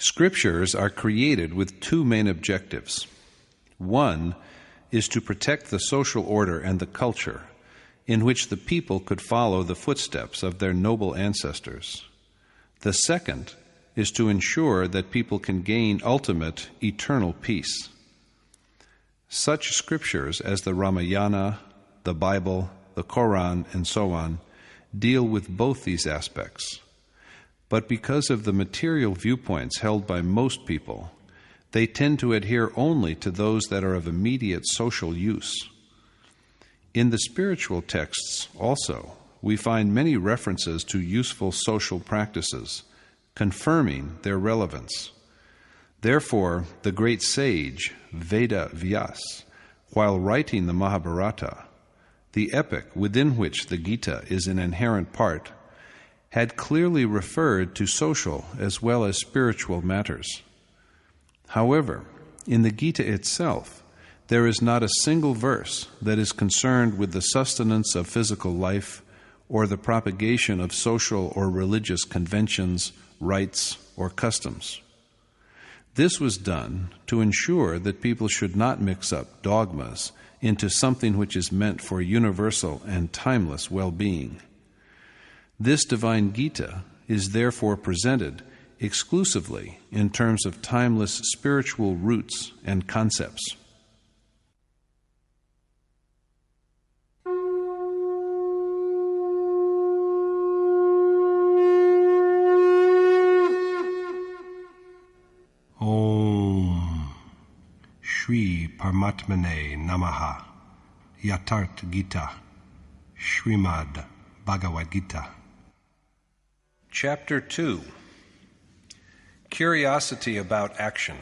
Scriptures are created with two main objectives. One is to protect the social order and the culture in which the people could follow the footsteps of their noble ancestors. The second is to ensure that people can gain ultimate, eternal peace. Such scriptures as the Ramayana, the Bible, the Quran, and so on, deal with both these aspects. But because of the material viewpoints held by most people, they tend to adhere only to those that are of immediate social use. In the spiritual texts also, we find many references to useful social practices, confirming their relevance. Therefore, the great sage, Veda Vyas, while writing the Mahabharata, the epic within which the Gita is an inherent part, had clearly referred to social as well as spiritual matters. However, in the Gita itself, there is not a single verse that is concerned with the sustenance of physical life or the propagation of social or religious conventions, rites, or customs. This was done to ensure that people should not mix up dogmas into something which is meant for universal and timeless well-being. This divine Gita is therefore presented exclusively in terms of timeless spiritual roots and concepts. Om Shri Paramatmane Namaha. Yadhartha Gita, Sreemad Bhagavat Gita. Chapter 2. Curiosity about action.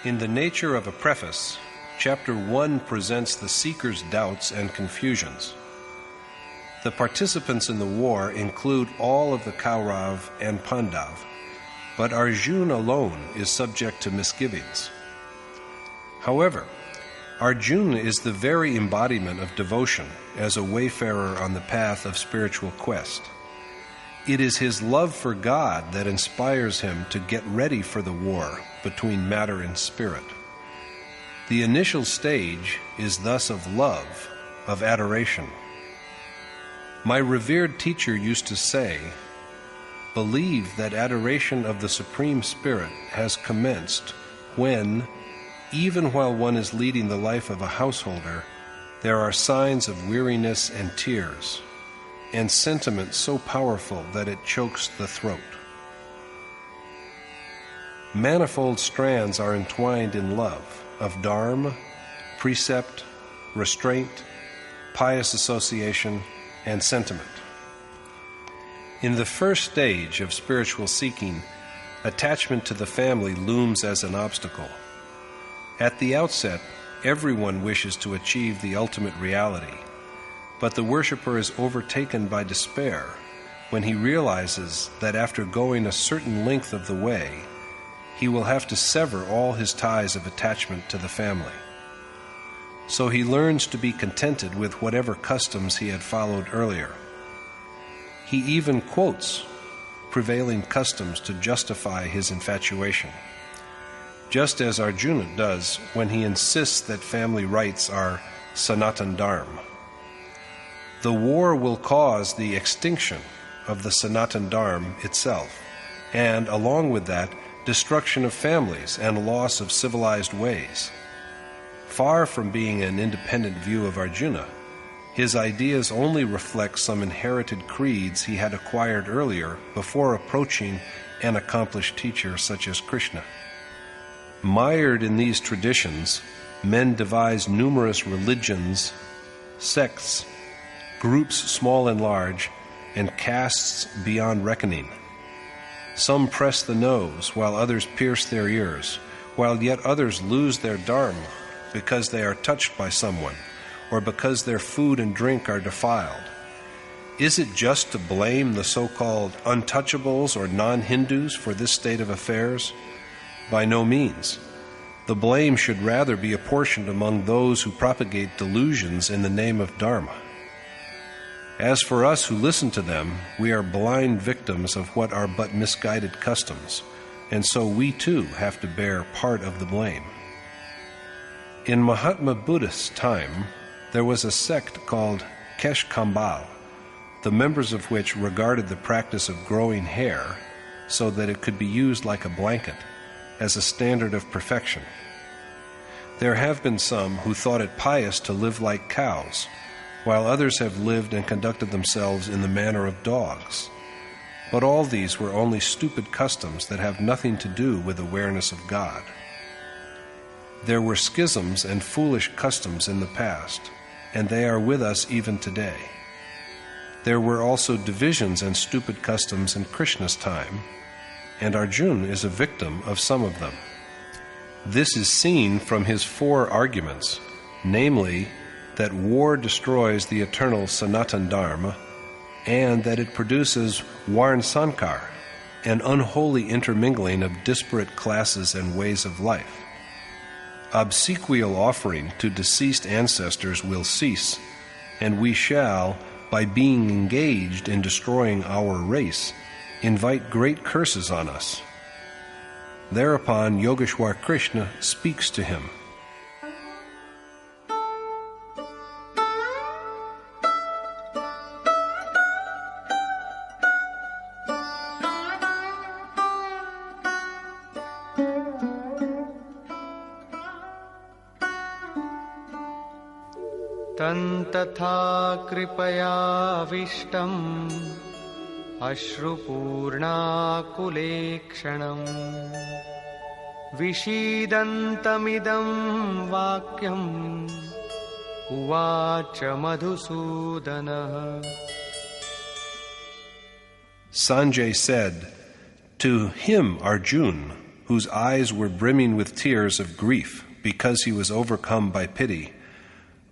In the nature of a preface, Chapter 1 presents the seeker's doubts and confusions. The participants in the war include all of the Kaurav and Pandav, but Arjuna alone is subject to misgivings. However, Arjuna is the very embodiment of devotion as a wayfarer on the path of spiritual quest. It is his love for God that inspires him to get ready for the war between matter and spirit. The initial stage is thus of love, of adoration. My revered teacher used to say, "Believe that adoration of the Supreme Spirit has commenced when, even while one is leading the life of a householder, there are signs of weariness and tears, and sentiment so powerful that it chokes the throat." Manifold strands are entwined in love of dharma, precept, restraint, pious association, and sentiment. In the first stage of spiritual seeking, attachment to the family looms as an obstacle. At the outset, everyone wishes to achieve the ultimate reality, but the worshipper is overtaken by despair when he realizes that after going a certain length of the way, he will have to sever all his ties of attachment to the family. So he learns to be contented with whatever customs he had followed earlier. He even quotes prevailing customs to justify his infatuation, just as Arjuna does when he insists that family rites are Sanatan Dharma. The war will cause the extinction of the Sanatan Dharma itself, and along with that, destruction of families and loss of civilized ways. Far from being an independent view of Arjuna, his ideas only reflect some inherited creeds he had acquired earlier before approaching an accomplished teacher such as Krishna. Mired in these traditions, men devise numerous religions, sects, groups small and large, and castes beyond reckoning. Some press the nose, while others pierce their ears, while yet others lose their dharma because they are touched by someone, or because their food and drink are defiled. Is it just to blame the so-called untouchables or non-Hindus for this state of affairs? By no means. The blame should rather be apportioned among those who propagate delusions in the name of Dharma. As for us who listen to them, we are blind victims of what are but misguided customs, and so we too have to bear part of the blame. In Mahatma Buddha's time, there was a sect called Kesh Kambal, the members of which regarded the practice of growing hair so that it could be used like a blanket as a standard of perfection. There have been some who thought it pious to live like cows, while others have lived and conducted themselves in the manner of dogs. But all these were only stupid customs that have nothing to do with awareness of God. There were schisms and foolish customs in the past, and they are with us even today. There were also divisions and stupid customs in Krishna's time, and Arjuna is a victim of some of them. This is seen from his 4 arguments, namely, that war destroys the eternal Sanatan Dharma, and that it produces Varn Sankar, an unholy intermingling of disparate classes and ways of life. Obsequial offering to deceased ancestors will cease, and we shall, by being engaged in destroying our race, invite great curses on us. Thereupon Yogeshwar Krishna speaks to him. तथा कृपयाविष्टम् अश्रुपूर्णाकुलेक्षणम् विषीदन्तमिदं वाक्यम् उवाच मधुसूदनः. Sanjay said, "To him, Arjuna, whose eyes were brimming with tears of grief because he was overcome by pity,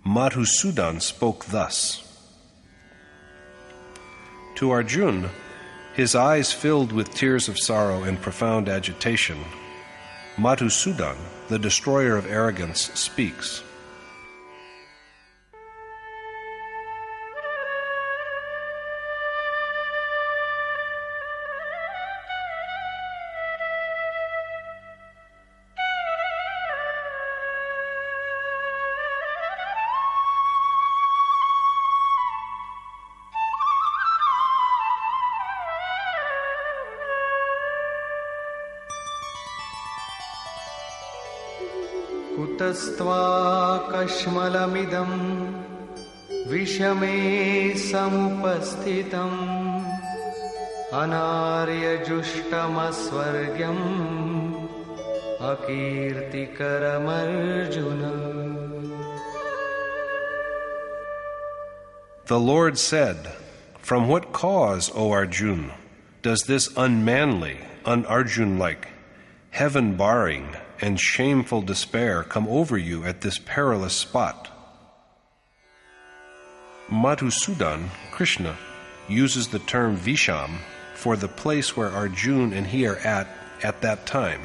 Madhusudan spoke thus." To Arjuna, his eyes filled with tears of sorrow and profound agitation, Madhusudan, the destroyer of arrogance, speaks. कुतस्त्वाकश्मलमिदं विषमे समुपस्थितम् अनार्यजुष्टमस्वर्ग्यम् अकीर्तिकरमर्जुन. The Lord said, "From what cause, O Arjuna, does this unmanly, un-Arjun-like, heaven-barring, and shameful despair come over you at this perilous spot?" Madhusudan, Krishna, uses the term Visham for the place where Arjuna and he are at that time.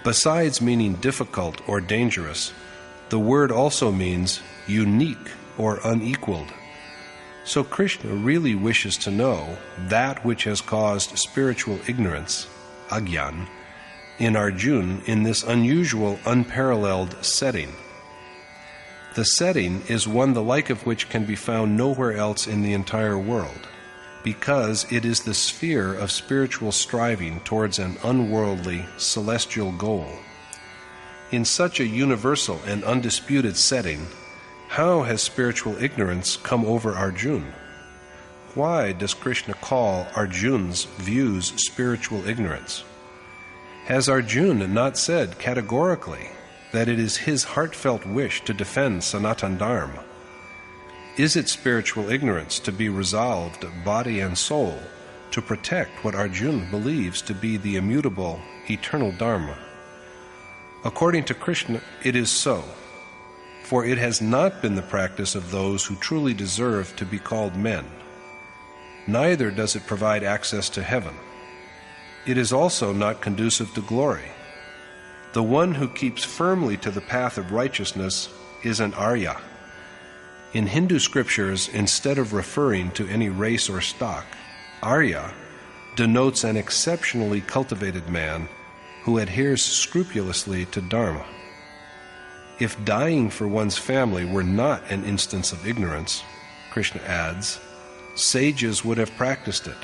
Besides meaning difficult or dangerous, the word also means unique or unequaled. So Krishna really wishes to know that which has caused spiritual ignorance, agyan, in Arjuna in this unusual, unparalleled setting. The setting is one the like of which can be found nowhere else in the entire world, because it is the sphere of spiritual striving towards an unworldly, celestial goal. In such a universal and undisputed setting, how has spiritual ignorance come over Arjuna? Why does Krishna call Arjuna's views spiritual ignorance? Has Arjuna not said categorically that it is his heartfelt wish to defend Sanatan Dharma? Is it spiritual ignorance to be resolved, body and soul, to protect what Arjuna believes to be the immutable, eternal Dharma? According to Krishna, it is so, for it has not been the practice of those who truly deserve to be called men. Neither does it provide access to heaven. It is also not conducive to glory. The one who keeps firmly to the path of righteousness is an Arya. In Hindu scriptures, instead of referring to any race or stock, Arya denotes an exceptionally cultivated man who adheres scrupulously to Dharma. If dying for one's family were not an instance of ignorance, Krishna adds, sages would have practiced it.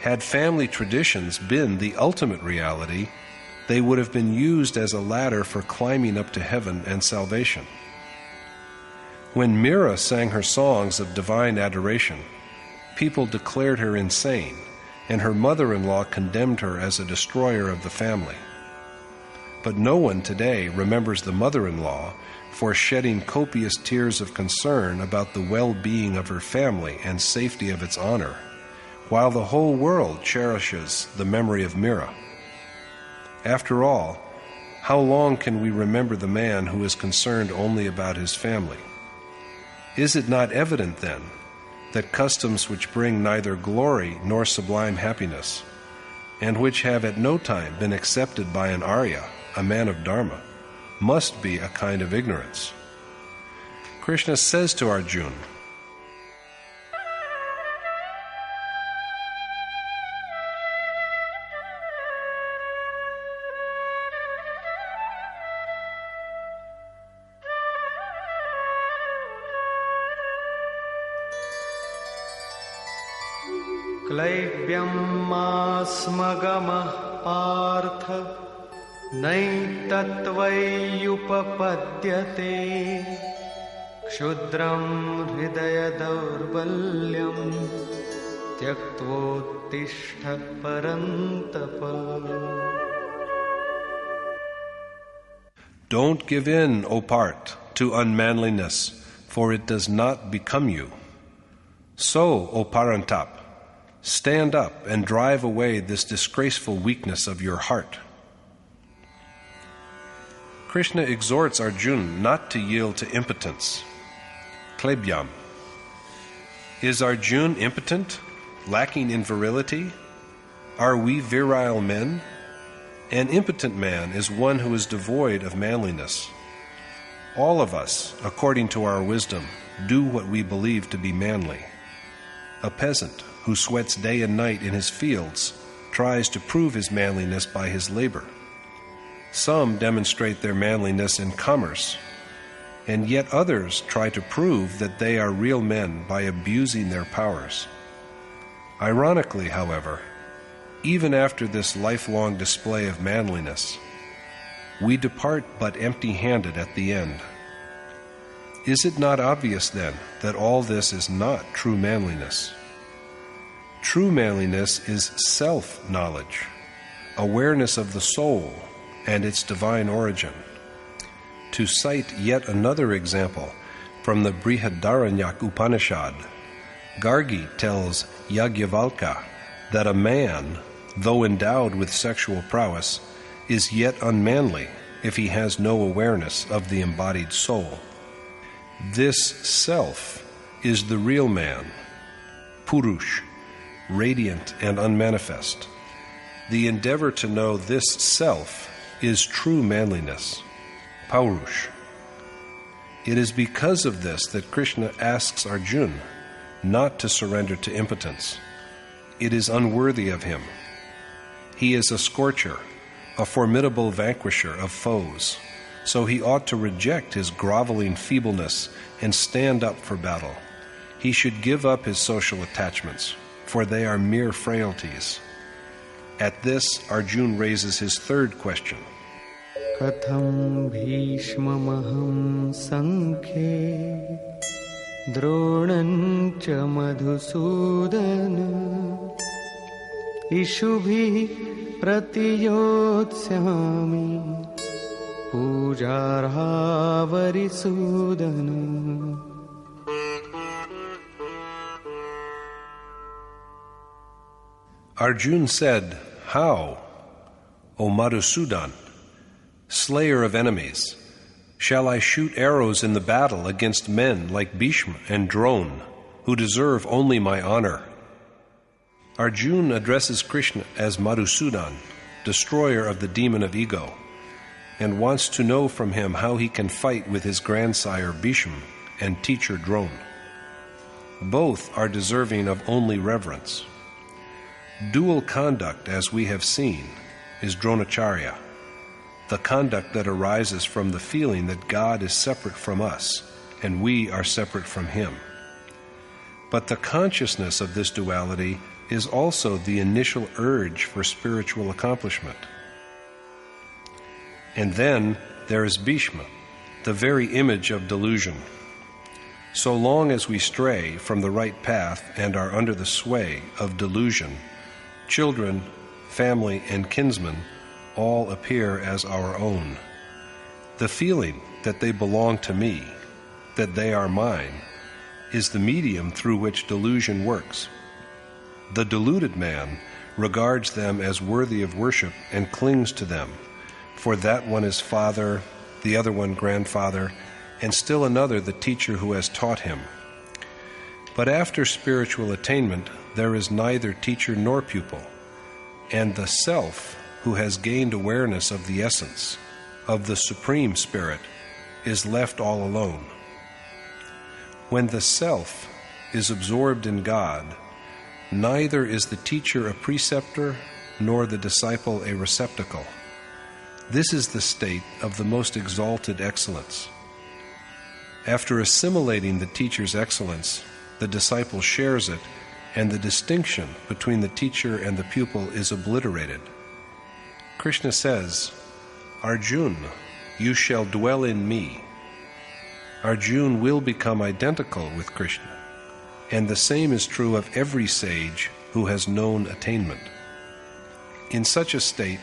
Had family traditions been the ultimate reality, they would have been used as a ladder for climbing up to heaven and salvation. When Mira sang her songs of divine adoration, people declared her insane, and her mother-in-law condemned her as a destroyer of the family. But no one today remembers the mother-in-law for shedding copious tears of concern about the well-being of her family and safety of its honor, while the whole world cherishes the memory of Mira. After all, how long can we remember the man who is concerned only about his family? Is it not evident, then, that customs which bring neither glory nor sublime happiness, and which have at no time been accepted by an Arya, a man of Dharma, must be a kind of ignorance? Krishna says to Arjuna, क्लैब्यम् आस्मगमः Partha नैतत्त्वय्युपपद्यते क्षुद्रं हृदयदौर्बल्यं त्यक्त्वोत्तिष्ठ परन्तप. Don't give in, O Parth, to unmanliness, for it does not become you. So, O Parantap, stand up and drive away this disgraceful weakness of your heart. Krishna exhorts Arjuna not to yield to impotence. Klebhyam. Is Arjuna impotent, lacking in virility? Are we virile men? An impotent man is one who is devoid of manliness. All of us, according to our wisdom, do what we believe to be manly. A peasant who sweats day and night in his fields tries to prove his manliness by his labor. Some demonstrate their manliness in commerce, and yet others try to prove that they are real men by abusing their powers. Ironically, however, even after this lifelong display of manliness, we depart but empty-handed at the end. Is it not obvious, then, that all this is not true manliness? True manliness is self-knowledge, awareness of the soul and its divine origin. To cite yet another example from the Brihadaranyaka Upanishad, Gargi tells Yajnavalkya that a man, though endowed with sexual prowess, is yet unmanly if he has no awareness of the embodied soul. This self is the real man, Purush, radiant and unmanifest. The endeavor to know this self is true manliness, Paurush. It is because of this that Krishna asks Arjuna not to surrender to impotence. It is unworthy of him. He is a scorcher, a formidable vanquisher of foes, so he ought to reject his groveling feebleness and stand up for battle. He should give up his social attachments, for they are mere frailties. At this, Arjuna raises his third question. Katham bhishmamaham sankhye dronancha madhusudana ishubhi pratiyotsyami pujarha varisudana. Arjuna said, "How, O Madhusudan, slayer of enemies, shall I shoot arrows in the battle against men like Bhishma and Drona, who deserve only my honor?" Arjuna addresses Krishna as Madhusudan, destroyer of the demon of ego, and wants to know from him how he can fight with his grandsire Bhishma and teacher drone. Both are deserving of only reverence. Dual conduct, as we have seen, is dronacharya, the conduct that arises from the feeling that God is separate from us and we are separate from Him. But the consciousness of this duality is also the initial urge for spiritual accomplishment. And then there is Bhishma, the very image of delusion. So long as we stray from the right path and are under the sway of delusion, children, family, and kinsmen all appear as our own. The feeling that they belong to me, that they are mine, is the medium through which delusion works. The deluded man regards them as worthy of worship and clings to them, for that one is father, the other one grandfather, and still another the teacher who has taught him. But after spiritual attainment, there is neither teacher nor pupil, and the self, who has gained awareness of the essence, of the Supreme Spirit, is left all alone. When the self is absorbed in God, neither is the teacher a preceptor nor the disciple a receptacle. This is the state of the most exalted excellence. After assimilating the teacher's excellence, the disciple shares it, and the distinction between the teacher and the pupil is obliterated. Krishna says, "Arjuna, you shall dwell in me." Arjuna will become identical with Krishna, and the same is true of every sage who has known attainment. In such a state,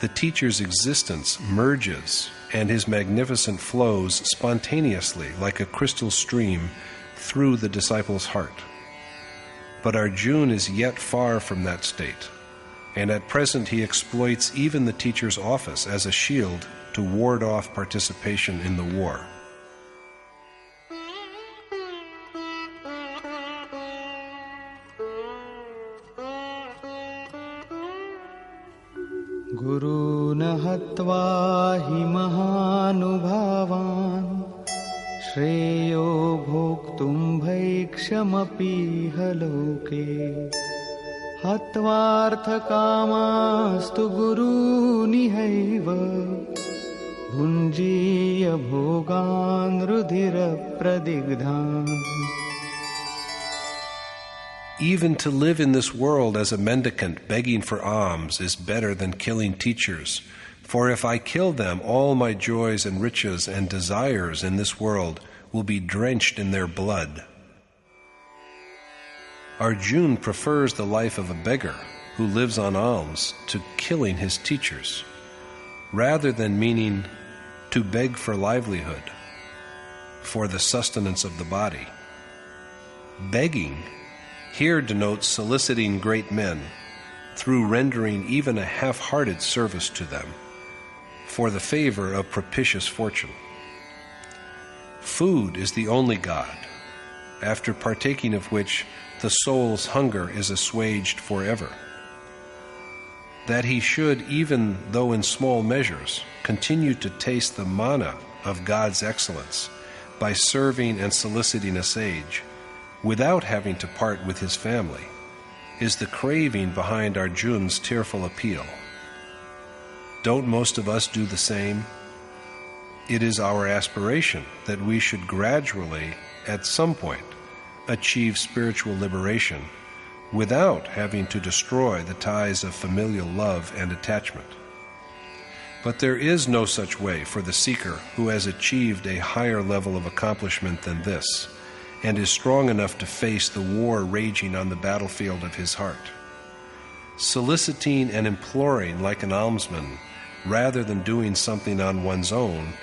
the teacher's existence merges and his magnificence flows spontaneously like a crystal stream through the disciple's heart. But Arjuna is yet far from that state, and at present he exploits even the teacher's office as a shield to ward off participation in the war. गुरून् हत्वा हि महानुभावान् श्रेयो भोक्तुं भैक्षमपीह लोके हत्वार्थकामास्तु गुरूनिहैव भुञ्जीय भोगान् रुधिरप्रदिग्धान्. Even to live in this world as a mendicant begging for alms is better than killing teachers, for if I kill them, all my joys and riches and desires in this world will be drenched in their blood. Arjuna prefers the life of a beggar who lives on alms to killing his teachers, rather than meaning to beg for livelihood, for the sustenance of the body. Begging here denotes soliciting great men through rendering even a half-hearted service to them for the favor of propitious fortune. Food is the only God, after partaking of which the soul's hunger is assuaged forever. That he should, even though in small measures, continue to taste the manna of God's excellence by serving and soliciting a sage, without having to part with his family, is the craving behind Arjuna's tearful appeal. Don't most of us do the same? It is our aspiration that we should gradually, at some point, achieve spiritual liberation without having to destroy the ties of familial love and attachment. But there is no such way for the seeker who has achieved a higher level of accomplishment than this, and is strong enough to face the war raging on the battlefield of his heart. Soliciting and imploring like an almsman, rather than doing something on one's own,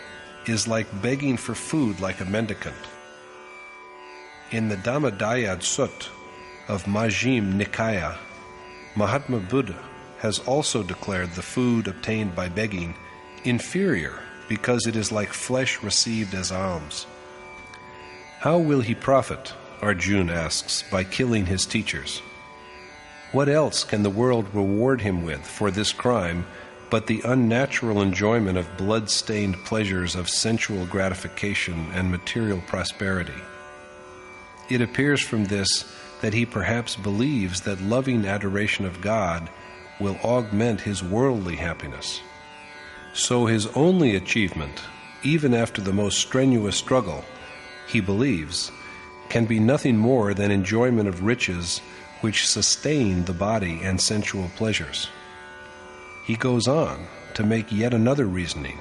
is like begging for food like a mendicant. In the Dhammadayad Sutta of Majjhima Nikaya, Mahatma Buddha has also declared the food obtained by begging inferior because it is like flesh received as alms. How will he profit, Arjuna asks, by killing his teachers? What else can the world reward him with for this crime but the unnatural enjoyment of blood-stained pleasures of sensual gratification and material prosperity. It appears from this that he perhaps believes that loving adoration of God will augment his worldly happiness. So his only achievement, even after the most strenuous struggle, he believes, can be nothing more than enjoyment of riches which sustain the body and sensual pleasures. He goes on to make yet another reasoning.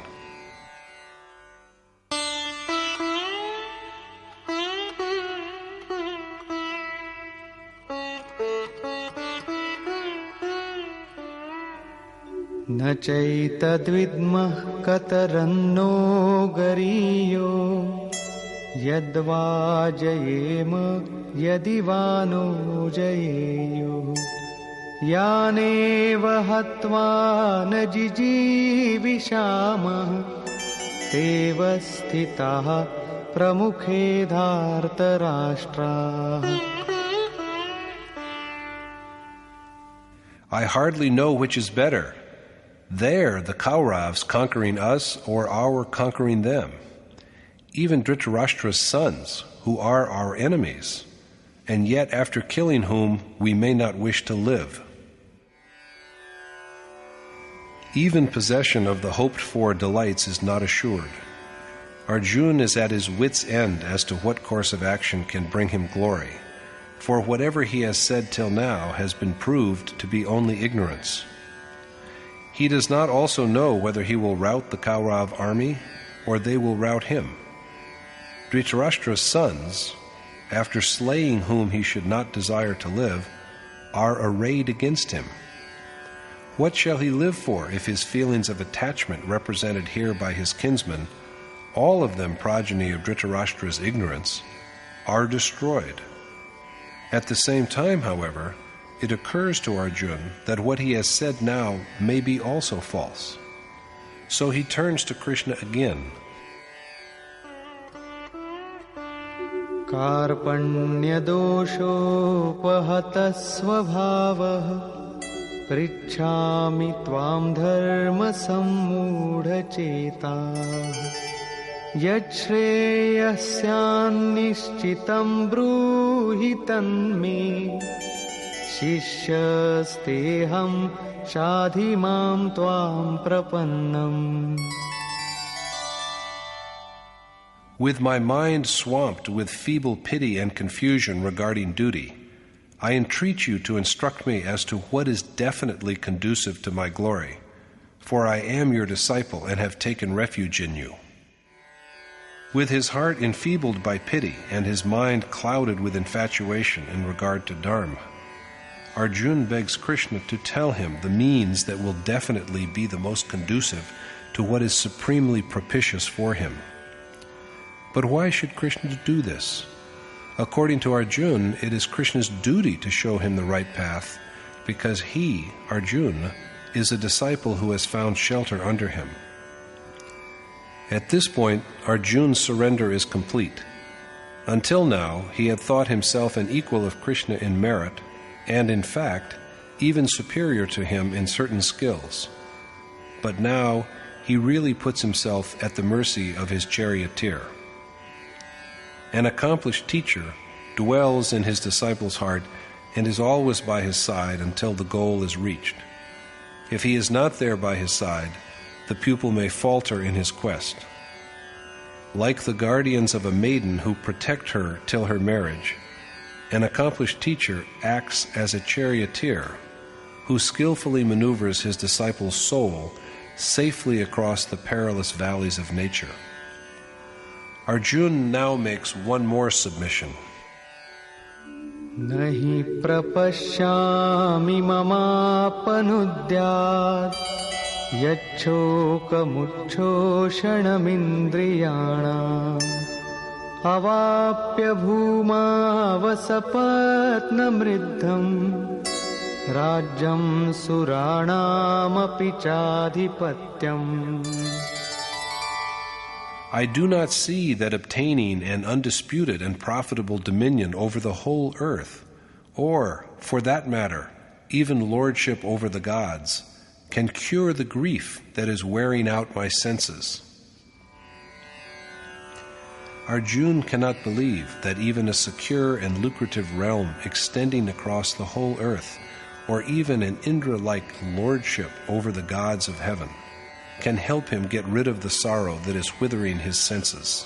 न चैतद्विद्मः कतरन्नो गरीयो यद्वा जयेम यदि वा no जयेयुः यानेव हत्वा न जिजीविषामः तेव स्थिताः प्रमुखे धार्तराष्ट्राः. I hardly know which is better, there the Kauravas conquering us or our conquering them. Even Dhritarashtra's sons, who are our enemies, and yet after killing whom we may not wish to live. Even possession of the hoped-for delights is not assured. Arjuna is at his wit's end as to what course of action can bring him glory, for whatever he has said till now has been proved to be only ignorance. He does not also know whether he will rout the Kaurav army or they will rout him. Dhritarashtra's sons, after slaying whom he should not desire to live, are arrayed against him. What shall he live for if his feelings of attachment represented here by his kinsmen, all of them progeny of Dhritarashtra's ignorance, are destroyed? At the same time, however, it occurs to Arjuna that what he has said now may be also false. So he turns to Krishna again. कार्पण्यदोषोपहतः स्वभावः पृच्छामि त्वां धर्मसम्मूढचेताः यच्छ्रेयस्यान्निश्चितं ब्रूहि तन्मे शिष्यस्तेऽहं शाधि मां त्वां प्रपन्नम्. With my mind swamped with feeble pity and confusion regarding duty, I entreat you to instruct me as to what is definitely conducive to my glory, for I am your disciple and have taken refuge in you. With his heart enfeebled by pity and his mind clouded with infatuation in regard to Dharma, Arjuna begs Krishna to tell him the means that will definitely be the most conducive to what is supremely propitious for him. But why should Krishna do this? According to Arjuna, it is Krishna's duty to show him the right path, because he, Arjuna, is a disciple who has found shelter under him. At this point, Arjuna's surrender is complete. Until now, he had thought himself an equal of Krishna in merit, and in fact, even superior to him in certain skills. But now, he really puts himself at the mercy of his charioteer. An accomplished teacher dwells in his disciple's heart and is always by his side until the goal is reached. If he is not there by his side, the pupil may falter in his quest. Like the guardians of a maiden who protect her till her marriage, an accomplished teacher acts as a charioteer who skillfully maneuvers his disciple's soul safely across the perilous valleys of nature. Arjuna now makes one more submission. Nahi prapashyami mamapanudyat yacchokamuccoshanamindriyanam avapya bhumavasapatnamriddham rajyam suranamapi chadhipatyam. I do not see that obtaining an undisputed and profitable dominion over the whole earth, or, for that matter, even lordship over the gods, can cure the grief that is wearing out my senses. Arjuna cannot believe that even a secure and lucrative realm extending across the whole earth, or even an Indra-like lordship over the gods of heaven, can help him get rid of the sorrow that is withering his senses.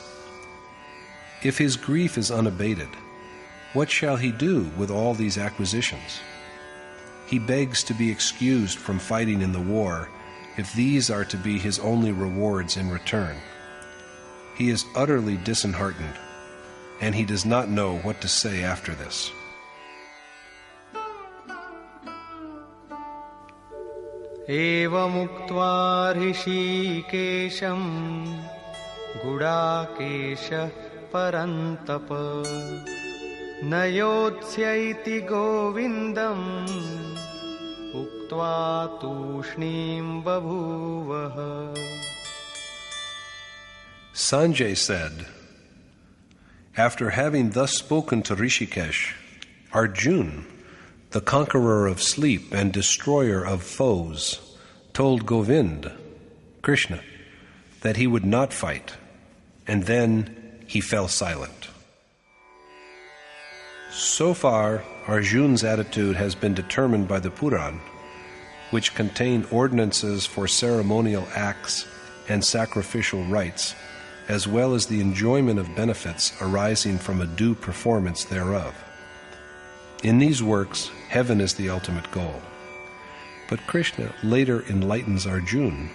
If his grief is unabated, what shall he do with all these acquisitions? He begs to be excused from fighting in the war if these are to be his only rewards in return. He is utterly disheartened, and he does not know what to say after this. एवमुक्त्वा ऋषिकेशं गुडाकेशः परन्तप न योत्स्य इति गोविन्दम् उक्त्वा तूष्णीं बभूवः. Sanjay said, after having thus spoken to Rishikesh, Arjuna, the conqueror of sleep and destroyer of foes, told Govind, Krishna, that he would not fight, and then he fell silent. So far, Arjuna's attitude has been determined by the Purana, which contain ordinances for ceremonial acts and sacrificial rites, as well as the enjoyment of benefits arising from a due performance thereof. In these works, heaven is the ultimate goal. But Krishna later enlightens Arjuna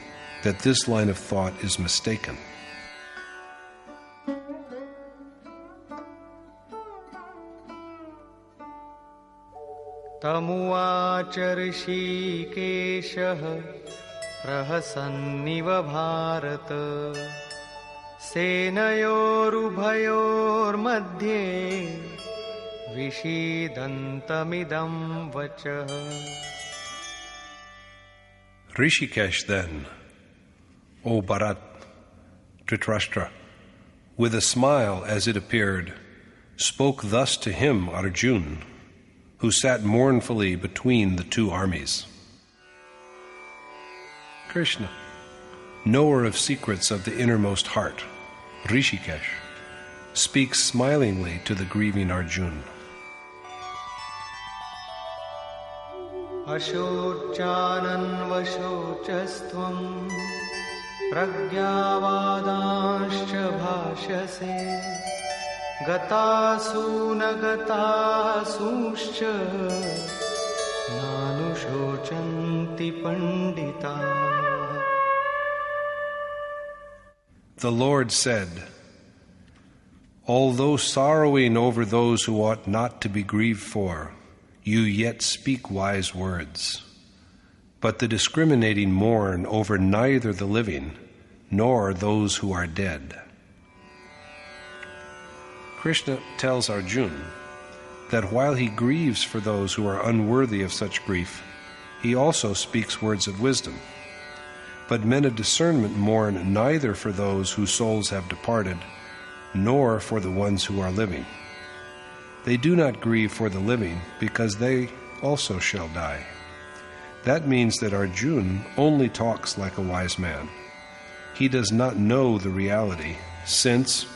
that this line of thought is mistaken. तमुवाच ऋषिकेशः प्रहसन्निव भारत सेनयोरुभयोर्मध्ये विषीदन्तमिदं वचः. Rishikesh then, O Bharat, Dhritarashtra, with a smile as it appeared, spoke thus to him, Arjuna, who sat mournfully between the two armies. Krishna, knower of secrets of the innermost heart, Rishikesh, speaks smilingly to the grieving Arjuna. अशोचानन्वशोचस्त्वं प्रज्ञावादांश्च भाषसे गतासून गतासूंश्च नानुशोचन्ति पंडिताः. The Lord said, although sorrowing over those who ought not to be grieved for, you yet speak wise words. But the discriminating mourn over neither the living nor those who are dead. Krishna tells Arjuna that while he grieves for those who are unworthy of such grief, he also speaks words of wisdom. But men of discernment mourn neither for those whose souls have departed, nor for the ones who are living. They do not grieve for the living, because they also shall die. That means that Arjuna only talks like a wise man. He does not know the reality, since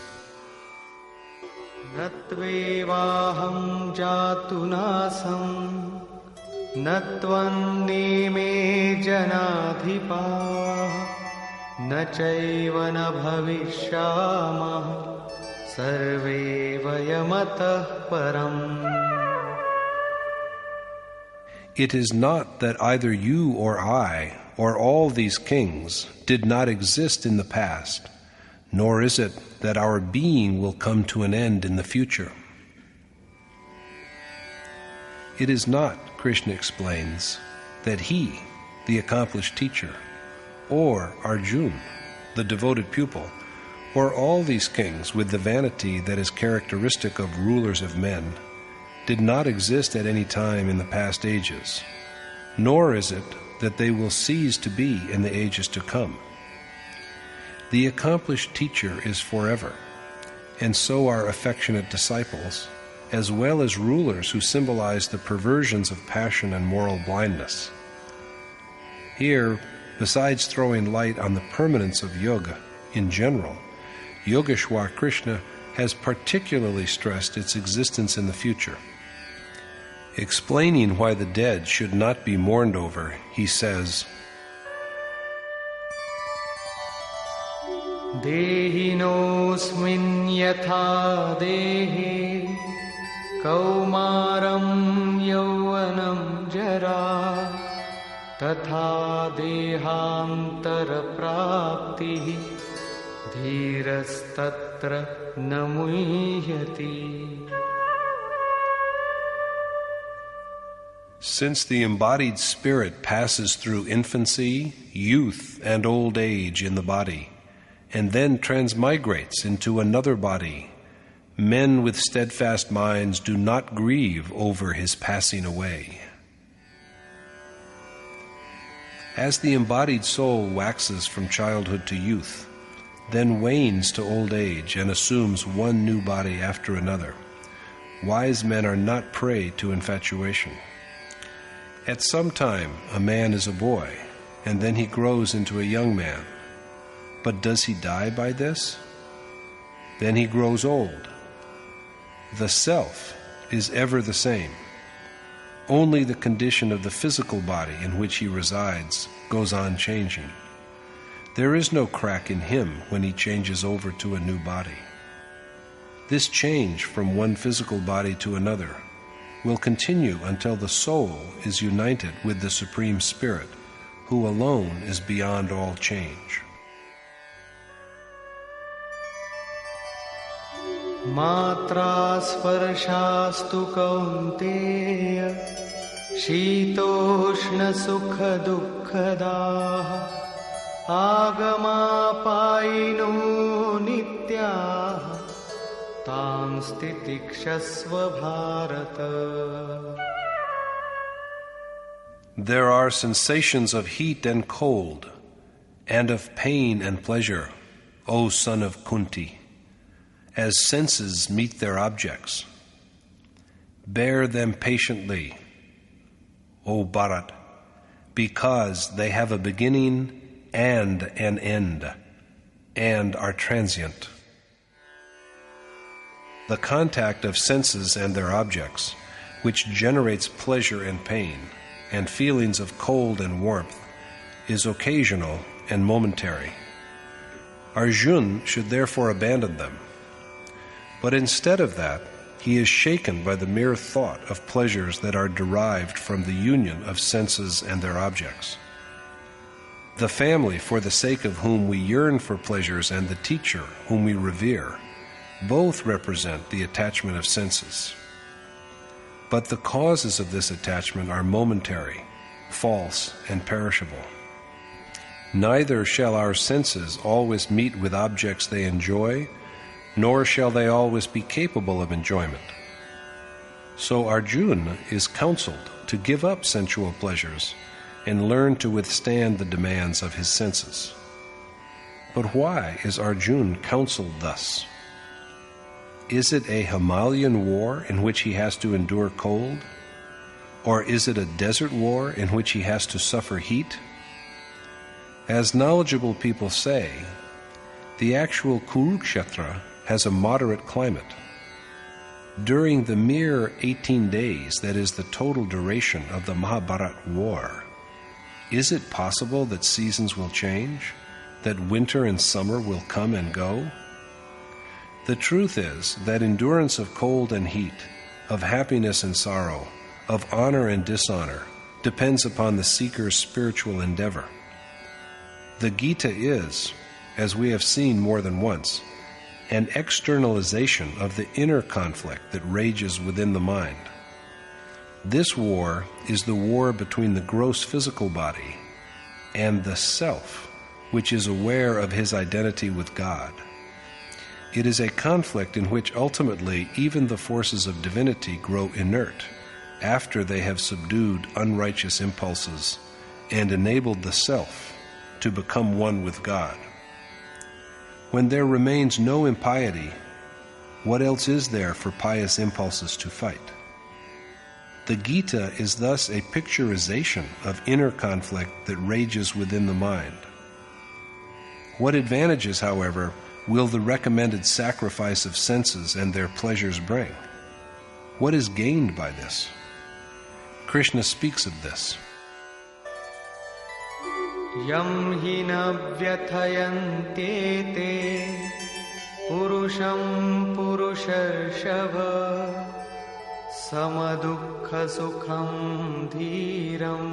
नत्वेवाहं जातुनासं नत्वन्नेमे जनाधिपाः न चैव न भविष्यामः सर्वे वयमतः परम्. it is not that either you or I or all these kings did not exist in the past, nor is it that our being will come to an end in the future. It is not, Krishna explains, that he, the accomplished teacher, or Arjuna, the devoted pupil, or all these kings with the vanity that is characteristic of rulers of men, did not exist at any time in the past ages, nor is it that they will cease to be in the ages to come. The accomplished teacher is forever, and so are affectionate disciples, as well as rulers who symbolize the perversions of passion and moral blindness. Here, besides throwing light on the permanence of yoga in general, Yogeshwar Krishna has particularly stressed its existence in the future. Explaining why the dead should not be mourned over, he says, Dehinosmin yatha dehe kaumaram yauvanam jara tatha dehantara prapti dhirastatra namuhyati. Since the embodied spirit passes through infancy, youth, and old age in the body, and then transmigrates into another body, men with steadfast minds do not grieve over his passing away. As the embodied soul waxes from childhood to youth, then wanes to old age and assumes one new body after another, wise men are not prey to infatuation. At some time, a man is a boy, and then he grows into a young man. But does he die by this? Then he grows old. The self is ever the same. Only the condition of the physical body in which he resides goes on changing. There is no crack in him when he changes over to a new body. This change from one physical body to another will continue until the soul is united with the Supreme Spirit, who alone is beyond all change. Matra sparshastu kaunteya shitoshna sukha dukkhadaha agama payino nityaha tam stitikshasva bharata. There are sensations of heat and cold, and of pain and pleasure, O son of Kunti, as senses meet their objects. Bear them patiently, O Bharat, because they have a beginning and an end, and are transient. The contact of senses and their objects, which generates pleasure and pain, and feelings of cold and warmth, is occasional and momentary. Arjuna should therefore abandon them. But instead of that, he is shaken by the mere thought of pleasures that are derived from the union of senses and their objects. The family for the sake of whom we yearn for pleasures and the teacher whom we revere both represent the attachment of senses. But the causes of this attachment are momentary, false, and perishable. Neither shall our senses always meet with objects they enjoy, nor shall they always be capable of enjoyment. So Arjuna is counseled to give up sensual pleasures and learn to withstand the demands of his senses. But why is Arjuna counseled thus? Is it a Himalayan war in which he has to endure cold? Or is it a desert war in which he has to suffer heat? As knowledgeable people say, the actual Kurukshetra has a moderate climate. During the mere 18 days that is the total duration of the Mahabharata war, is it possible that seasons will change, that winter and summer will come and go? The truth is that endurance of cold and heat, of happiness and sorrow, of honor and dishonor, depends upon the seeker's spiritual endeavor. The Gita is, as we have seen more than once, an externalization of the inner conflict that rages within the mind. This war is the war between the gross physical body and the self, which is aware of his identity with God. It is a conflict in which ultimately even the forces of divinity grow inert after they have subdued unrighteous impulses and enabled the self to become one with God. When there remains no impiety, what else is there for pious impulses to fight? The Gita is thus a picturization of inner conflict that rages within the mind. What advantages, however, will the recommended sacrifice of senses and their pleasures bring? What is gained by this? Krishna speaks of this. Yam hina vyathayante purusham purusharshava samadukha sukham dhiram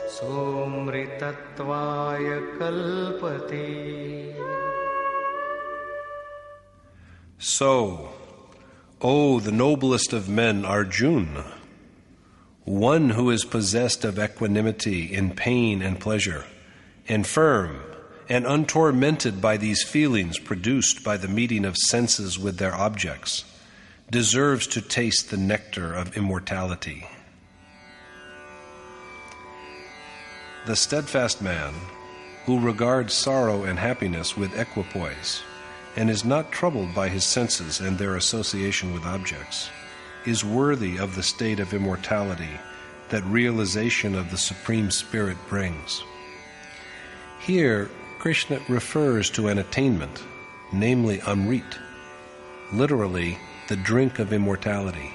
somritatvaya kalpate. So, O the noblest of men, Arjuna, one who is possessed of equanimity in pain and pleasure, and firm and untormented by these feelings produced by the meeting of senses with their objects, deserves to taste the nectar of immortality. The steadfast man, who regards sorrow and happiness with equipoise, and is not troubled by his senses and their association with objects, is worthy of the state of immortality that realization of the Supreme Spirit brings. Here, Krishna refers to an attainment, namely Amrit, literally the drink of immortality.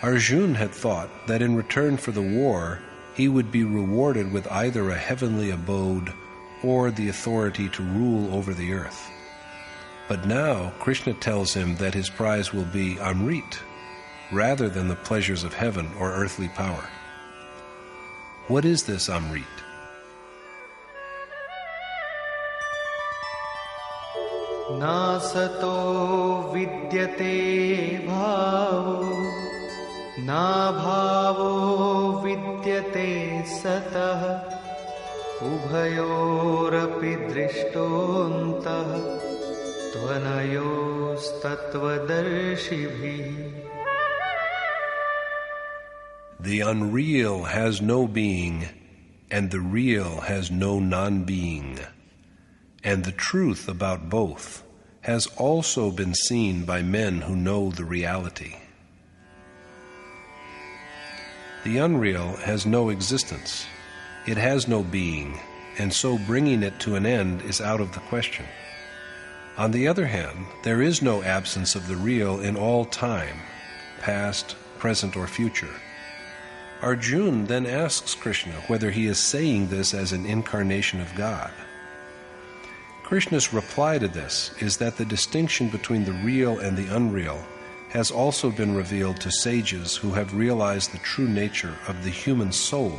Arjuna had thought that in return for the war, he would be rewarded with either a heavenly abode or the authority to rule over the earth. But now Krishna tells him that his prize will be Amrit, rather than the pleasures of heaven or earthly power. What is this Amrit? Nasato vidyate bhavo na bhavo vidyate satah ubhayorapi drishtontah tvanayostatvadarshibhi. The unreal has no being, and the real has no non-being. And the truth about both has also been seen by men who know the reality. The unreal has no existence. It has no being, and so bringing it to an end is out of the question. On the other hand, there is no absence of the real in all time, past, present, or future. Arjuna then asks Krishna whether he is saying this as an incarnation of God. Krishna's reply to this is that the distinction between the real and the unreal has also been revealed to sages who have realized the true nature of the human soul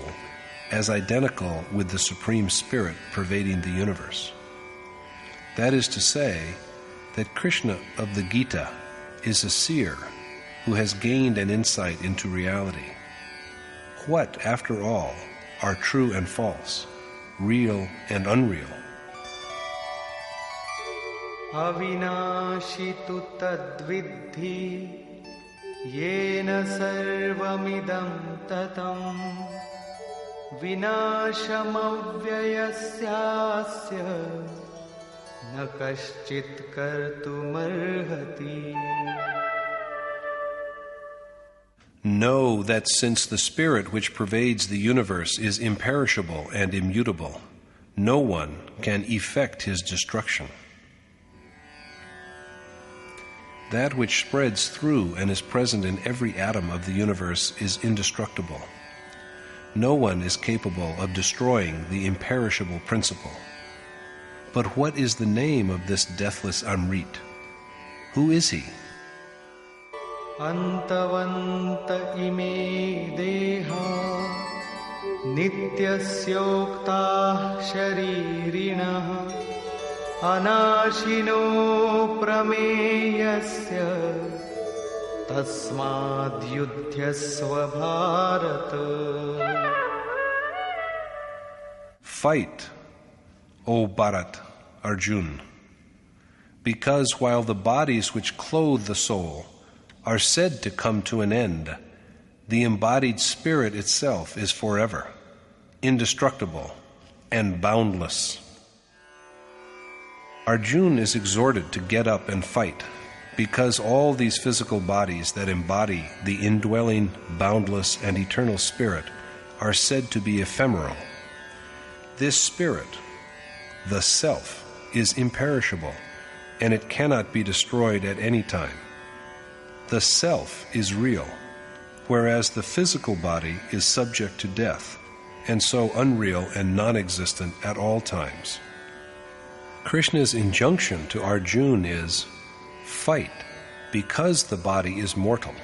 as identical with the Supreme Spirit pervading the universe. That is to say, that Krishna of the Gita is a seer who has gained an insight into reality. What, after all, are true and false, real and unreal? Avinashi tu tadvidhi yena sarvamidam tatam vinasham avyayasya na kaschit kartumarhati. Know that since the Spirit which pervades the universe is imperishable and immutable, no one can effect his destruction. That which spreads through and is present in every atom of the universe is indestructible. No one is capable of destroying the imperishable principle. But what is the name of this deathless Amrit? Who is he? Antavanta ime deha nityasyokta sharirinaha anashino prameyasya tasmad yudhyasva bharata. Fight, O Bharat, Arjuna, because while the bodies which clothe the soul are said to come to an end, the embodied spirit itself is forever, indestructible, and boundless. Arjuna is exhorted to get up and fight, because all these physical bodies that embody the indwelling, boundless, and eternal spirit are said to be ephemeral. This spirit, the self, is imperishable, and it cannot be destroyed at any time. The self is real, whereas the physical body is subject to death, and so unreal and non-existent at all times. Krishna's injunction to Arjuna is, fight, because the body is mortal.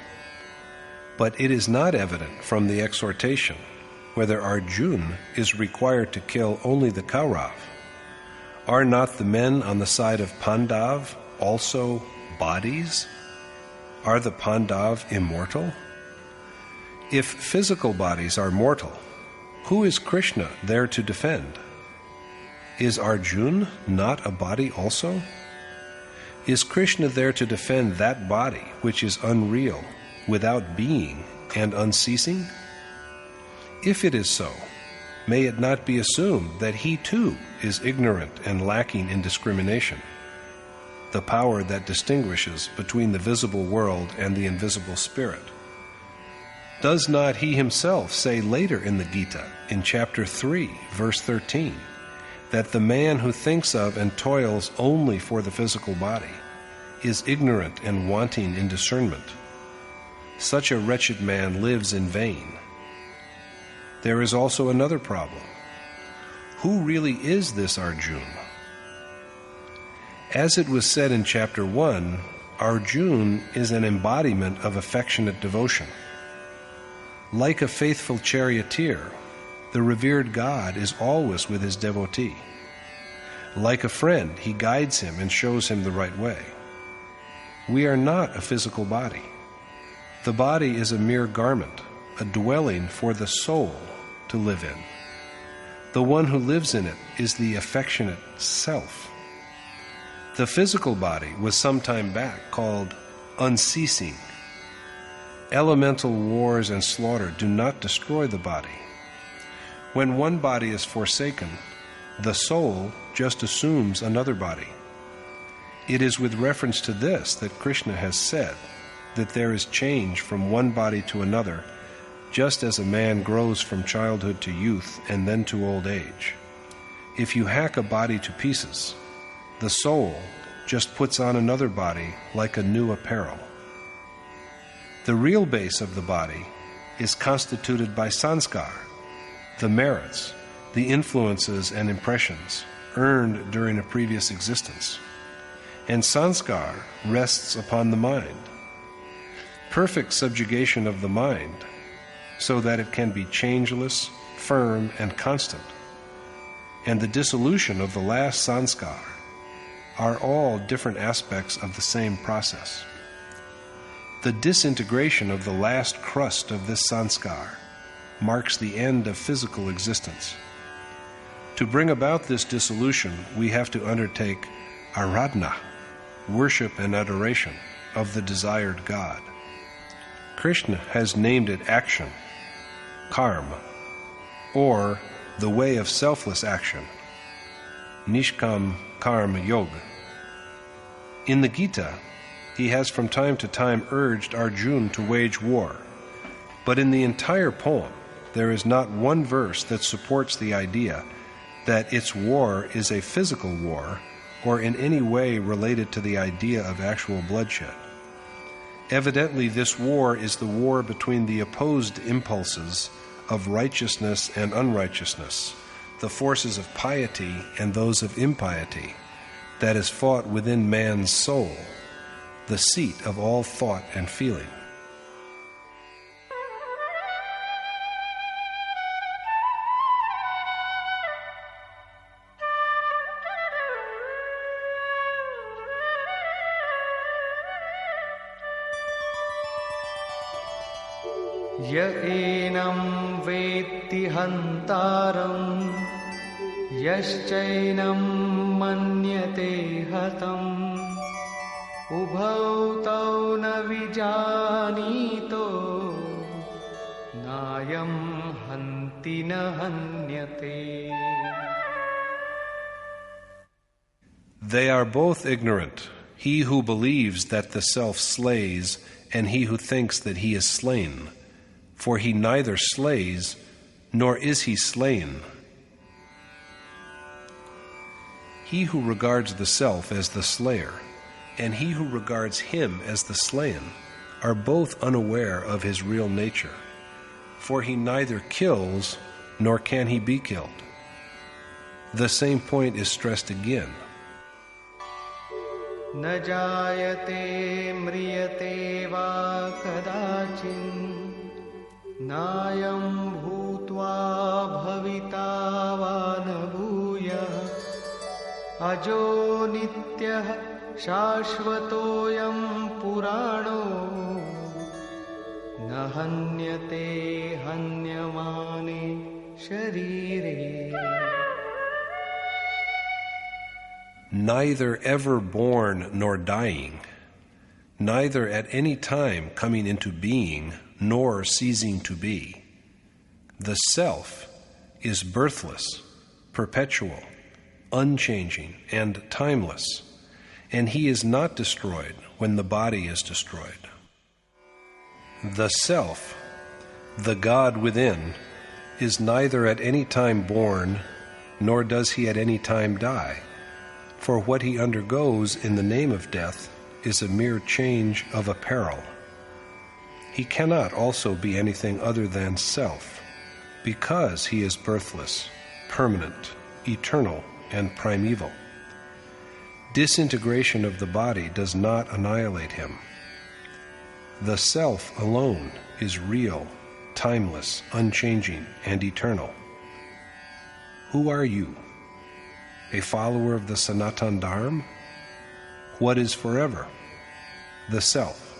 But it is not evident from the exhortation whether Arjuna is required to kill only the Kaurav. Are not the men on the side of Pandav also bodies? Are the Pandav immortal? If physical bodies are mortal, who is Krishna there to defend? Is Arjuna not a body also? Is Krishna there to defend that body which is unreal, without being, and unceasing? If it is so, may it not be assumed that he too is ignorant and lacking in discrimination, the power that distinguishes between the visible world and the invisible spirit? Does not he himself say later in the Gita, in chapter 3, verse 13, that the man who thinks of and toils only for the physical body is ignorant and wanting in discernment? Such a wretched man lives in vain. There is also another problem. Who really is this Arjuna? As it was said in chapter 1, Arjuna is an embodiment of affectionate devotion. Like a faithful charioteer, the revered God is always with his devotee. Like a friend, he guides him and shows him the right way. We are not a physical body. The body is a mere garment, a dwelling for the soul to live in. The one who lives in it is the affectionate self. The physical body was some time back called unceasing. Elemental wars and slaughter do not destroy the body. When one body is forsaken, the soul just assumes another body. It is with reference to this that Krishna has said that there is change from one body to another, just as a man grows from childhood to youth and then to old age. If you hack a body to pieces, the soul just puts on another body like a new apparel. The real base of the body is constituted by sanskar, the merits, the influences and impressions earned during a previous existence. And sanskar rests upon the mind. Perfect subjugation of the mind, so that it can be changeless, firm, and constant, and the dissolution of the last sanskar are all different aspects of the same process. The disintegration of the last crust of this sanskar marks the end of physical existence. To bring about this dissolution, we have to undertake aradhana, worship and adoration of the desired God. Krishna has named it action, karma, or the way of selfless action, nishkam karma yoga. In the Gita, he has from time to time urged Arjuna to wage war, but in the entire poem, there is not one verse that supports the idea that its war is a physical war or in any way related to the idea of actual bloodshed. Evidently, this war is the war between the opposed impulses of righteousness and unrighteousness, the forces of piety and those of impiety, that is fought within man's soul, the seat of all thought and feeling. य एनं वेत्ति हन्तारं यश्चैनं मन्यते हतम् उभौ तौ न विजानीतो नायं हन्ति न हन्यते. They are both ignorant, he who believes that the self slays, and he who thinks that he is slain. For he neither slays, nor is he slain. He who regards the self as the slayer, and he who regards him as the slain, are both unaware of his real nature. For he neither kills, nor can he be killed. The same point is stressed again. न जायते म्रियते वा कदाचिन् नायं भूत्वा भविता वा न भूयः अजो नित्यः शाश्वतोऽयं पुराणो न हन्यते हन्यमाने शरीरे. Neither ever born nor dying, neither at any time coming into being nor ceasing to be. The self is birthless, perpetual, unchanging, and timeless, and he is not destroyed when the body is destroyed. The self, the God within, is neither at any time born, nor does he at any time die. For what he undergoes in the name of death is a mere change of apparel. He cannot also be anything other than self, because he is birthless, permanent, eternal, and primeval. Disintegration of the body does not annihilate him. The self alone is real, timeless, unchanging, and eternal. Who are you? A follower of the Sanatan Dharma? What is forever? The self.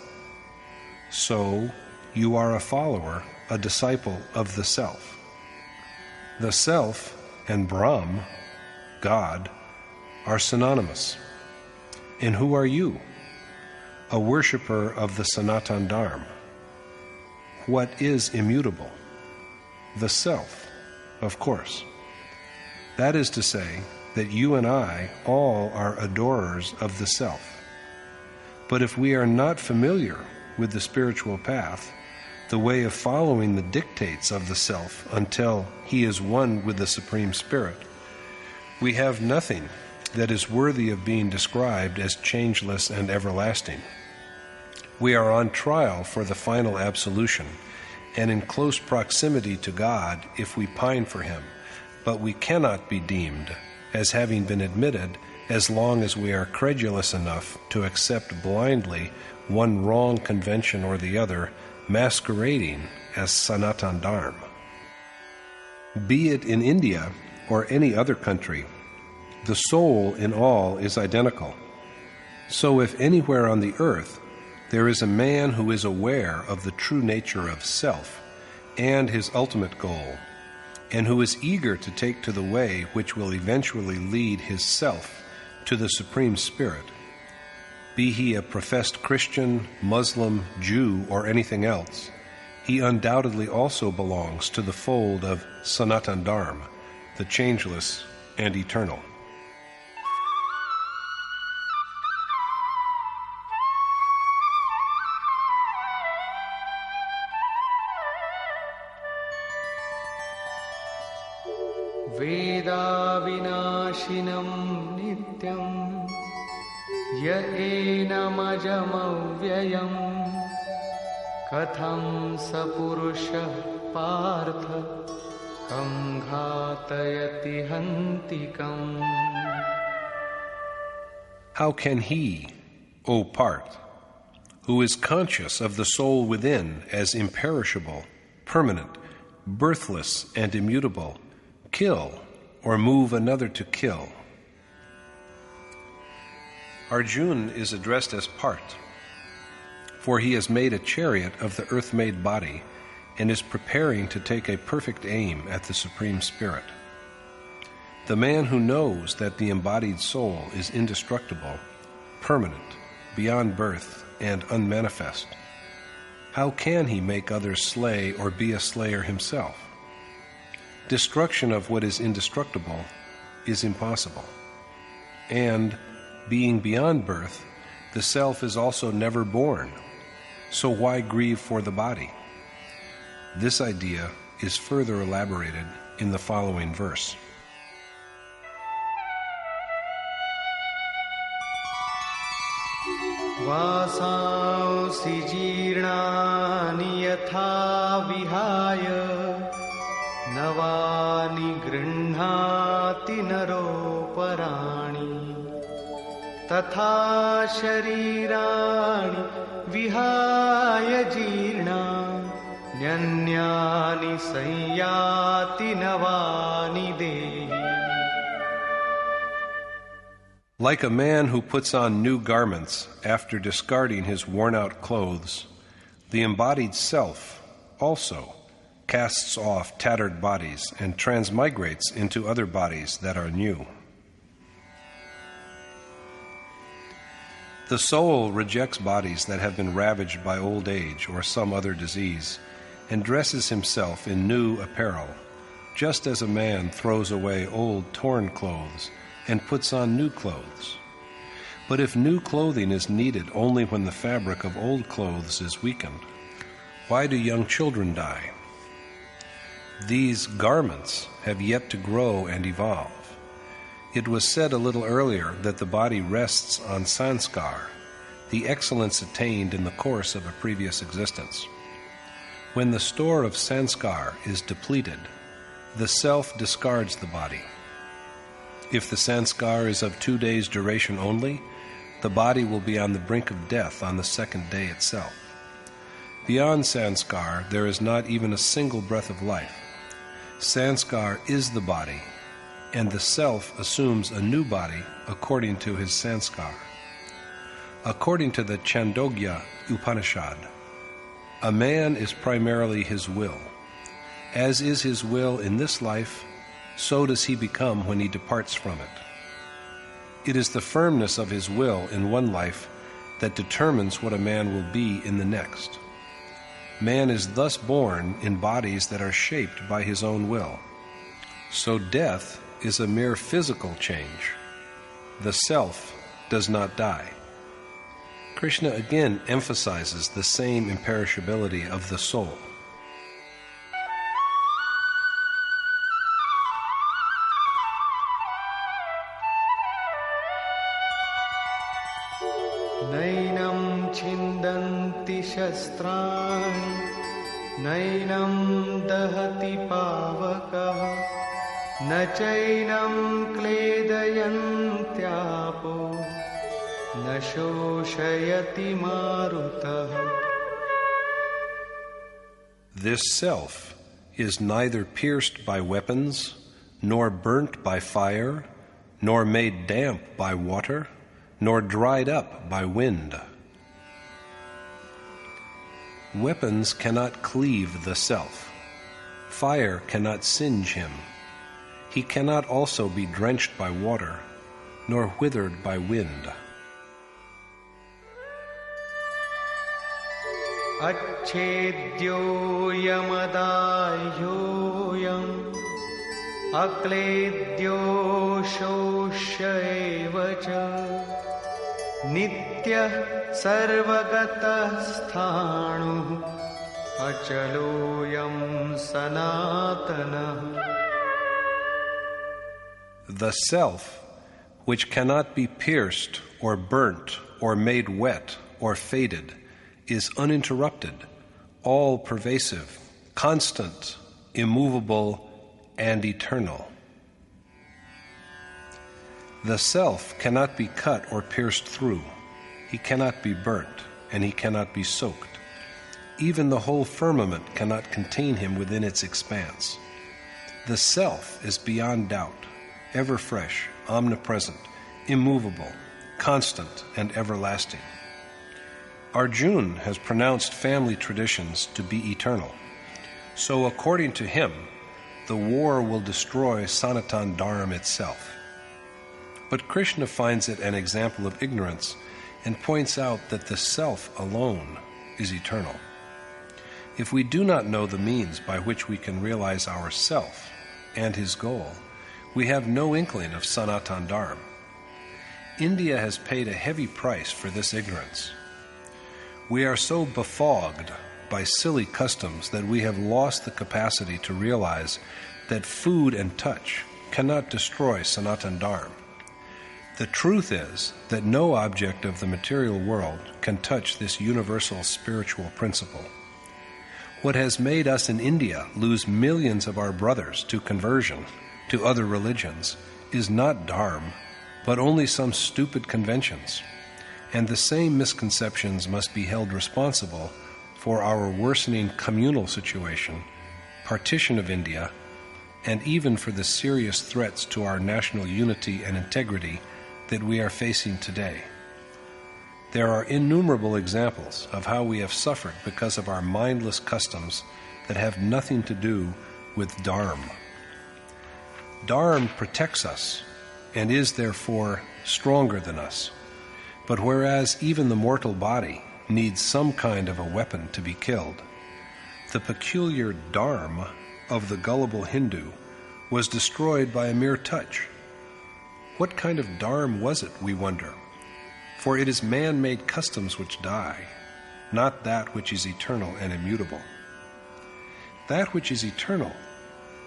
So, you are a follower, a disciple of the self. The self and Brahm, God, are synonymous. And who are you? A worshipper of the Sanatan Dharma. What is immutable? The self, of course. That is to say, that you and I all are adorers of the self. But if we are not familiar with the spiritual path, the way of following the dictates of the self until he is one with the Supreme Spirit, we have nothing that is worthy of being described as changeless and everlasting. We are on trial for the final absolution, and in close proximity to God if we pine for him, but we cannot be deemed as having been admitted as long as we are credulous enough to accept blindly one wrong convention or the other, masquerading as Sanatan Dharma. Be it in India or any other country, the soul in all is identical. So if anywhere on the earth there is a man who is aware of the true nature of self and his ultimate goal, and who is eager to take to the way which will eventually lead his self to the Supreme Spirit, be he a professed Christian, Muslim, Jew, or anything else, he undoubtedly also belongs to the fold of Sanatan Dharma, the changeless and eternal. वेदाविनाशिनं नित्यं य एनमजमव्ययं कथं स पुरुषः पार्थ कं घातयति हन्तिकम्. How can he, O Parth, who is conscious of the soul within as imperishable, permanent, birthless, and immutable, kill or move another to kill? Arjuna is addressed as Parth, for he has made a chariot of the earth-made body and is preparing to take a perfect aim at the Supreme Spirit. The man who knows that the embodied soul is indestructible, permanent, beyond birth, and unmanifest, how can he make others slay or be a slayer himself? Destruction of what is indestructible is impossible, and, being beyond birth, the self is also never born, so why grieve for the body? This idea is further elaborated in the following verse. वासांसि जीर्णानि यथा विहाय नवानि गृह्णाति नरोपराणि तथा शरीराणि विहाय जीर्णान्यन्यानि संयाति नवानि देहि. Like a man who puts on new garments after discarding his worn-out clothes, the embodied self also casts off tattered bodies and transmigrates into other bodies that are new. The soul rejects bodies that have been ravaged by old age or some other disease and dresses himself in new apparel, just as a man throws away old torn clothes and puts on new clothes. But if new clothing is needed only when the fabric of old clothes is weakened, why do young children die? These garments have yet to grow and evolve. It was said a little earlier that the body rests on sanskar, the excellence attained in the course of a previous existence. When the store of sanskar is depleted, the self discards the body. If the sanskar is of 2 days' duration only, the body will be on the brink of death on the second day itself. Beyond sanskar, there is not even a single breath of life. Sanskar is the body, and the self assumes a new body according to his sanskar. According to the Chandogya Upanishad, a man is primarily his will. As is his will in this life, so does he become when he departs from it. It is the firmness of his will in one life that determines what a man will be in the next. Man is thus born in bodies that are shaped by his own will. So death is a mere physical change. The self does not die. Krishna again emphasizes the same imperishability of the soul. नैनं छिन्दन्ति शस्त्राणि नैनं दहति पावकः न चैनं क्लेदयन्त्यापो न शोषयति मारुतः. This self is neither pierced by weapons, nor burnt by fire, nor made damp by water, nor dried up by wind. Weapons cannot cleave the self. Fire cannot singe him. He cannot also be drenched by water, nor withered by wind. अच्छेद्योऽयमदाह्योऽयम् अक्लेद्यो शोष्य एव च नित्यः सर्वगतः स्थाणुः अचलोऽयं सनातनः. The self, which cannot be pierced or burnt or made wet or faded, is uninterrupted, all-pervasive, constant, immovable, and eternal. The self cannot be cut or pierced through. He cannot be burnt, and he cannot be soaked. Even the whole firmament cannot contain him within its expanse. The self is beyond doubt, ever fresh, omnipresent, immovable, constant, and everlasting. Arjuna has pronounced family traditions to be eternal. So according to him, the war will destroy Sanatan Dharma itself. But Krishna finds it an example of ignorance and points out that the self alone is eternal. If we do not know the means by which we can realize our self and his goal, we have no inkling of Sanatan Dharma. India has paid a heavy price for this ignorance. We are so befogged by silly customs that we have lost the capacity to realize that food and touch cannot destroy Sanatan Dharma. The truth is that no object of the material world can touch this universal spiritual principle. What has made us in India lose millions of our brothers to conversion to other religions is not Dharma, but only some stupid conventions. And the same misconceptions must be held responsible for our worsening communal situation, partition of India, and even for the serious threats to our national unity and integrity that we are facing today. There are innumerable examples of how we have suffered because of our mindless customs that have nothing to do with Dharma. Dharma protects us and is therefore stronger than us. But whereas even the mortal body needs some kind of a weapon to be killed, the peculiar Dharma of the gullible Hindu was destroyed by a mere touch. What kind of Dharma was it, we wonder? For it is man-made customs which die, not that which is eternal and immutable. That which is eternal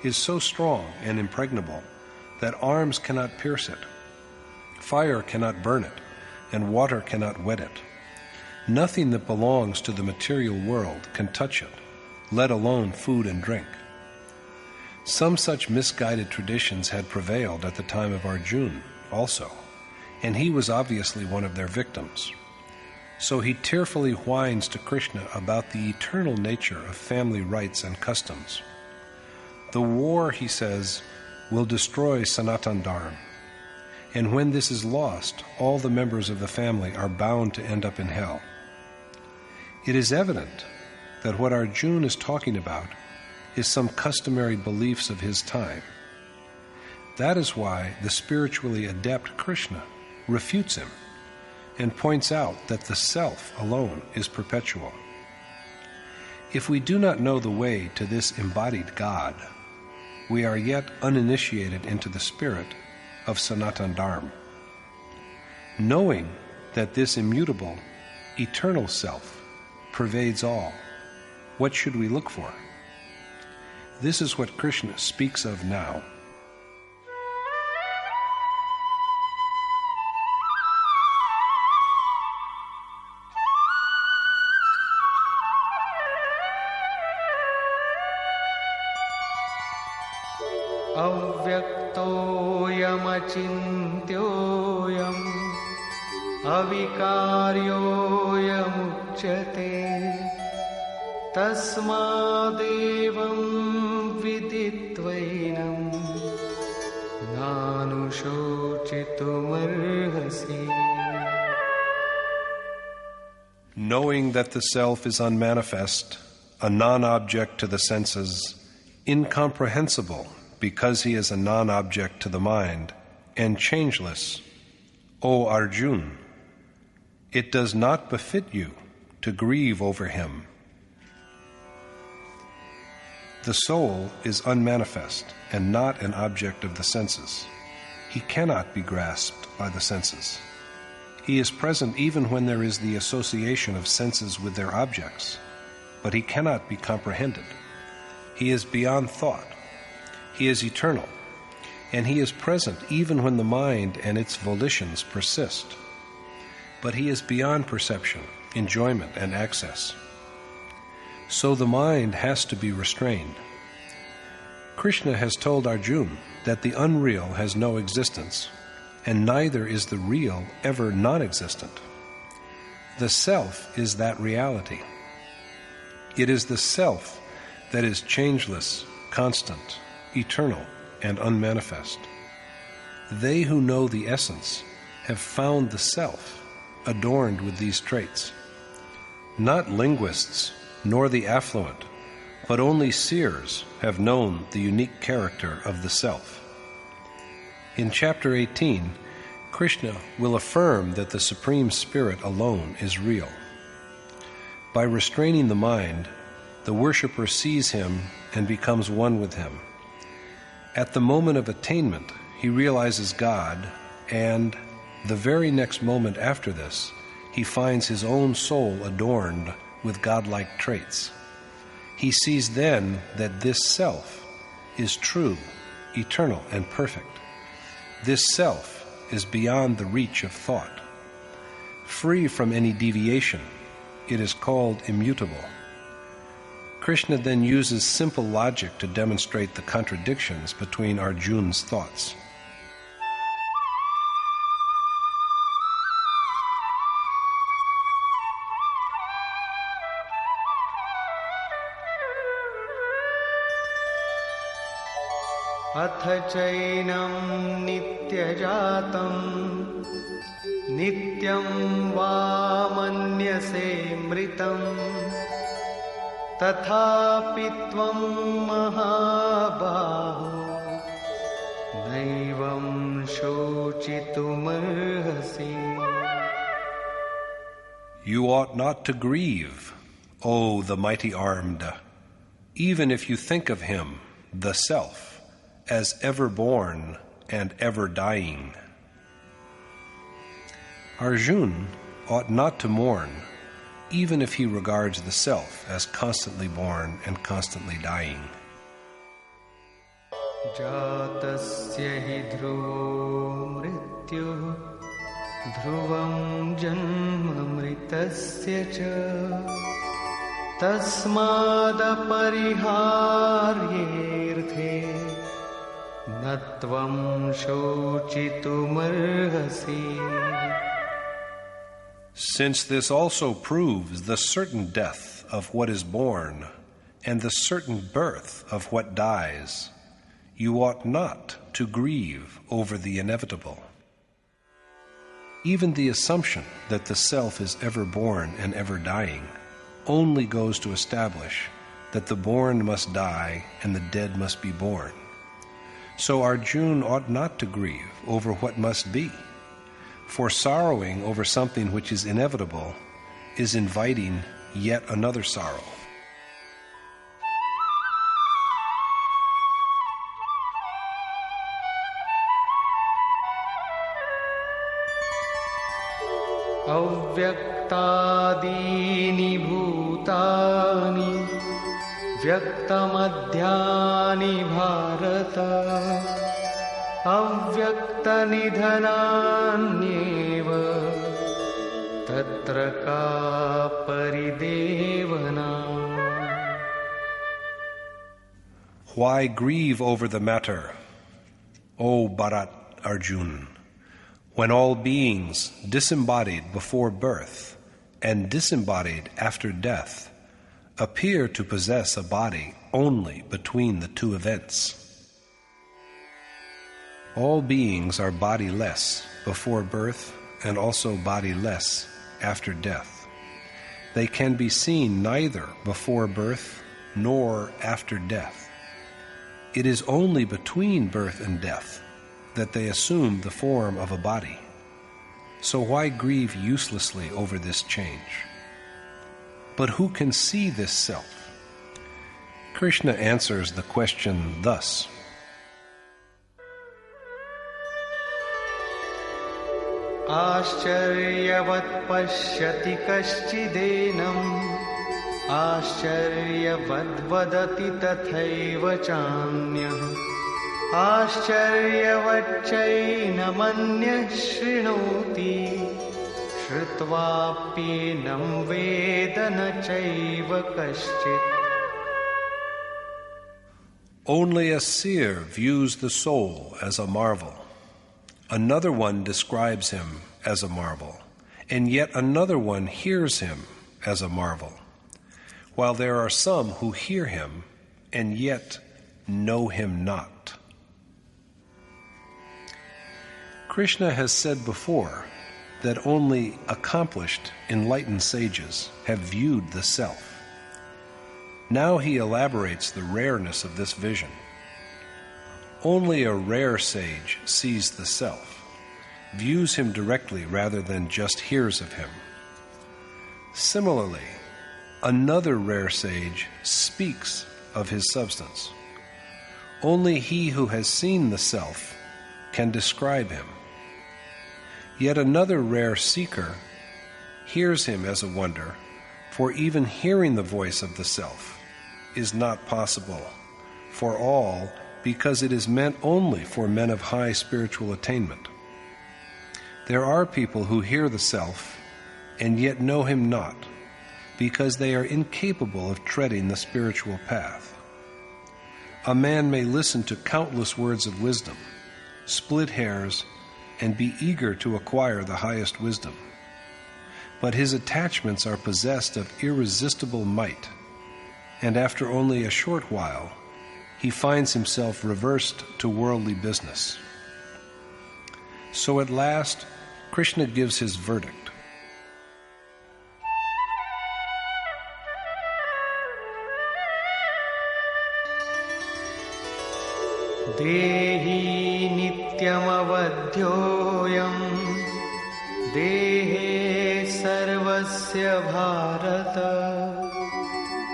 is so strong and impregnable that arms cannot pierce it, fire cannot burn it, and water cannot wet it. Nothing that belongs to the material world can touch it, let alone food and drink. Some such misguided traditions had prevailed at the time of Arjuna also, and he was obviously one of their victims. So he tearfully whines to Krishna about the eternal nature of family rights and customs. The war, he says, will destroy Sanatan Dharma, and when this is lost, all the members of the family are bound to end up in hell. It is evident that what Arjuna is talking about is some customary beliefs of his time. That is why the spiritually adept Krishna refutes him and points out that the self alone is perpetual. If we do not know the way to this embodied God, we are yet uninitiated into the spirit of Sanatan Dharma. Knowing that this immutable, eternal self pervades all, what should we look for? This is what Krishna speaks of now. Avyaktoyamachintyoyam avikaryoyamuchyate tasmadevam viditvainam nanushocitumarhasi. Knowing that the self is unmanifest, a non-object to the senses, incomprehensible because he is a non-object to the mind, and changeless, O Arjuna, it does not befit you to grieve over him. The soul is unmanifest and not an object of the senses. He cannot be grasped by the senses. He is present even when there is the association of senses with their objects, but he cannot be comprehended. He is beyond thought. He is eternal, and he is present even when the mind and its volitions persist. But he is beyond perception, enjoyment, and access. So the mind has to be restrained. Krishna has told Arjuna that the unreal has no existence, and neither is the real ever non-existent. The self is that reality. It is the self that is changeless, constant, eternal, and unmanifest. They who know the essence have found the self adorned with these traits. Not linguists, nor the affluent, but only seers have known the unique character of the self. In chapter 18, Krishna will affirm that the Supreme Spirit alone is real. By restraining the mind, the worshipper sees him and becomes one with him. At the moment of attainment, he realizes God and, the very next moment after this, he finds his own soul adorned with godlike traits. He sees then that this self is true, eternal, and perfect. This self is beyond the reach of thought. Free from any deviation, it is called immutable. Krishna then uses simple logic to demonstrate the contradictions between Arjuna's thoughts. अथ चैनं नित्यजातं नित्यं वा मन्यसे मृतं तथापि त्वं महाबाहो नैवं शोचितुमर्हसि. You ought not to grieve, O the mighty-armed, even if you think of him, the self, as ever born and ever dying. Arjuna ought not to mourn, even if he regards the self as constantly born and constantly dying. जातस्य हि ध्रुवो मृत्युः ध्रुवं जन्म मृतस्य च तस्मादपरिहार्येऽर्थे न त्वं शोचितुमर्हसि. Since this also proves the certain death of what is born and the certain birth of what dies, you ought not to grieve over the inevitable. Even the assumption that the self is ever born and ever dying only goes to establish that the born must die and the dead must be born. So Arjuna ought not to grieve over what must be, for sorrowing over something which is inevitable is inviting yet another sorrow. अव्यक्तादीनि भूतानि व्यक्तमध्यानि भारत अव्यक्तनिधनान्येव तत्र का परिदेवना. Why grieve over the matter, O Bharat Arjuna, when all beings disembodied before birth and disembodied after death appear to possess a body only between the two events? All beings are bodiless before birth and also bodiless after death. They can be seen neither before birth nor after death. It is only between birth and death that they assume the form of a body. So why grieve uselessly over this change? But who can see this self? Krishna answers the question thus. आश्चर्यवत् पश्यति कश्चिदेनम् आश्चर्यवद्वदति तथैव चान्यः आश्चर्यवच्चैनमन्यः शृणोति श्रुत्वाप्येनं वेद न चैव कश्चित्. Only a seer views the soul as a marvel. Another one describes him as a marvel, and yet another one hears him as a marvel, while there are some who hear him and yet know him not. Krishna has said before that only accomplished, enlightened sages have viewed the self. Now he elaborates the rareness of this vision. Only a rare sage sees the self, views him directly rather than just hears of him. Similarly, another rare sage speaks of his substance. Only he who has seen the self can describe him. Yet another rare seeker hears him as a wonder, for even hearing the voice of the self is not possible for all, because it is meant only for men of high spiritual attainment. There are people who hear the self and yet know him not, because they are incapable of treading the spiritual path. A man may listen to countless words of wisdom, split hairs, and be eager to acquire the highest wisdom, but his attachments are possessed of irresistible might, and after only a short while he finds himself reversed to worldly business. So at last, Krishna gives his verdict. Dehi nityam avadhyoyam dehe sarvasya bharata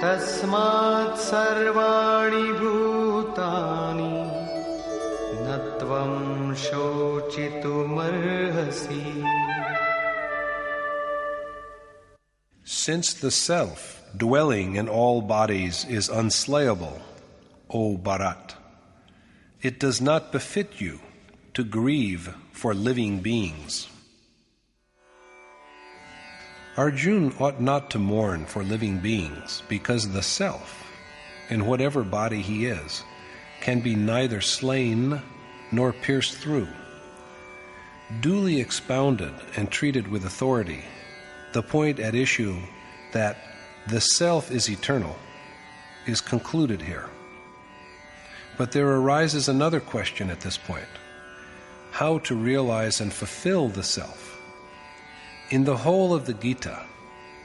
tasmat sarvani bhutani natvam shochitumarhasi. Since the self dwelling in all bodies is unslayable, O Bharat, it does not befit you to grieve for living beings. Arjuna ought not to mourn for living beings, because the self, in whatever body he is, can be neither slain nor pierced through. Duly expounded and treated with authority, the point at issue that the self is eternal is concluded here. But there arises another question at this point: how to realize and fulfill the self? In the whole of the Gita,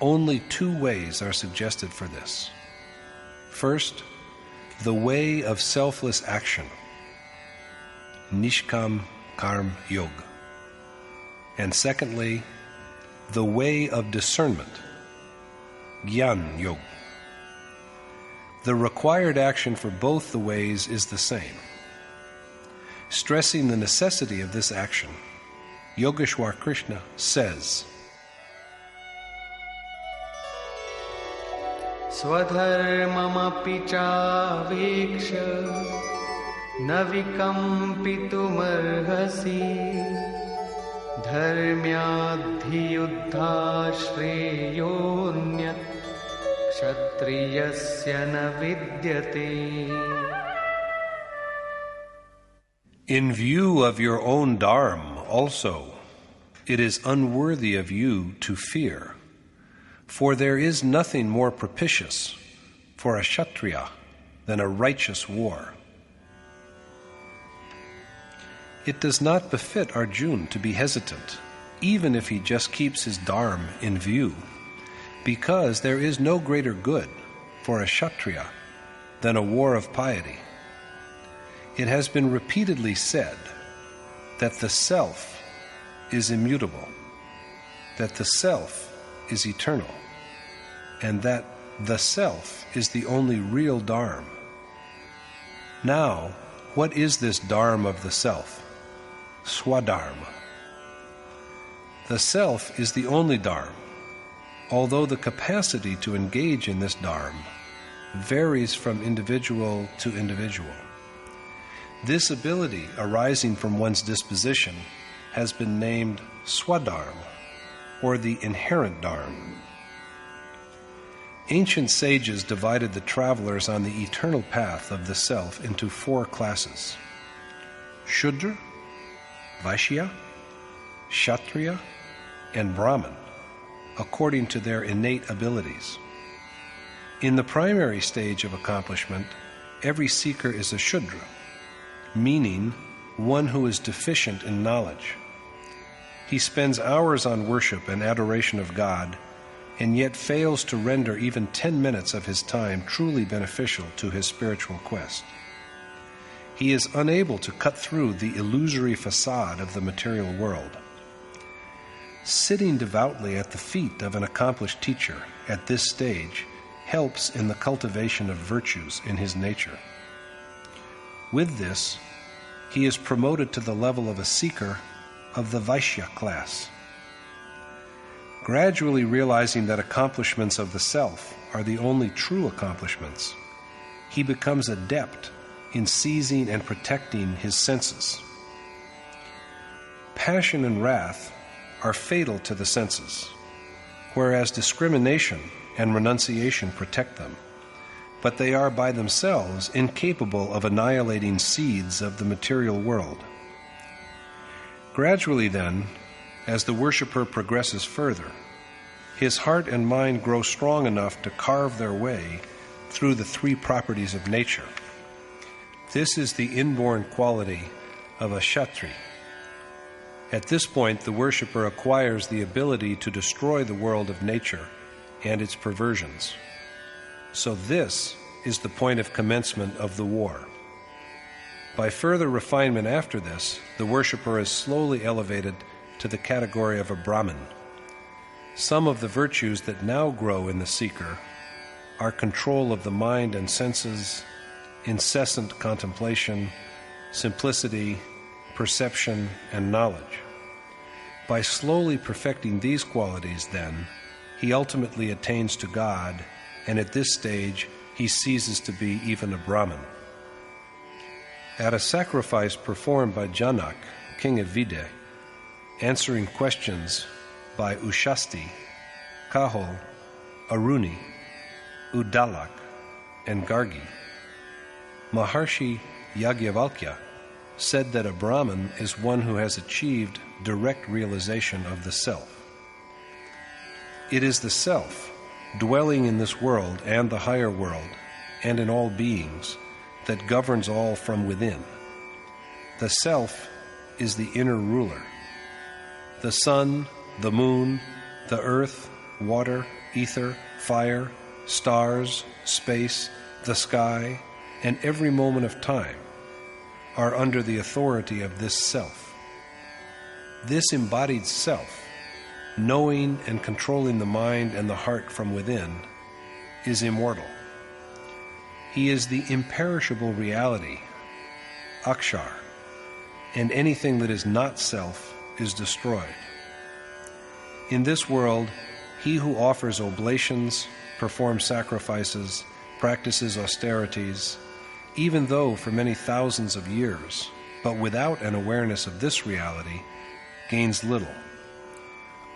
only two ways are suggested for this. First, the way of selfless action, Nishkam Karm Yog. And secondly, the way of discernment, Gyan Yog. The required action for both the ways is the same. Stressing the necessity of this action, Yogeshwar Krishna says, Swadharmamapi chaveksha navikampitumurhasi dharmyadhiyuddha shreyonyat kshatriyasya na vidyate. In view of your own dharma also, it is unworthy of you to fear, for there is nothing more propitious for a Kshatriya than a righteous war. It does not befit Arjuna to be hesitant, even if he just keeps his dharma in view, because there is no greater good for a Kshatriya than a war of piety. It has been repeatedly said that the self is immutable, that the self is eternal, and that the self is the only real dharma. Now, what is this dharma of the self? Swadharma. The self is the only dharma, although the capacity to engage in this dharma varies from individual to individual. This ability arising from one's disposition has been named Swadharma, or the inherent dharma. Ancient sages divided the travelers on the eternal path of the self into 4 classes: Shudra, Vaishya, Kshatriya, and Brahman, according to their innate abilities. In the primary stage of accomplishment, every seeker is a Shudra, meaning one who is deficient in knowledge. He spends hours on worship and adoration of God, and yet fails to render even 10 minutes of his time truly beneficial to his spiritual quest. He is unable to cut through the illusory facade of the material world. Sitting devoutly at the feet of an accomplished teacher at this stage helps in the cultivation of virtues in his nature. With this, he is promoted to the level of a seeker of the Vaishya class. Gradually realizing that accomplishments of the self are the only true accomplishments, he becomes adept in seizing and protecting his senses. Passion and wrath are fatal to the senses, whereas discrimination and renunciation protect them, but they are by themselves incapable of annihilating seeds of the material world. Gradually, then, as the worshipper progresses further, his heart and mind grow strong enough to carve their way through the three properties of nature. This is the inborn quality of a Kshatri. At this point, the worshipper acquires the ability to destroy the world of nature and its perversions. So this is the point of commencement of the war. By further refinement after this, the worshipper is slowly elevated to the category of a Brahmin. Some of the virtues that now grow in the seeker are control of the mind and senses, incessant contemplation, simplicity, perception, and knowledge. By slowly perfecting these qualities, then, he ultimately attains to God, and at this stage he ceases to be even a Brahmin. At a sacrifice performed by Janak, king of Vidya, answering questions by Ushasti, Kahol, Aruni, Udalak, and Gargi, Maharshi Yagyavalkya said that a Brahmin is one who has achieved direct realization of the self. It is the self, dwelling in this world and the higher world, and in all beings, that governs all from within. The self is the inner ruler. The sun, the moon, the earth, water, ether, fire, stars, space, the sky, and every moment of time are under the authority of this self. This embodied self, knowing and controlling the mind and the heart from within, is immortal. He is the imperishable reality, Akshar, and anything that is not self is destroyed. In this world, he who offers oblations, performs sacrifices, practices austerities, even though for many thousands of years, but without an awareness of this reality, gains little.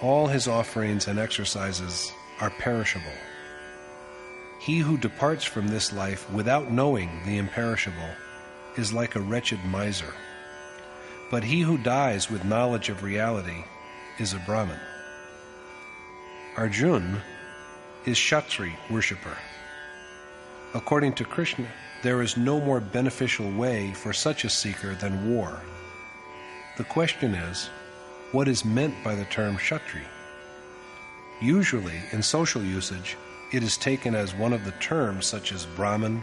All his offerings and exercises are perishable. He who departs from this life without knowing the imperishable is like a wretched miser. But he who dies with knowledge of reality is a Brahmin. Arjuna is Kshatri worshipper. According to Krishna, there is no more beneficial way for such a seeker than war. The question is, what is meant by the term Kshatri? Usually, in social usage, it is taken as one of the terms such as Brahmin,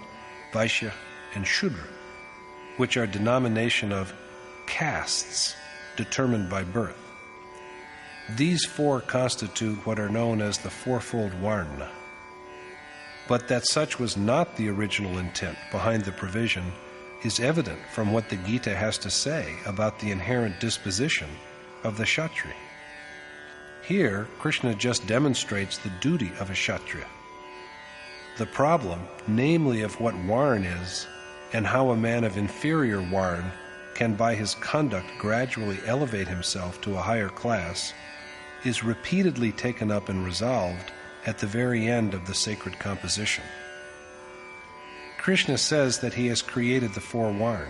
Vaishya, and Shudra, which are denomination of castes determined by birth. These four constitute what are known as the fourfold Varna. But that such was not the original intent behind the provision is evident from what the Gita has to say about the inherent disposition of the Kshatri. Here, Krishna just demonstrates the duty of a Kshatriya. The problem, namely of what Varn is, and how a man of inferior Varn can by his conduct gradually elevate himself to a higher class, is repeatedly taken up and resolved at the very end of the sacred composition. Krishna says that he has created the four Varn.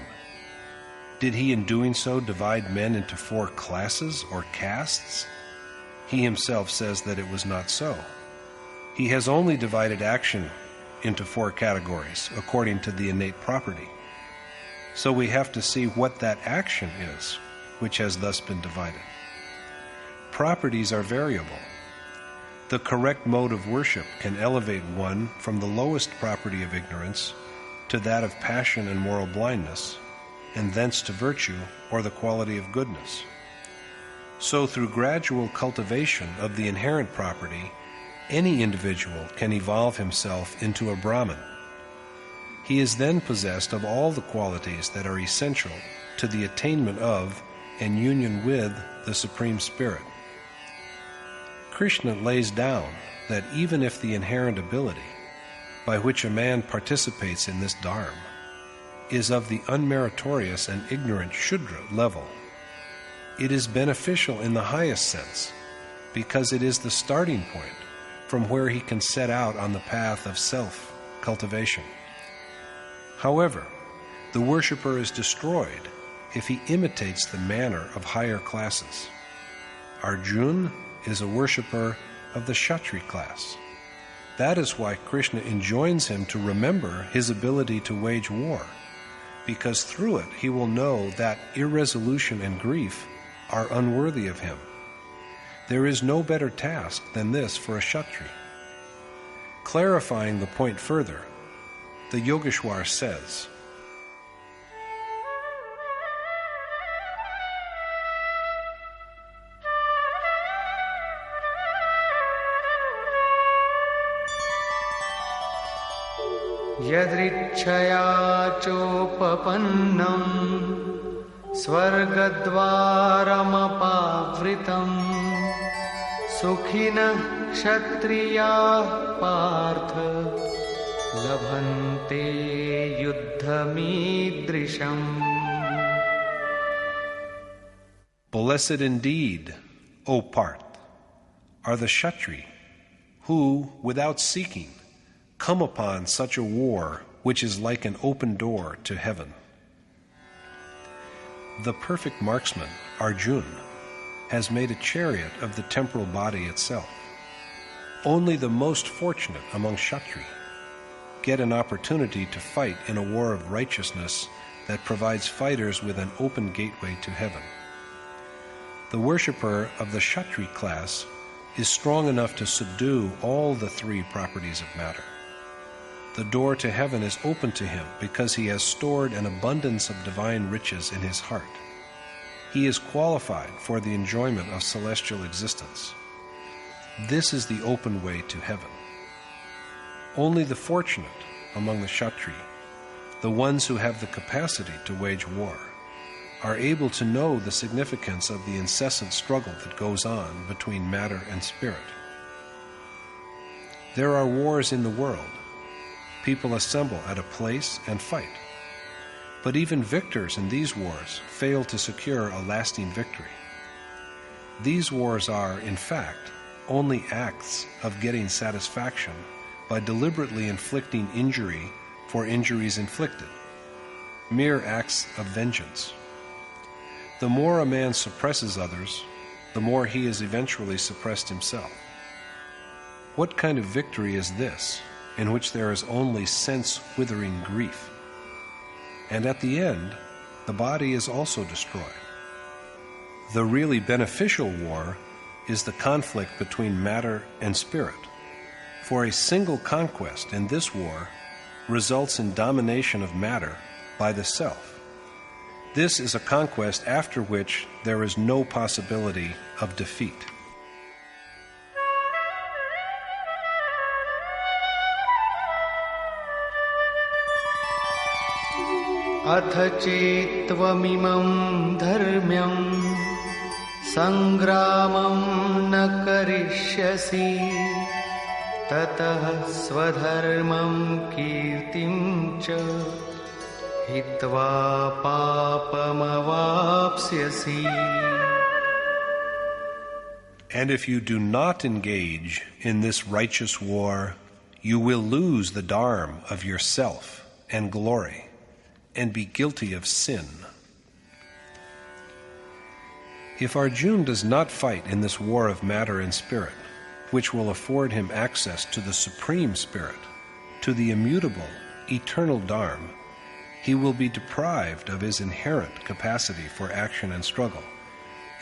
Did he in doing so divide men into four classes or castes? He himself says that it was not so. He has only divided action into four categories according to the innate property. So we have to see what that action is, which has thus been divided. Properties are variable. The correct mode of worship can elevate one from the lowest property of ignorance to that of passion and moral blindness, and thence to virtue or the quality of goodness. So through gradual cultivation of the inherent property, any individual can evolve himself into a Brahmin. He is then possessed of all the qualities that are essential to the attainment of and union with the Supreme Spirit. Krishna lays down that even if the inherent ability by which a man participates in this dharma is of the unmeritorious and ignorant Shudra level, it is beneficial in the highest sense because it is the starting point from where he can set out on the path of self-cultivation. However, the worshipper is destroyed if he imitates the manner of higher classes. Arjuna is a worshipper of the Kshatriya class. That is why Krishna enjoins him to remember his ability to wage war, because through it he will know that irresolution and grief are unworthy of him. There is no better task than this for a Kshatriya. Clarifying the point further, the Yogeshwar says, यदृच्छया चोपपन्नं स्वर्गद्वारमपावृतं सुखिनः क्षत्रियाः पार्थ लभन्ते युद्धमीदृशम्. Blessed indeed, O Parth, are the Kshatriya who, without seeking, come upon such a war which is like an open door to heaven. The perfect marksman, Arjuna, has made a chariot of the temporal body itself. Only the most fortunate among Kshatriya get an opportunity to fight in a war of righteousness that provides fighters with an open gateway to heaven. The worshipper of the Kshatriya class is strong enough to subdue all the three properties of matter. The door to heaven is open to him because he has stored an abundance of divine riches in his heart. He is qualified for the enjoyment of celestial existence. This is the open way to heaven. Only the fortunate among the Kshatriya, the ones who have the capacity to wage war, are able to know the significance of the incessant struggle that goes on between matter and spirit. There are wars in the world. People assemble at a place and fight. But even victors in these wars fail to secure a lasting victory. These wars are, in fact, only acts of getting satisfaction by deliberately inflicting injury for injuries inflicted, mere acts of vengeance. The more a man suppresses others, the more he is eventually suppressed himself. What kind of victory is this, in which there is only sense-withering grief? And at the end, the body is also destroyed. The really beneficial war is the conflict between matter and spirit, for a single conquest in this war results in domination of matter by the self. This is a conquest after which there is no possibility of defeat. अथ चेत्त्वमिमं धर्म्यं संग्रामं न करिष्यसि ततः स्वधर्मं कीर्तिं च हित्वा पापमवाप्स्यसि. And if you do not engage in this righteous war, you will lose the dharma of yourself and glory, and be guilty of sin. If Arjuna does not fight in this war of matter and spirit, which will afford him access to the Supreme Spirit, to the immutable, eternal Dharma, he will be deprived of his inherent capacity for action and struggle,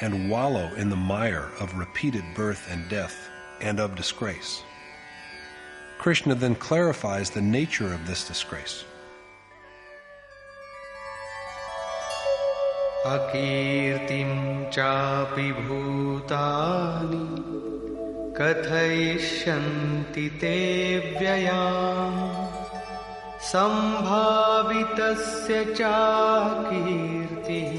and wallow in the mire of repeated birth and death, and of disgrace. Krishna then clarifies the nature of this disgrace. अकीर्तिं चापि भूतानि कथयिष्यन्ति ते व्ययाम् सम्भावितस्य चाकीर्तिः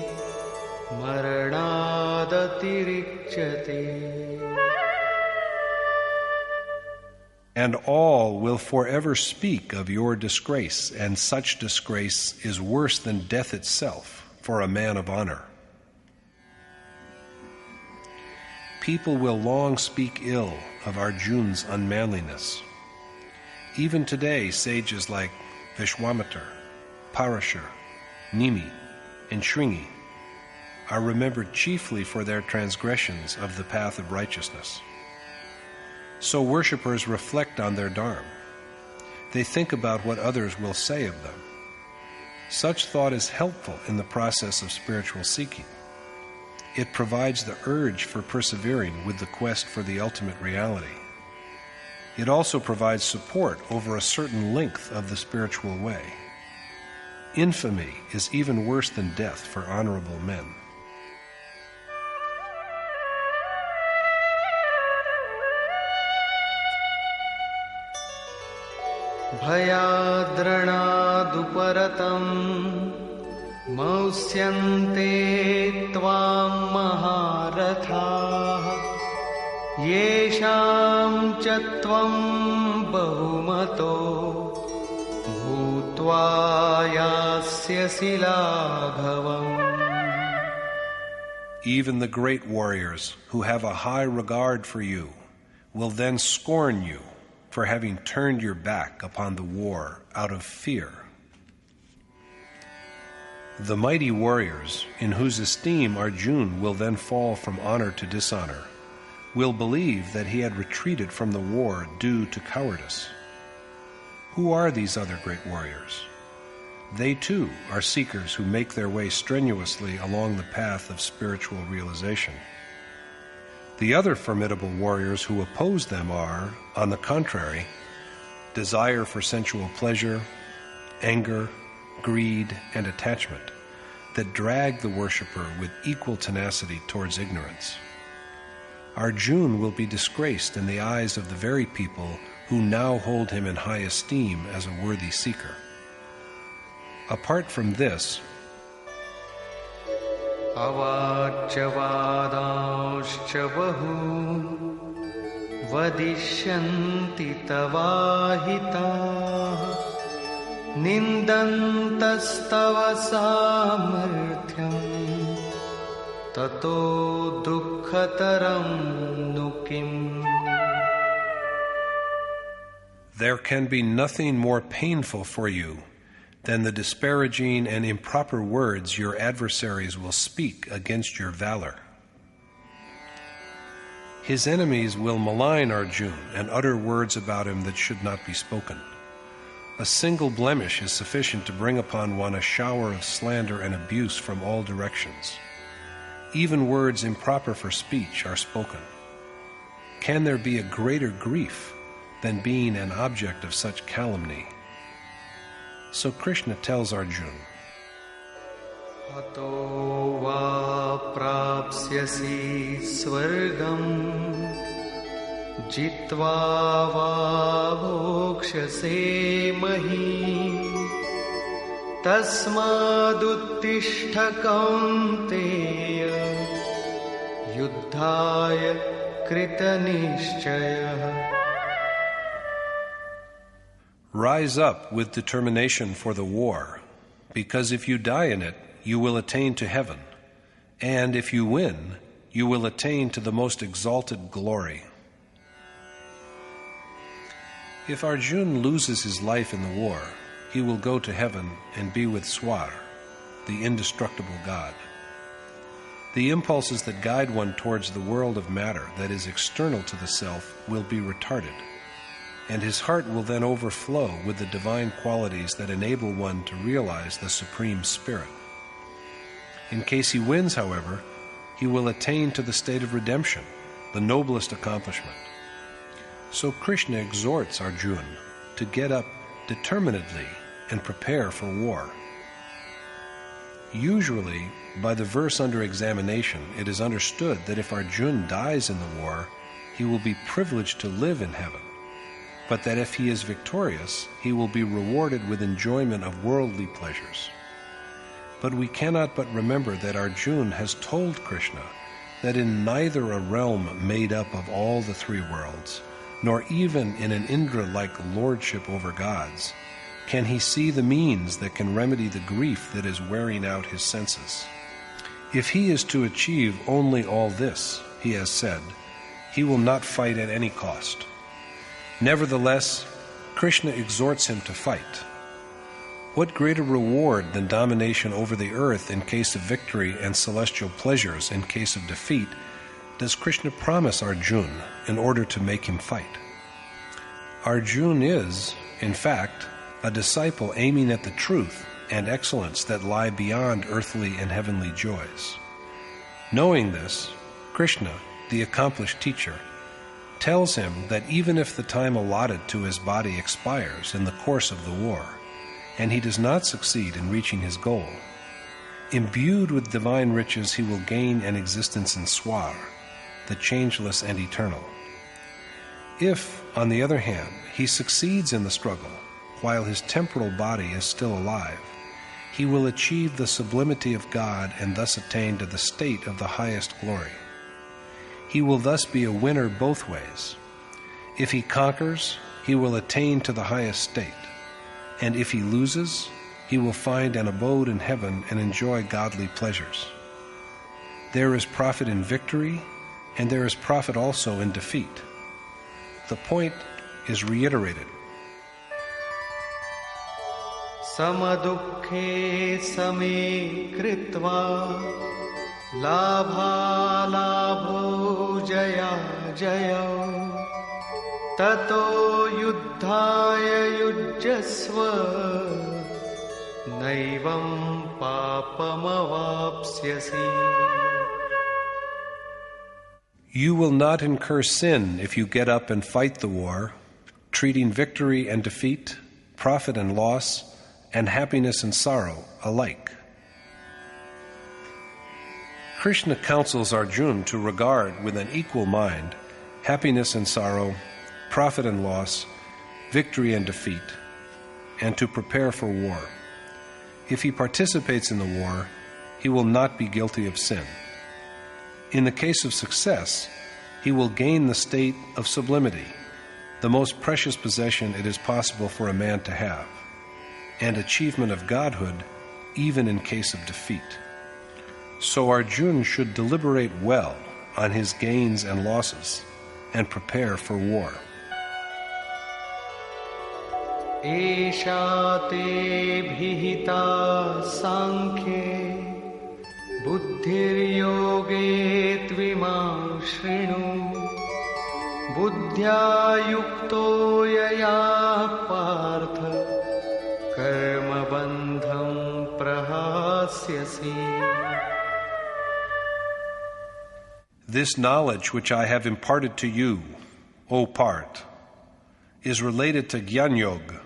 maranadatiricyate. And all will forever speak of your disgrace, and such disgrace is worse than death itself for a man of honor. People will long speak ill of Arjuna's unmanliness. Even today, sages like Vishwamitar, Parashar, Nimi, and Shringi are remembered chiefly for their transgressions of the path of righteousness. So worshippers reflect on their dharma. They think about what others will say of them. Such thought is helpful in the process of spiritual seeking. It provides the urge for persevering with the quest for the ultimate reality. It also provides support over a certain length of the spiritual way. Infamy is even worse than death for honorable men. Bhayadranaduparatam mausyante tvam maharathaah yesham cha tvam bahumato bhutva yasyasi laghavam. Even the great warriors who have a high regard for you will then scorn you for having turned your back upon the war out of fear. The mighty warriors, in whose esteem Arjuna will then fall from honor to dishonor, will believe that he had retreated from the war due to cowardice. Who are these other great warriors? They too are seekers who make their way strenuously along the path of spiritual realization. The other formidable warriors who oppose them are, on the contrary, desire for sensual pleasure, anger, greed, and attachment that drag the worshipper with equal tenacity towards ignorance. Arjuna will be disgraced in the eyes of the very people who now hold him in high esteem as a worthy seeker. Apart from this, Avaccha vadanscha bahun vadishyanti tavahitaah nindantastava samarthyam tato dukkhataram nukim. there can be nothing more painful for you than the disparaging and improper words your adversaries will speak against your valor. His enemies will malign Arjuna and utter words about him that should not be spoken. A single blemish is sufficient to bring upon one a shower of slander and abuse from all directions. Even words improper for speech are spoken. Can there be a greater grief than being an object of such calumny? So Krishna tells Arjuna, Ato va prapsyasi swargam jitva va bhokshase mahim tasmaduttishta kaunteya yuddhaya krita nishchaya. Rise up with determination for the war, because if you die in it, you will attain to heaven, and if you win, you will attain to the most exalted glory. If Arjuna loses his life in the war, he will go to heaven and be with Swar, the indestructible God. The impulses that guide one towards the world of matter that is external to the self will be retarded, and his heart will then overflow with the divine qualities that enable one to realize the Supreme Spirit. In case he wins, however, he will attain to the state of redemption, the noblest accomplishment. So Krishna exhorts Arjuna to get up determinedly and prepare for war. Usually, by the verse under examination, it is understood that if Arjuna dies in the war, he will be privileged to live in heaven, but that if he is victorious, he will be rewarded with enjoyment of worldly pleasures. But we cannot but remember that Arjuna has told Krishna that in neither a realm made up of all the three worlds, nor even in an Indra-like lordship over gods, can he see the means that can remedy the grief that is wearing out his senses. If he is to achieve only all this, he has said, he will not fight at any cost. Nevertheless, Krishna exhorts him to fight. What greater reward than domination over the earth in case of victory and celestial pleasures in case of defeat does Krishna promise Arjuna in order to make him fight? Arjuna is, in fact, a disciple aiming at the truth and excellence that lie beyond earthly and heavenly joys. Knowing this, Krishna, the accomplished teacher, tells him that even if the time allotted to his body expires in the course of the war, and he does not succeed in reaching his goal, imbued with divine riches he will gain an existence in Swar, the changeless and eternal. If, on the other hand, he succeeds in the struggle, while his temporal body is still alive, he will achieve the sublimity of God and thus attain to the state of the highest glory. He will thus be a winner both ways. If he conquers, he will attain to the highest state, and if he loses, he will find an abode in heaven and enjoy godly pleasures. There is profit in victory, and there is profit also in defeat. The point is reiterated. Samadukhe same kritva labha labho jaya jaya tato yuddhaya yujjasva naivam papamavapsyasi. You will not incur sin if you get up and fight the war, treating victory and defeat, profit and loss, and happiness and sorrow alike. Krishna counsels Arjuna to regard with an equal mind happiness and sorrow, profit and loss, victory and defeat, and to prepare for war. If he participates in the war, he will not be guilty of sin. In the case of success, he will gain the state of sublimity, the most precious possession it is possible for a man to have, and achievement of godhood even in case of defeat. So Arjuna should deliberate well on his gains and losses and prepare for war. Esha te bhihita sankhye buddhir yoge tvimam shrinu buddhya yukto yaya partha karma bandham prahasyasi. This knowledge which I have imparted to you, O Parth, is related to Jnana Yoga,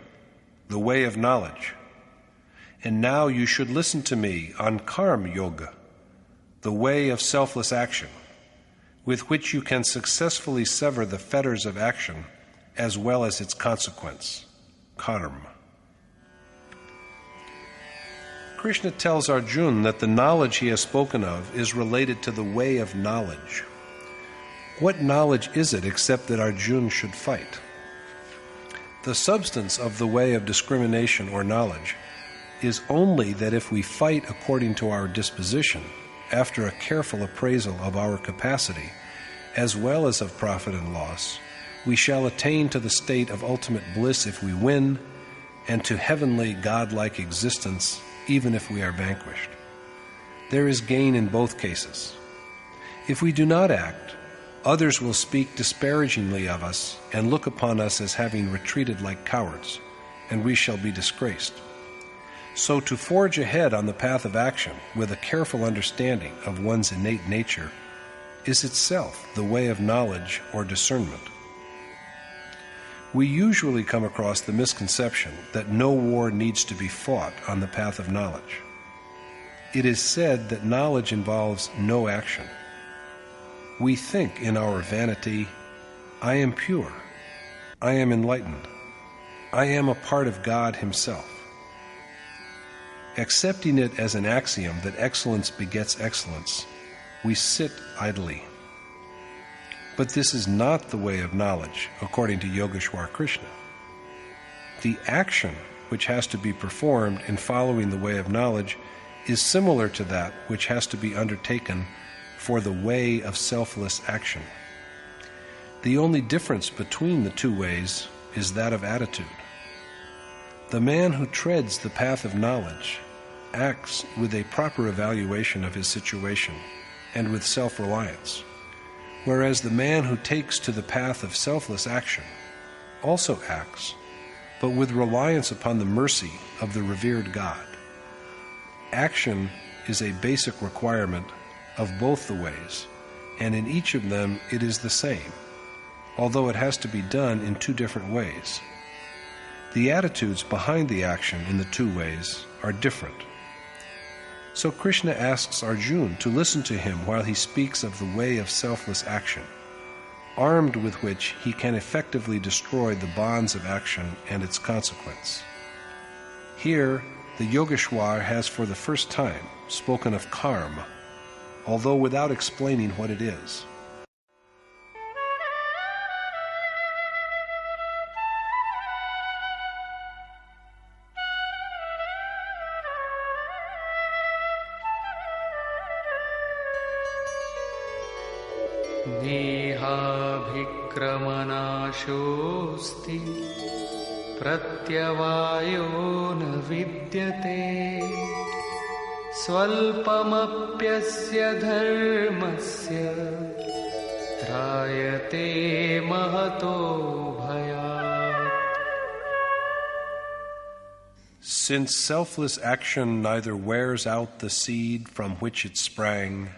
the way of knowledge. And now you should listen to me on Karma Yoga, the way of selfless action, with which you can successfully sever the fetters of action as well as its consequence, karma. Krishna tells Arjuna that the knowledge he has spoken of is related to the way of knowledge. What knowledge is it except that Arjuna should fight? The substance of the way of discrimination or knowledge is only that if we fight according to our disposition, after a careful appraisal of our capacity, as well as of profit and loss, we shall attain to the state of ultimate bliss if we win, and to heavenly godlike existence even if we are vanquished. There is gain in both cases. If we do not act, others will speak disparagingly of us and look upon us as having retreated like cowards, and we shall be disgraced. So to forge ahead on the path of action with a careful understanding of one's innate nature is itself the way of knowledge or discernment. We usually come across the misconception that no war needs to be fought on the path of knowledge. It is said that knowledge involves no action. We think in our vanity, I am pure, I am enlightened, I am a part of God Himself. Accepting it as an axiom that excellence begets excellence, we sit idly. But this is not the way of knowledge, according to Yogeshwar Krishna. The action which has to be performed in following the way of knowledge is similar to that which has to be undertaken for the way of selfless action. The only difference between the two ways is that of attitude. The man who treads the path of knowledge acts with a proper evaluation of his situation and with self-reliance, whereas the man who takes to the path of selfless action also acts, but with reliance upon the mercy of the revered God. Action is a basic requirement of both the ways, and in each of them it is the same, although it has to be done in two different ways. The attitudes behind the action in the two ways are different. So Krishna asks Arjuna to listen to him while he speaks of the way of selfless action, armed with which he can effectively destroy the bonds of action and its consequence. Here, the Yogeshwar has for the first time spoken of karma, although without explaining what it is. नेहाभिक्रमनाशोऽस्ति प्रत्यवायो न विद्यते स्वल्पमप्यस्य धर्मस्य त्रायते महतो भयात्. Since selfless action neither wears out the seed from which it sprang,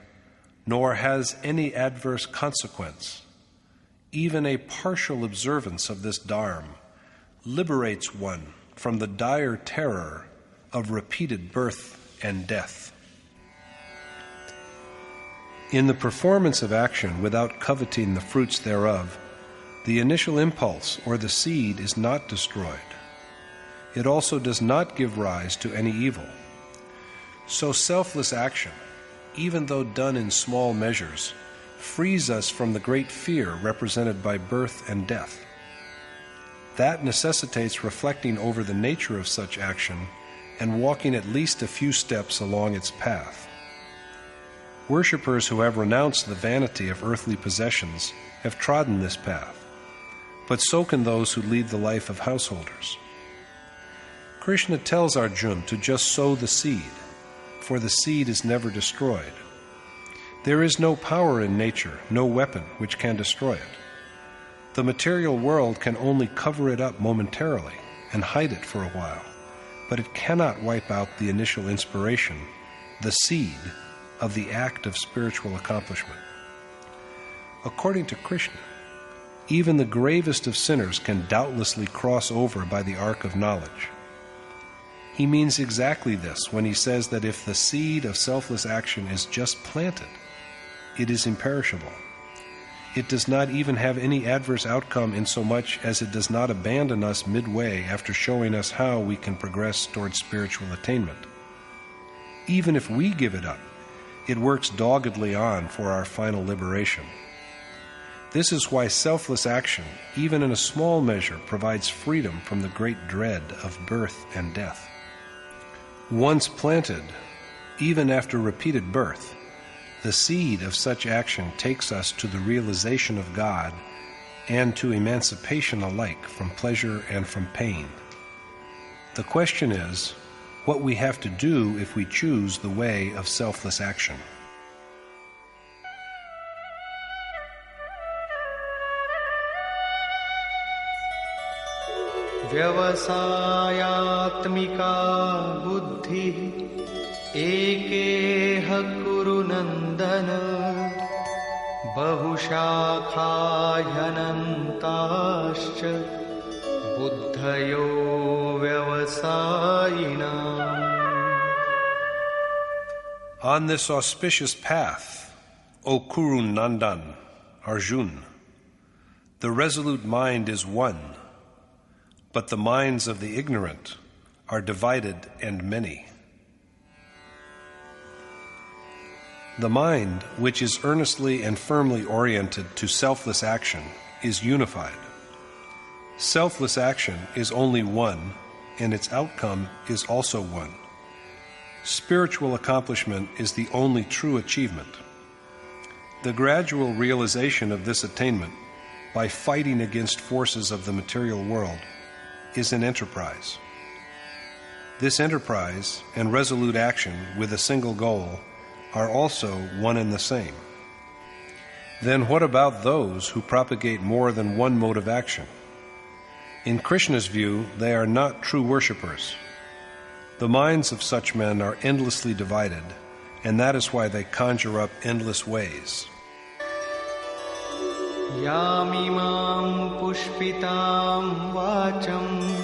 nor has any adverse consequence, even a partial observance of this dharma liberates one from the dire terror of repeated birth and death. In the performance of action without coveting the fruits thereof, the initial impulse or the seed is not destroyed. It also does not give rise to any evil. So selfless action, even though done in small measures, frees us from the great fear represented by birth and death. That necessitates reflecting over the nature of such action and walking at least a few steps along its path. Worshippers who have renounced the vanity of earthly possessions have trodden this path, but so can those who lead the life of householders. Krishna tells Arjuna to just sow the seed, for the seed is never destroyed. There is no power in nature, no weapon which can destroy it. The material world can only cover it up momentarily and hide it for a while, but it cannot wipe out the initial inspiration, the seed of the act of spiritual accomplishment. According to Krishna, even the gravest of sinners can doubtlessly cross over by the arc of knowledge. He means exactly this when he says that if the seed of selfless action is just planted, it is imperishable. It does not even have any adverse outcome insomuch as it does not abandon us midway after showing us how we can progress towards spiritual attainment. Even if we give it up, it works doggedly on for our final liberation. This is why selfless action, even in a small measure, provides freedom from the great dread of birth and death. Once planted, even after repeated birth, the seed of such action takes us to the realization of God and to emancipation alike from pleasure and from pain. The question is, what we have to do if we choose the way of selfless action. व्यवसायात्मिका बुद्धिः एकेह कुरु नन्दन बहुशाखा ह्यनन्ताश्च बुद्धयो व्यवसायिनाम्. On this auspicious path, O Kuru Nandan, Arjuna, the resolute mind is one, but the minds of the ignorant are divided and many. The mind, which is earnestly and firmly oriented to selfless action, is unified. Selfless action is only one, and its outcome is also one. Spiritual accomplishment is the only true achievement. The gradual realization of this attainment by fighting against forces of the material world is an enterprise. This enterprise and resolute action with a single goal are also one and the same. Then what about those who propagate more than one mode of action? In Krishna's view, they are not true worshippers. The minds of such men are endlessly divided, and that is why they conjure up endless ways. Yamimam pushpitam vacham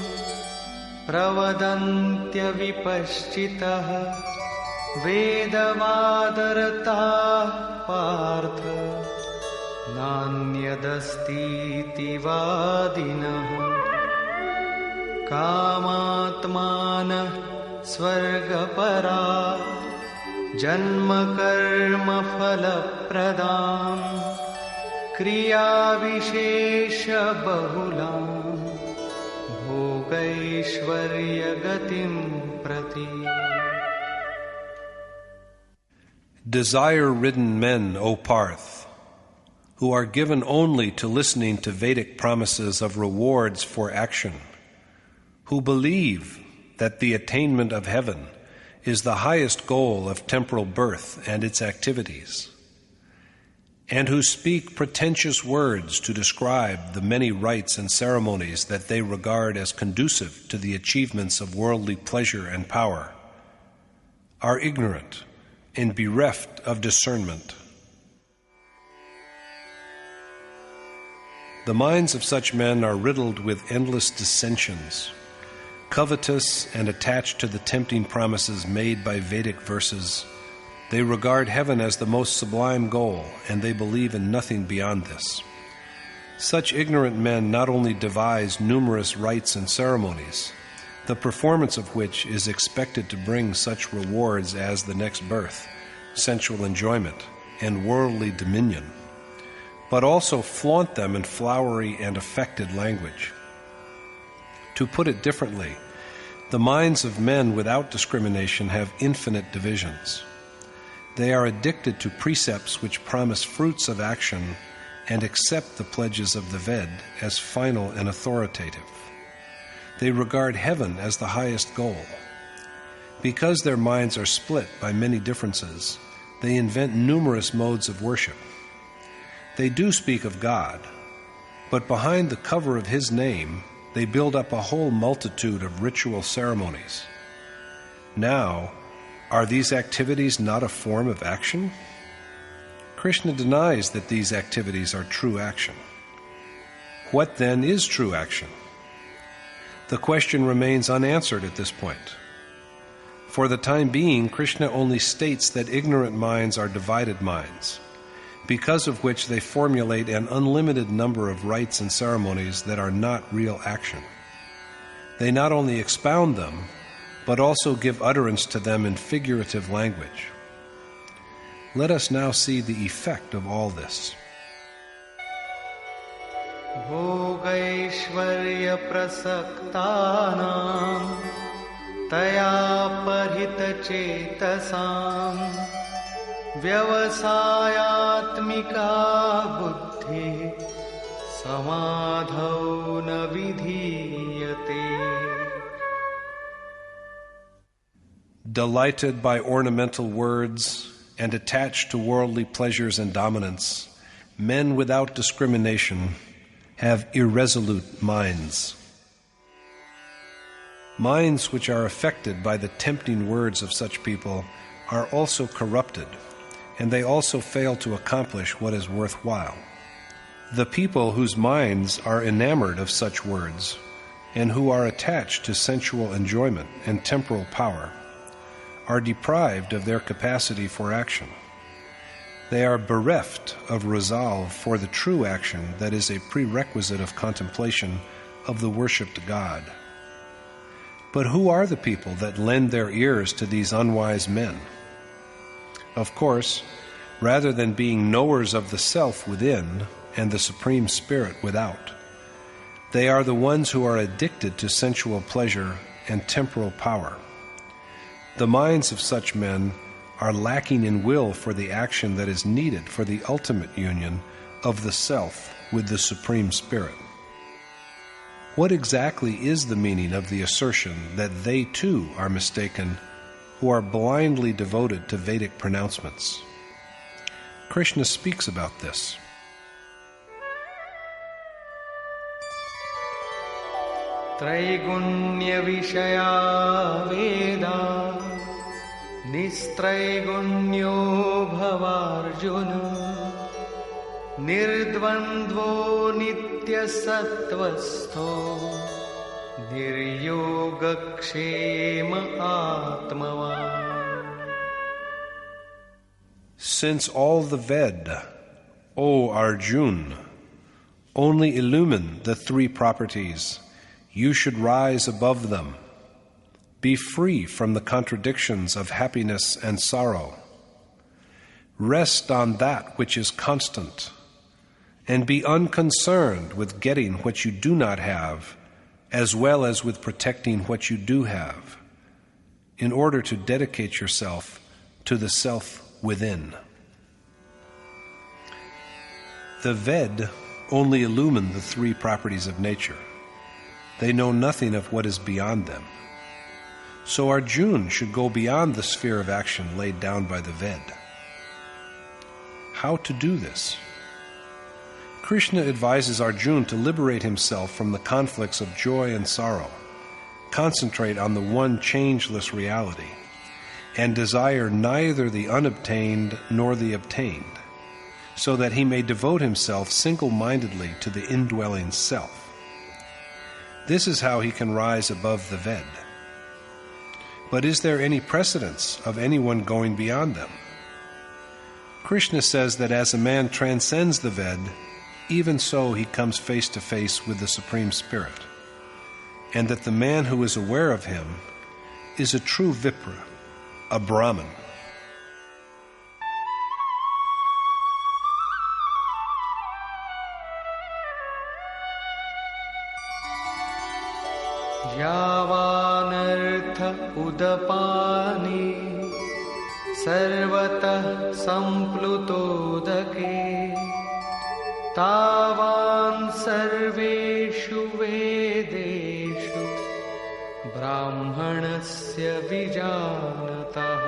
pravadantya vipaschitah vedavadartah partha nanyadastiti vadinah kamatmanah svargapara janma karma phalapradam kriya vishesha bahulam bhogaishvarya gatim prati. Desire-ridden men, O Parth, who are given only to listening to Vedic promises of rewards for action, who believe that the attainment of heaven is the highest goal of temporal birth and its activities, and who speak pretentious words to describe the many rites and ceremonies that they regard as conducive to the achievements of worldly pleasure and power, are ignorant and bereft of discernment. The minds of such men are riddled with endless dissensions. Covetous and attached to the tempting promises made by Vedic verses, they regard heaven as the most sublime goal, and they believe in nothing beyond this. Such ignorant men not only devise numerous rites and ceremonies, the performance of which is expected to bring such rewards as the next birth, sensual enjoyment, and worldly dominion, but also flaunt them in flowery and affected language. To put it differently, the minds of men without discrimination have infinite divisions. They are addicted to precepts which promise fruits of action and accept the pledges of the Ved as final and authoritative. They regard heaven as the highest goal. Because their minds are split by many differences, they invent numerous modes of worship. They do speak of God, but behind the cover of His name, they build up a whole multitude of ritual ceremonies. Now, are these activities not a form of action? Krishna denies that these activities are true action. What then is true action? The question remains unanswered at this point. For the time being, Krishna only states that ignorant minds are divided minds, because of which they formulate an unlimited number of rites and ceremonies that are not real action. They not only expound them, but also give utterance to them in figurative language. Let us now see the effect of all this. Bhogaishvarya prasaktanam taya parhita chetasam vyavasayatmika buddhi samadhau na vidhiyate. Delighted by ornamental words and attached to worldly pleasures and dominance, men without discrimination have irresolute minds. Minds which are affected by the tempting words of such people are also corrupted, and they also fail to accomplish what is worthwhile. The people whose minds are enamored of such words, and who are attached to sensual enjoyment and temporal power, are deprived of their capacity for action. They are bereft of resolve for the true action that is a prerequisite of contemplation of the worshipped God. But who are the people that lend their ears to these unwise men? Of course, rather than being knowers of the self within and the Supreme Spirit without. They are the ones who are addicted to sensual pleasure and temporal power. The minds of such men are lacking in will for the action that is needed for the ultimate union of the self with the Supreme Spirit. What exactly is the meaning of the assertion that they too are mistaken who are blindly devoted to Vedic pronouncements? Krishna speaks about this. Traigunya vishaya veda nistraigunyo bhavarjuna nirdvandvo nitya sattvastho niryogakshema atmavan. Since all the Ved, O Arjun, only illumine the three properties, you should rise above them. Be free from the contradictions of happiness and sorrow. Rest on that which is constant, and be unconcerned with getting what you do not have, as well as with protecting what you do have, in order to dedicate yourself to the self within. The Ved only illumine the three properties of nature. They know nothing of what is beyond them. So Arjuna should go beyond the sphere of action laid down by the Ved. How to do this? Krishna advises Arjuna to liberate himself from the conflicts of joy and sorrow, concentrate on the one changeless reality, and desire neither the unobtained nor the obtained, so that he may devote himself single-mindedly to the indwelling self. This is how he can rise above the Ved. But is there any precedence of anyone going beyond them? Krishna says that as a man transcends the Ved, even so he comes face to face with the Supreme Spirit, and that the man who is aware of him is a true Vipra, a Brahman. यावानर्थ उदपाने सर्वतः सम्प्लुतोदके तावान् सर्वेषु वेदेषु ब्राह्मणस्य विजानतः.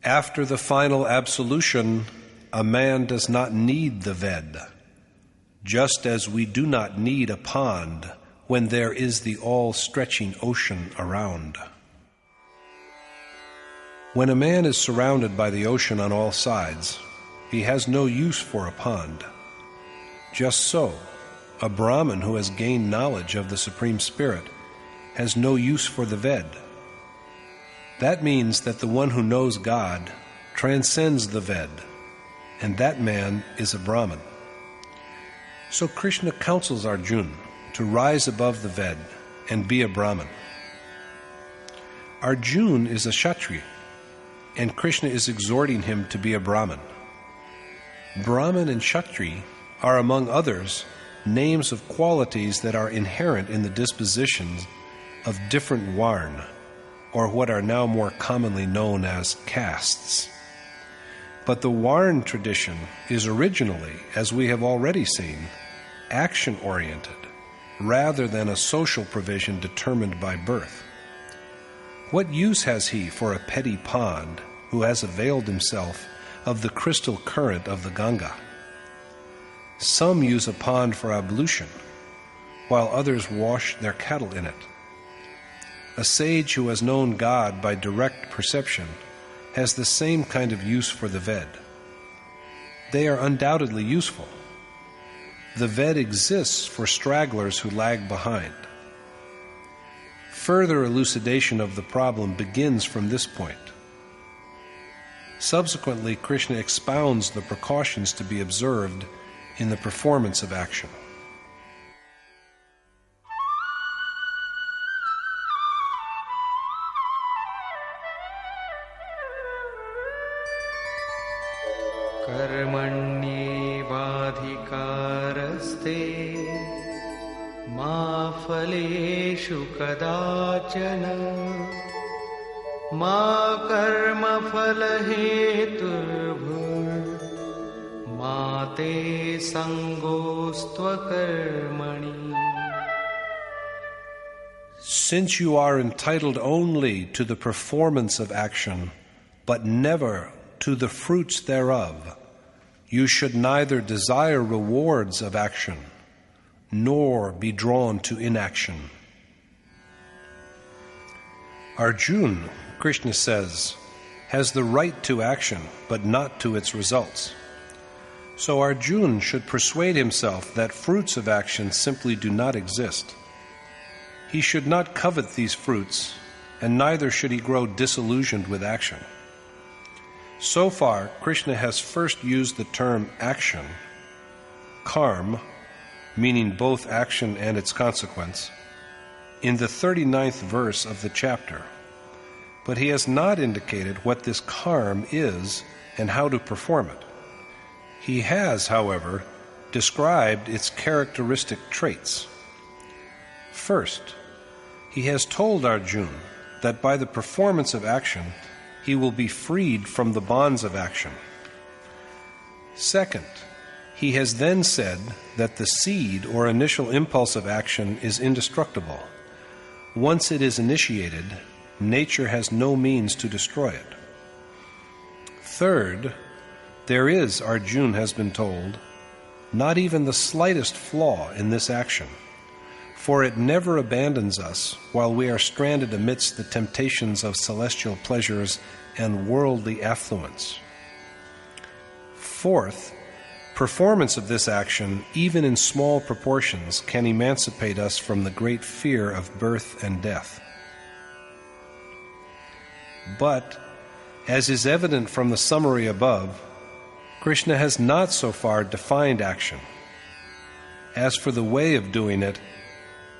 After the final absolution, a man does not need the Ved, just as we do not need a pond when there is the all-stretching ocean around. When a man is surrounded by the ocean on all sides, he has no use for a pond. Just so, a Brahman who has gained knowledge of the Supreme Spirit has no use for the Ved. That means that the one who knows God transcends the Ved, and that man is a Brahman. So Krishna counsels Arjuna to rise above the Ved and be a Brahman. Arjuna is a Kshatriya, and Krishna is exhorting him to be a Brahman. Brahman and Kshatriya are, among others, names of qualities that are inherent in the dispositions of different Varna, or what are now more commonly known as castes. But the Varna tradition is originally, as we have already seen, action-oriented, rather than a social provision determined by birth. What use has he for a petty pond who has availed himself of the crystal current of the Ganga? Some use a pond for ablution, while others wash their cattle in it. A sage who has known God by direct perception has the same kind of use for the Ved. They are undoubtedly useful. The Ved exists for stragglers who lag behind. Further elucidation of the problem begins from this point. Subsequently, Krishna expounds the precautions to be observed in the performance of action. कर्मण्येवाधिकारस्ते मा फलेषु कदाचन मा कर्मफलहेतुर्भुर्मा ते सङ्गोऽस्त्वकर्मणि. Since you are entitled only to the performance of action, but never to the fruits thereof, you should neither desire rewards of action, nor be drawn to inaction. Arjuna, Krishna says, has the right to action, but not to its results. So Arjuna should persuade himself that fruits of action simply do not exist. He should not covet these fruits, and neither should he grow disillusioned with action. So far, Krishna has first used the term action, karma, meaning both action and its consequence, in the 39th verse of the chapter. But he has not indicated what this karma is and how to perform it. He has, however, described its characteristic traits. First, he has told Arjuna that by the performance of action, he will be freed from the bonds of action. Second, he has then said that the seed or initial impulse of action is indestructible. Once it is initiated, nature has no means to destroy it. Third, there is, Arjuna has been told, not even the slightest flaw in this action, for it never abandons us while we are stranded amidst the temptations of celestial pleasures and worldly affluence. Fourth, performance of this action, even in small proportions, can emancipate us from the great fear of birth and death. But, as is evident from the summary above, Krishna has not so far defined action. As for the way of doing it,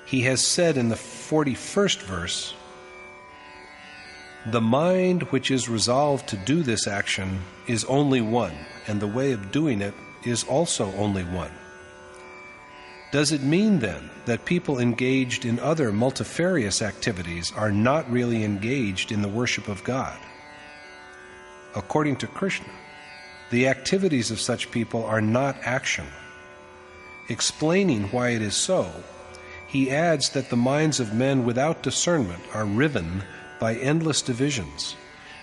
he has said in the 41st verse, "The mind which is resolved to do this action is only one, and the way of doing it is also only one." Does it mean, then, that people engaged in other multifarious activities are not really engaged in the worship of God? According to Krishna, the activities of such people are not action. Explaining why it is so, he adds that the minds of men without discernment are riven by endless divisions,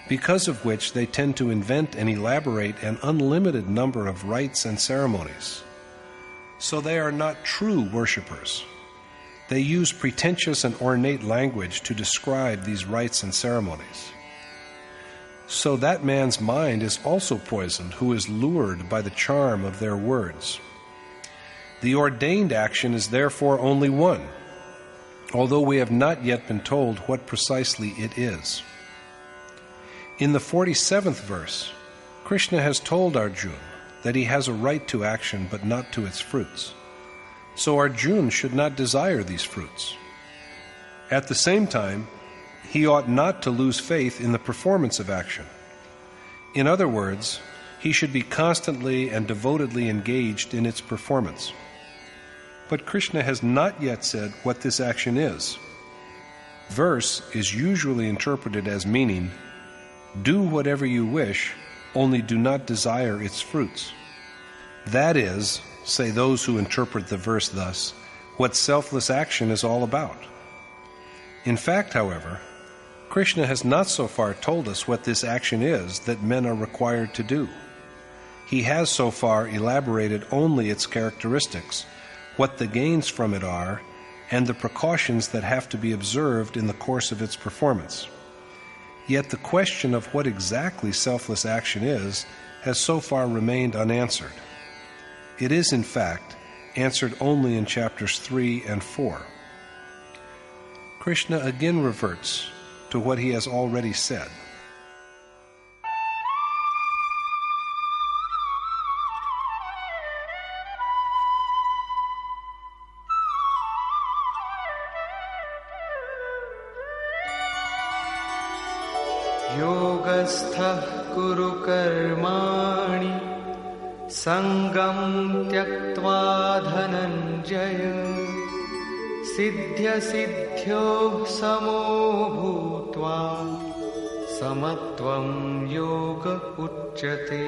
because of which they tend to invent and elaborate an unlimited number of rites and ceremonies. So they are not true worshippers. They use pretentious and ornate language to describe these rites and ceremonies. So that man's mind is also poisoned who is lured by the charm of their words. The ordained action is therefore only one, although we have not yet been told what precisely it is. In the 47th verse, Krishna has told Arjuna that he has a right to action but not to its fruits. So Arjuna should not desire these fruits. At the same time, he ought not to lose faith in the performance of action. In other words, he should be constantly and devotedly engaged in its performance. But Krishna has not yet said what this action is. Verse is usually interpreted as meaning, "Do whatever you wish, only do not desire its fruits." That is, say those who interpret the verse thus, what selfless action is all about. In fact, however, Krishna has not so far told us what this action is that men are required to do. He has so far elaborated only its characteristics, what the gains from it are, and the precautions that have to be observed in the course of its performance. Yet the question of what exactly selfless action is has so far remained unanswered. It is, in fact, answered only in chapters 3 and 4. Krishna again reverts to what he has already said. Yogastha kuru karmani Sangam tyaktva dhananjaya Siddhya siddhyo samo bhutva Samatvam yoga uchyate.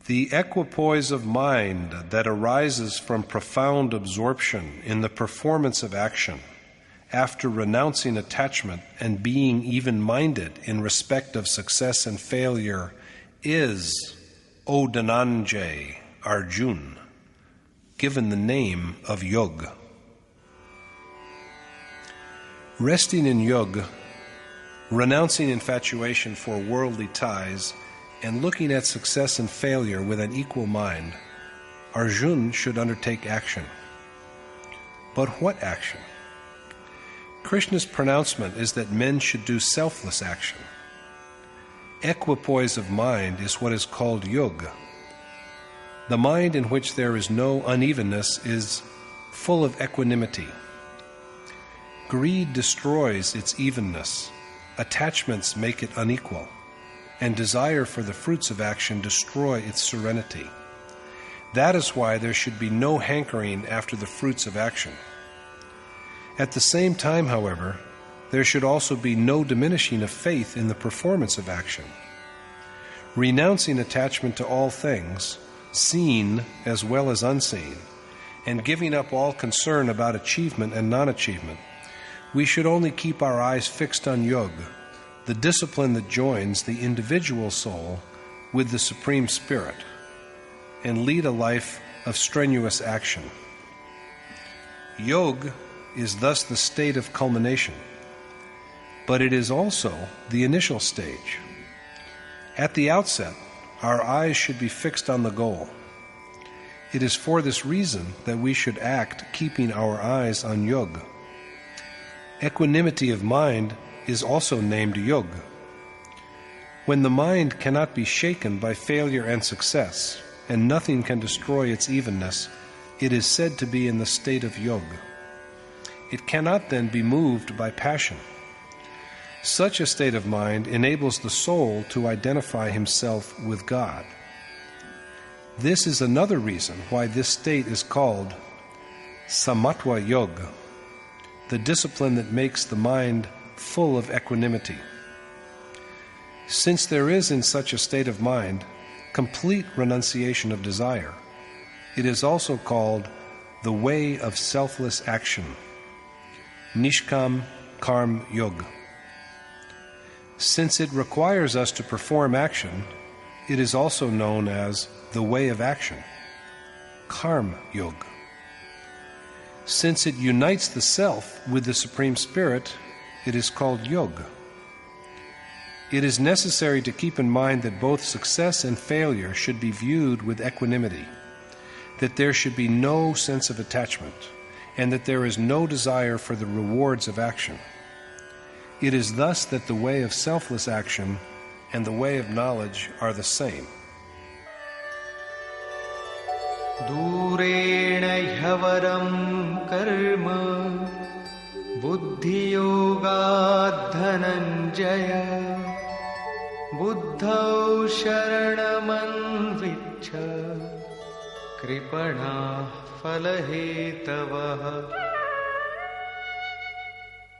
The equipoise of mind that arises from profound absorption in the performance of action, after renouncing attachment and being even-minded in respect of success and failure, is, O Dhananjay, Arjun, given the name of Yoga. Resting in Yoga, renouncing infatuation for worldly ties, and looking at success and failure with an equal mind, Arjun should undertake action. But what action? Krishna's pronouncement is that men should do selfless action. Equipoise of mind is what is called yoga. The mind in which there is no unevenness is full of equanimity. Greed destroys its evenness, attachments make it unequal, and desire for the fruits of action destroy its serenity. That is why there should be no hankering after the fruits of action. At the same time, however, there should also be no diminishing of faith in the performance of action. Renouncing attachment to all things, seen as well as unseen, and giving up all concern about achievement and non-achievement, we should only keep our eyes fixed on yoga, the discipline that joins the individual soul with the Supreme Spirit, and lead a life of strenuous action. Yoga is thus the state of culmination, but it is also the initial stage. At the outset, our eyes should be fixed on the goal. It is for this reason that we should act keeping our eyes on yoga. Equanimity of mind is also named yoga. When the mind cannot be shaken by failure and success, and nothing can destroy its evenness, it is said to be in the state of yoga. It cannot then be moved by passion. Such a state of mind enables the soul to identify himself with God. This is another reason why this state is called Samatva Yoga, the discipline that makes the mind full of equanimity. Since there is in such a state of mind complete renunciation of desire, it is also called the way of selfless action, Nishkam Karm Yoga. Since it requires us to perform action, it is also known as the way of action, Karma Yoga. Since it unites the self with the Supreme Spirit, it is called yoga. It is necessary to keep in mind that both success and failure should be viewed with equanimity, that there should be no sense of attachment, and that there is no desire for the rewards of action. It is thus that the way of selfless action and the way of knowledge are the same. Durena hyavaram karma buddhi yoga dhananjaya buddhau sharanam vichcha kripana phalahetavaha.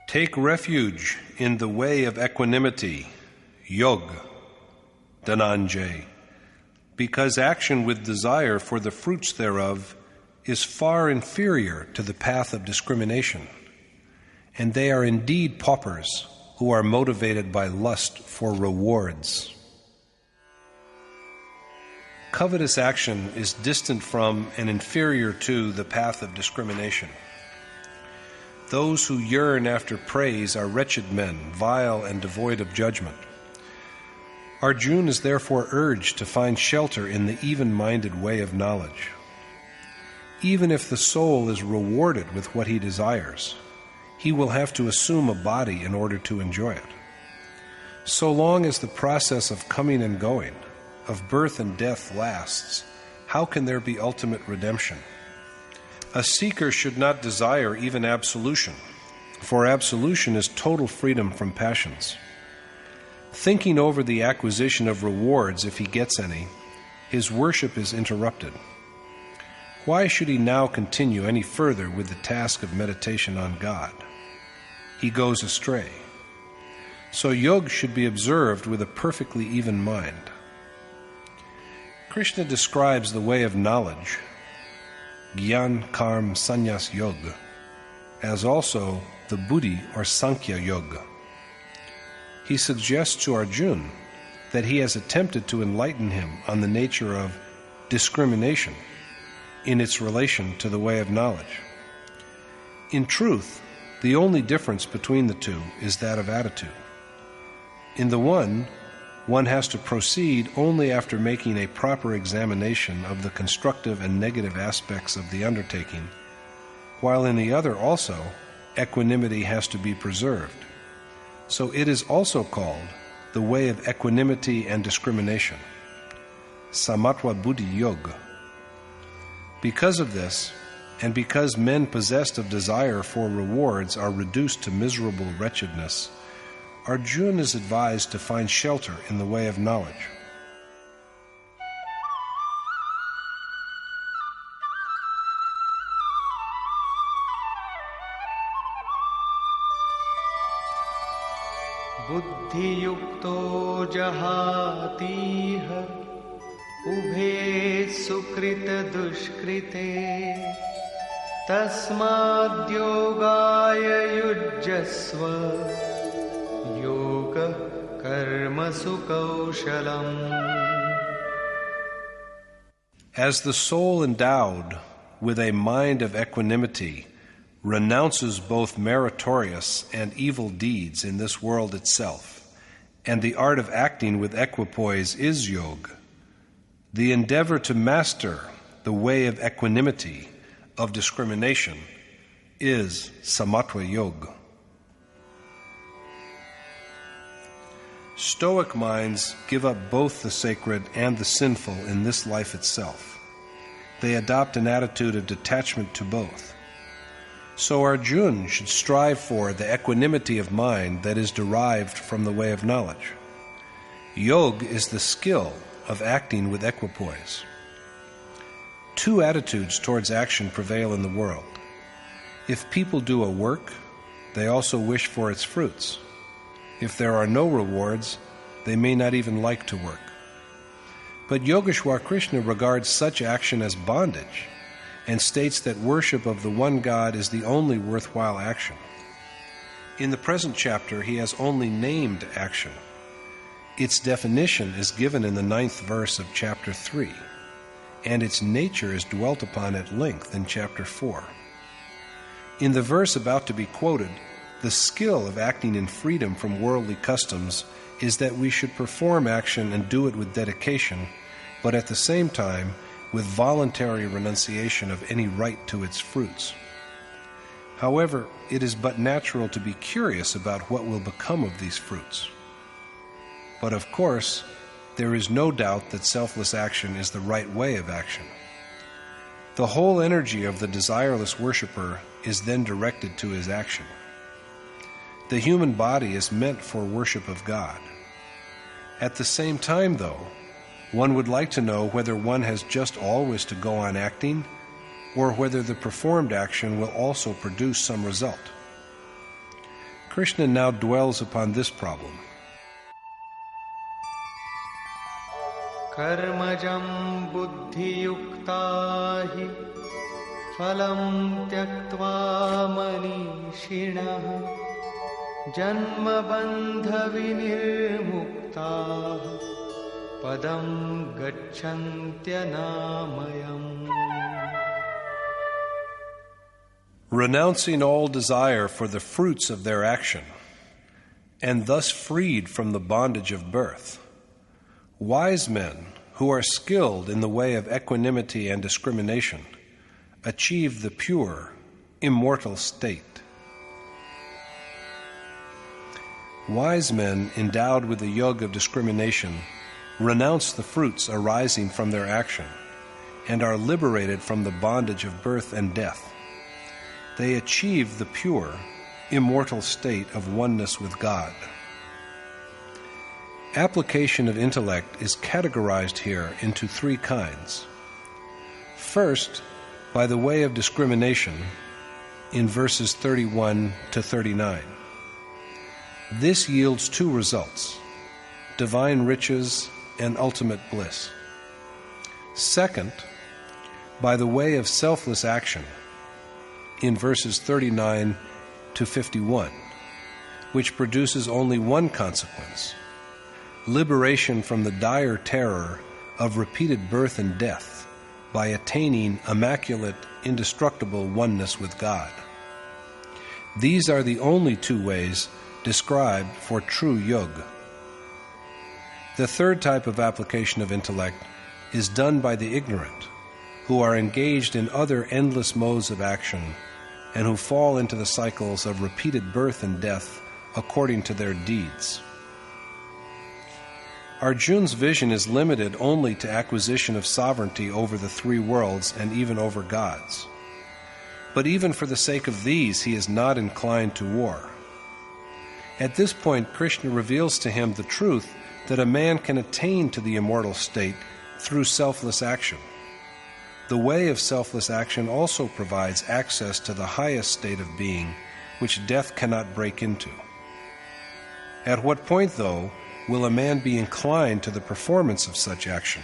Take refuge in the way of equanimity, yoga, Dhananjay, because action with desire for the fruits thereof is far inferior to the path of discrimination, and they are indeed paupers who are motivated by lust for rewards. Covetous action is distant from and inferior to the path of discrimination. Those who yearn after praise are wretched men, vile and devoid of judgment. Arjuna is therefore urged to find shelter in the even-minded way of knowledge. Even if the soul is rewarded with what he desires, he will have to assume a body in order to enjoy it. So long as the process of coming and going, of birth and death lasts, how can there be ultimate redemption? A seeker should not desire even absolution, for absolution is total freedom from passions. Thinking over the acquisition of rewards, if he gets any, his worship is interrupted. Why should he now continue any further with the task of meditation on God? He goes astray. So yoga should be observed with a perfectly even mind. Krishna describes the way of knowledge, Gyan Karm Sannyas Yoga, as also the Buddhi or Sankhya Yoga. He suggests to Arjuna that he has attempted to enlighten him on the nature of discrimination in its relation to the way of knowledge. In truth, the only difference between the two is that of attitude. In the one has to proceed only after making a proper examination of the constructive and negative aspects of the undertaking, while in the other also, equanimity has to be preserved. So it is also called the way of equanimity and discrimination, Samatva Buddhi Yoga. Because of this, and because men possessed of desire for rewards are reduced to miserable wretchedness, Arjuna is advised to find shelter in the way of knowledge. Buddhi yukto jahatiha ubhe sukrita dushkrite tasmad yogaya yujjasva yoga karma sukaushalam. As the soul endowed with a mind of equanimity renounces both meritorious and evil deeds in this world itself, and the art of acting with equipoise is yoga, the endeavor to master the way of equanimity, of discrimination, is samatva yoga. Stoic minds give up both the sacred and the sinful in this life itself. They adopt an attitude of detachment to both. So Arjuna should strive for the equanimity of mind that is derived from the way of knowledge. Yoga is the skill of acting with equipoise. Two attitudes towards action prevail in the world. If people do a work, they also wish for its fruits. If there are no rewards, they may not even like to work. But Yogeshwar Krishna regards such action as bondage, and states that worship of the one God is the only worthwhile action. In the present chapter, he has only named action. Its definition is given in the 9th verse of chapter 3, and its nature is dwelt upon at length in chapter 4. In the verse about to be quoted, the skill of acting in freedom from worldly customs is that we should perform action and do it with dedication, but at the same time with voluntary renunciation of any right to its fruits. However, it is but natural to be curious about what will become of these fruits. But of course, there is no doubt that selfless action is the right way of action. The whole energy of the desireless worshipper is then directed to his action. The human body is meant for worship of God. At the same time, though, one would like to know whether one has just always to go on acting, or whether the performed action will also produce some result. Krishna now dwells upon this problem. Karmajam buddhi yuktahi phalam tyaktva manishinah janma bandha vinirmuktaah padam gacchantya namayam. Renouncing all desire for the fruits of their action, and thus freed from the bondage of birth, wise men who are skilled in the way of equanimity and discrimination achieve the pure, immortal state. Wise men endowed with the yoga of discrimination renounce the fruits arising from their action and are liberated from the bondage of birth and death. They achieve the pure, immortal state of oneness with God. Application of intellect is categorized here into three kinds. First, by the way of discrimination, in verses 31 to 39. This yields two results: divine riches and ultimate bliss. Second, by the way of selfless action, in verses 39 to 51, which produces only one consequence: liberation from the dire terror of repeated birth and death by attaining immaculate, indestructible oneness with God. These are the only two ways described for true yoga. The third type of application of intellect is done by the ignorant, who are engaged in other endless modes of action and who fall into the cycles of repeated birth and death according to their deeds. Arjuna's vision is limited only to acquisition of sovereignty over the three worlds and even over gods. But even for the sake of these, he is not inclined to war. At this point, Krishna reveals to him the truth that a man can attain to the immortal state through selfless action. The way of selfless action also provides access to the highest state of being, which death cannot break into. At what point, though, will a man be inclined to the performance of such action?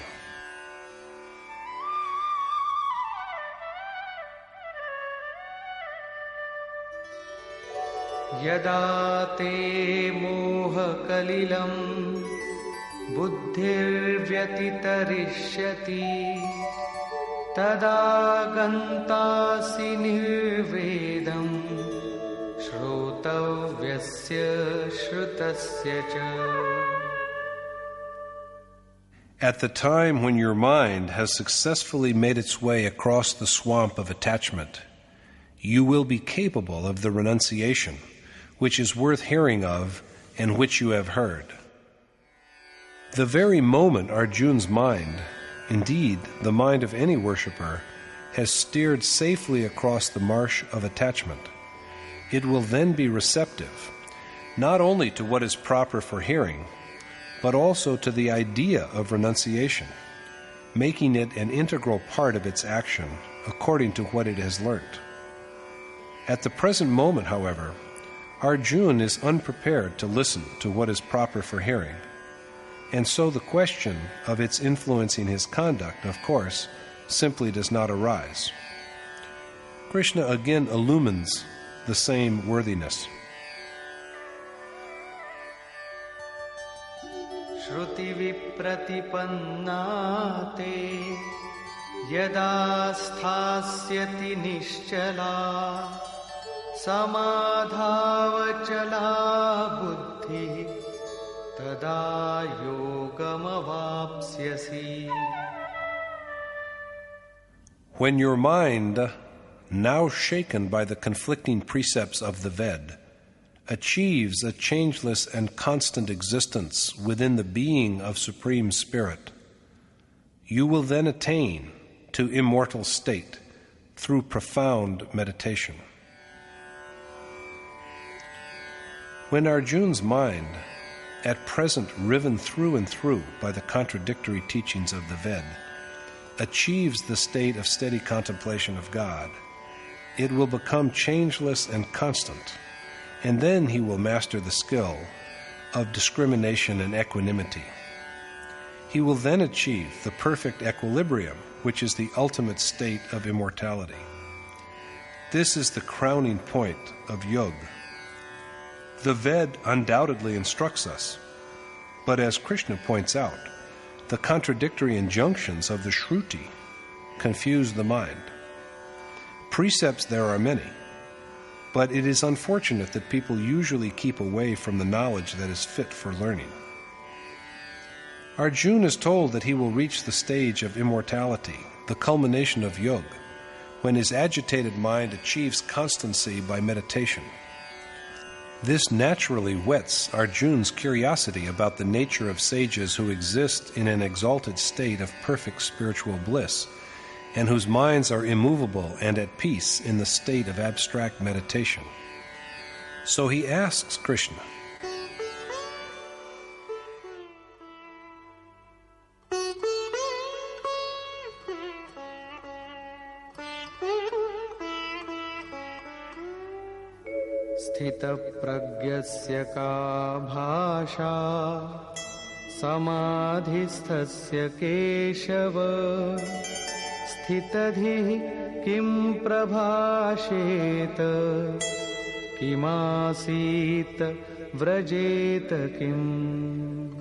Yada te moha kalilam buddhir vyatitarishyati tada gantasi nirvedam shrotavyasya shrutasya cha. At the time when your mind has successfully made its way across the swamp of attachment, you will be capable of the renunciation, which is worth hearing of and which you have heard. The very moment Arjuna's mind, indeed the mind of any worshipper, has steered safely across the marsh of attachment, it will then be receptive, not only to what is proper for hearing, but also to the idea of renunciation, making it an integral part of its action according to what it has learnt. At the present moment, however, Arjuna is unprepared to listen to what is proper for hearing, and so the question of its influencing his conduct, of course, simply does not arise. Krishna again illumines the same worthiness. Shruti vipratipanna te yada sthasyati nischala samadhavachala buddhi tada yogamavapsyasi. When your mind, now shaken by the conflicting precepts of the Ved, achieves a changeless and constant existence within the being of Supreme Spirit, you will then attain to immortal state through profound meditation. When Arjuna's mind, at present riven through and through by the contradictory teachings of the Ved, achieves the state of steady contemplation of God, it will become changeless and constant, and then he will master the skill of discrimination and equanimity. He will then achieve the perfect equilibrium, which is the ultimate state of immortality. This is the crowning point of yoga. The Ved undoubtedly instructs us, but as Krishna points out, the contradictory injunctions of the Shruti confuse the mind. Precepts there are many, but it is unfortunate that people usually keep away from the knowledge that is fit for learning. Arjuna is told that he will reach the stage of immortality, the culmination of yoga, when his agitated mind achieves constancy by meditation. This naturally whets Arjuna's curiosity about the nature of sages who exist in an exalted state of perfect spiritual bliss, and whose minds are immovable and at peace in the state of abstract meditation. So he asks Krishna, स्थितप्रज्ञस्य का भाषा समाधिस्थस्य केशव स्थितधिः किं प्रभाषेत किमासीत व्रजेत किम्.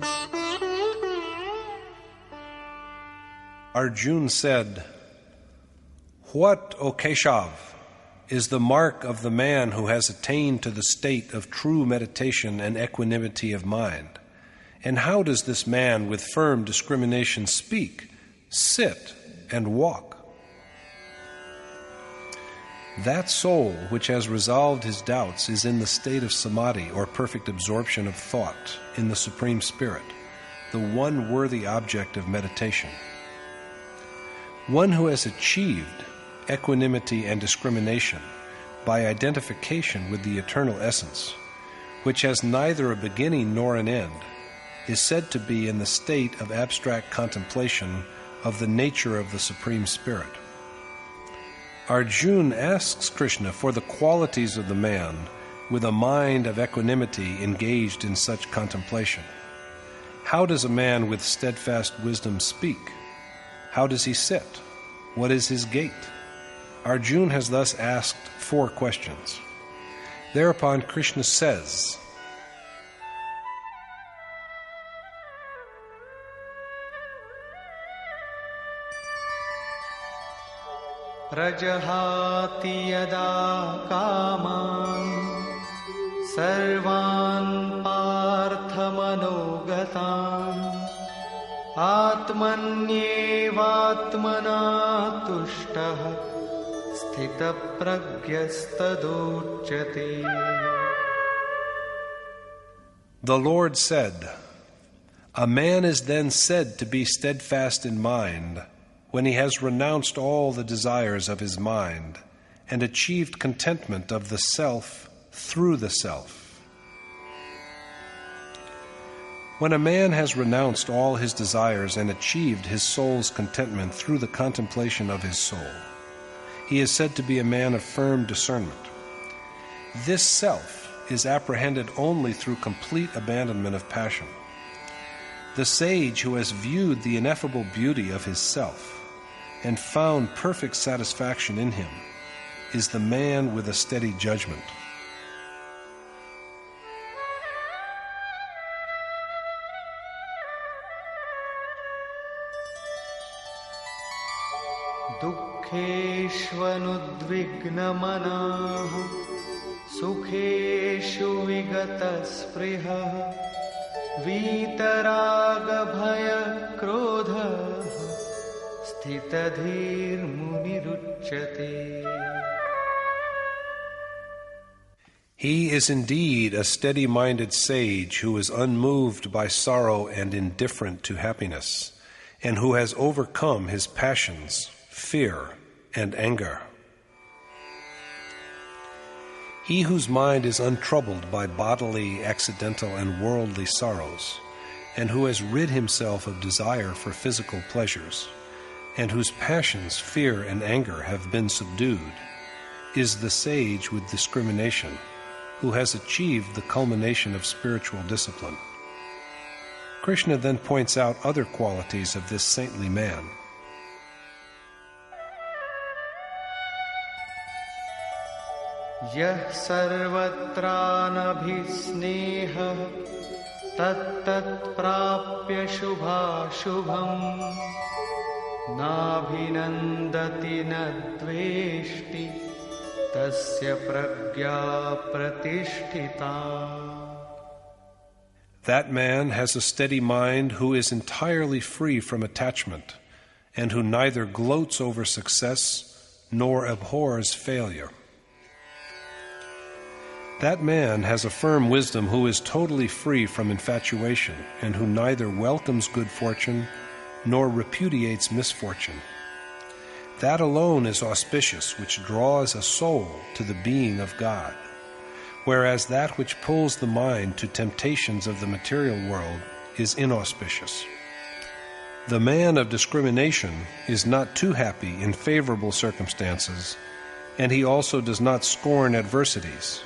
Arjuna said, "What, O Keshav, is the mark of the man who has attained to the state of true meditation and equanimity of mind? And how does this man with firm discrimination speak, sit, and walk?" That soul which has resolved his doubts is in the state of samadhi, or perfect absorption of thought, in the Supreme Spirit, the one worthy object of meditation. One who has achieved equanimity and discrimination by identification with the eternal essence, which has neither a beginning nor an end, is said to be in the state of abstract contemplation of the nature of the Supreme Spirit. Arjuna asks Krishna for the qualities of the man with a mind of equanimity engaged in such contemplation. How does a man with steadfast wisdom speak? How does he sit? What is his gait? Arjuna has thus asked 4 questions. Thereupon Krishna says, प्रजहाति यदा कामान् सर्वान् पार्थमनोगतान् आत्मन्येवात्मना तुष्टः स्थितप्रज्ञस्तदुच्यते. The Lord said, "A man is then said to be steadfast in mind when he has renounced all the desires of his mind and achieved contentment of the self through the self." When a man has renounced all his desires and achieved his soul's contentment through the contemplation of his soul, he is said to be a man of firm discernment. This self is apprehended only through complete abandonment of passion. The sage who has viewed the ineffable beauty of his self and found perfect satisfaction in him is the man with a steady judgment. दुःखेष्वनुद्विग्नमनाः सुखेषु विगतस्पृहः वीतरागभयक्रोधः स्थितधीर्मुनिरुच्यते. He is indeed a steady-minded sage who is unmoved by sorrow and indifferent to happiness, and who has overcome his passions, fear, and anger. He whose mind is untroubled by bodily, accidental, and worldly sorrows, and who has rid himself of desire for physical pleasures, and whose passions, fear, and anger have been subdued, is the sage with discrimination, who has achieved the culmination of spiritual discipline. Krishna then points out other qualities of this saintly man. यः सर्वत्रानभिस्नेहः तत्तत्प्राप्य शुभाशुभम् नाभिनन्दति न द्वेष्टि तस्य प्रज्ञा प्रतिष्ठिता. That man has a steady mind who is entirely free from attachment, and who neither gloats over success nor abhors failure. That man has a firm wisdom who is totally free from infatuation, and who neither welcomes good fortune nor repudiates misfortune. That alone is auspicious which draws a soul to the being of God, whereas that which pulls the mind to temptations of the material world is inauspicious. The man of discrimination is not too happy in favorable circumstances, and he also does not scorn adversities.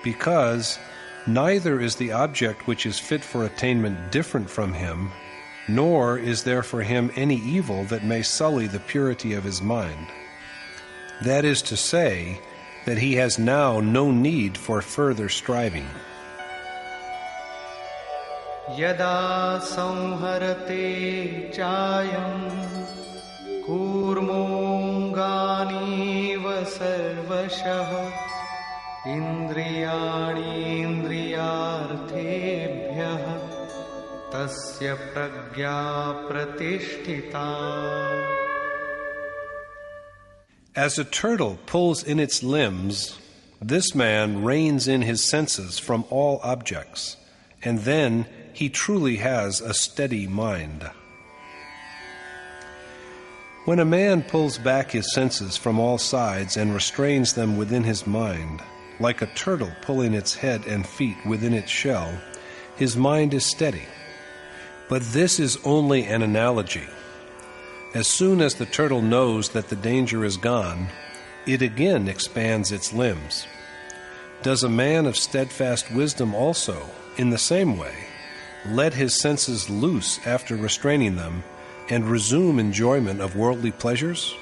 because neither is the object which is fit for attainment different from him, nor is there for him any evil that may sully the purity of his mind. That is to say, that he has now no need for further striving. Yada samharate chayam kurmonganiva sarvashah indriyani indriyarthebhyah tasya pragya pratishtita. As a turtle pulls in its limbs, this man reins in his senses from all objects, and then he truly has a steady mind. When a man pulls back his senses from all sides and restrains them within his mind, like a turtle pulling its head and feet within its shell, his mind is steady. But this is only an analogy. As soon as the turtle knows that the danger is gone, it again expands its limbs. Does a man of steadfast wisdom also, in the same way, let his senses loose after restraining them and resume enjoyment of worldly pleasures?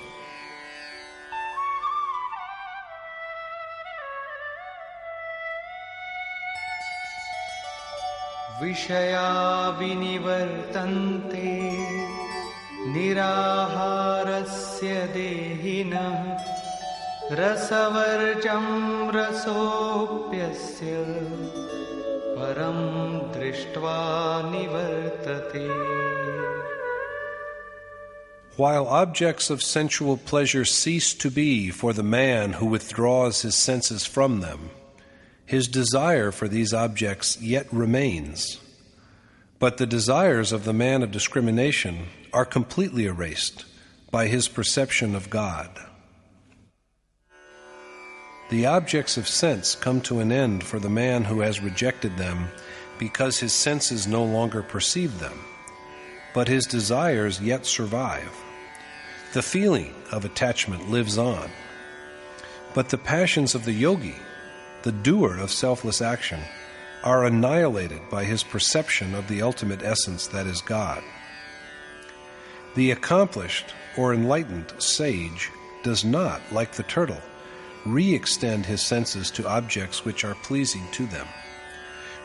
Vishaya vinivartante niraharasya dehinah rasavarjam rasopyasya param drishtva nivartate. While objects of sensual pleasure cease to be for the man who withdraws his senses from them, his desire for these objects yet remains. But the desires of the man of discrimination are completely erased by his perception of God. The objects of sense come to an end for the man who has rejected them because his senses no longer perceive them, but his desires yet survive. The feeling of attachment lives on. But the passions of the yogi, the doer of selfless action, are annihilated by his perception of the ultimate essence that is God. The accomplished or enlightened sage does not, like the turtle, re-extend his senses to objects which are pleasing to them.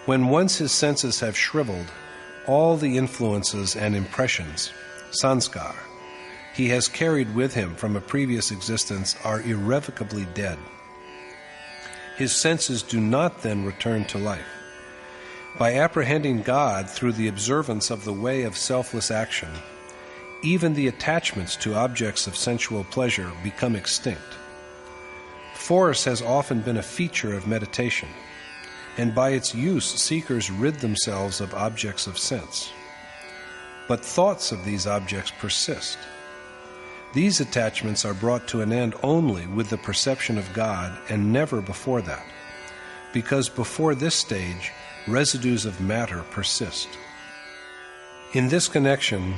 When once his senses have shriveled, all the influences and impressions, sanskar, he has carried with him from a previous existence are irrevocably dead. His senses do not then return to life. By apprehending God through the observance of the way of selfless action, even the attachments to objects of sensual pleasure become extinct. Force has often been a feature of meditation, and by its use seekers rid themselves of objects of sense. But thoughts of these objects persist. These attachments are brought to an end only with the perception of God and never before that, because before this stage, residues of matter persist. In this connection,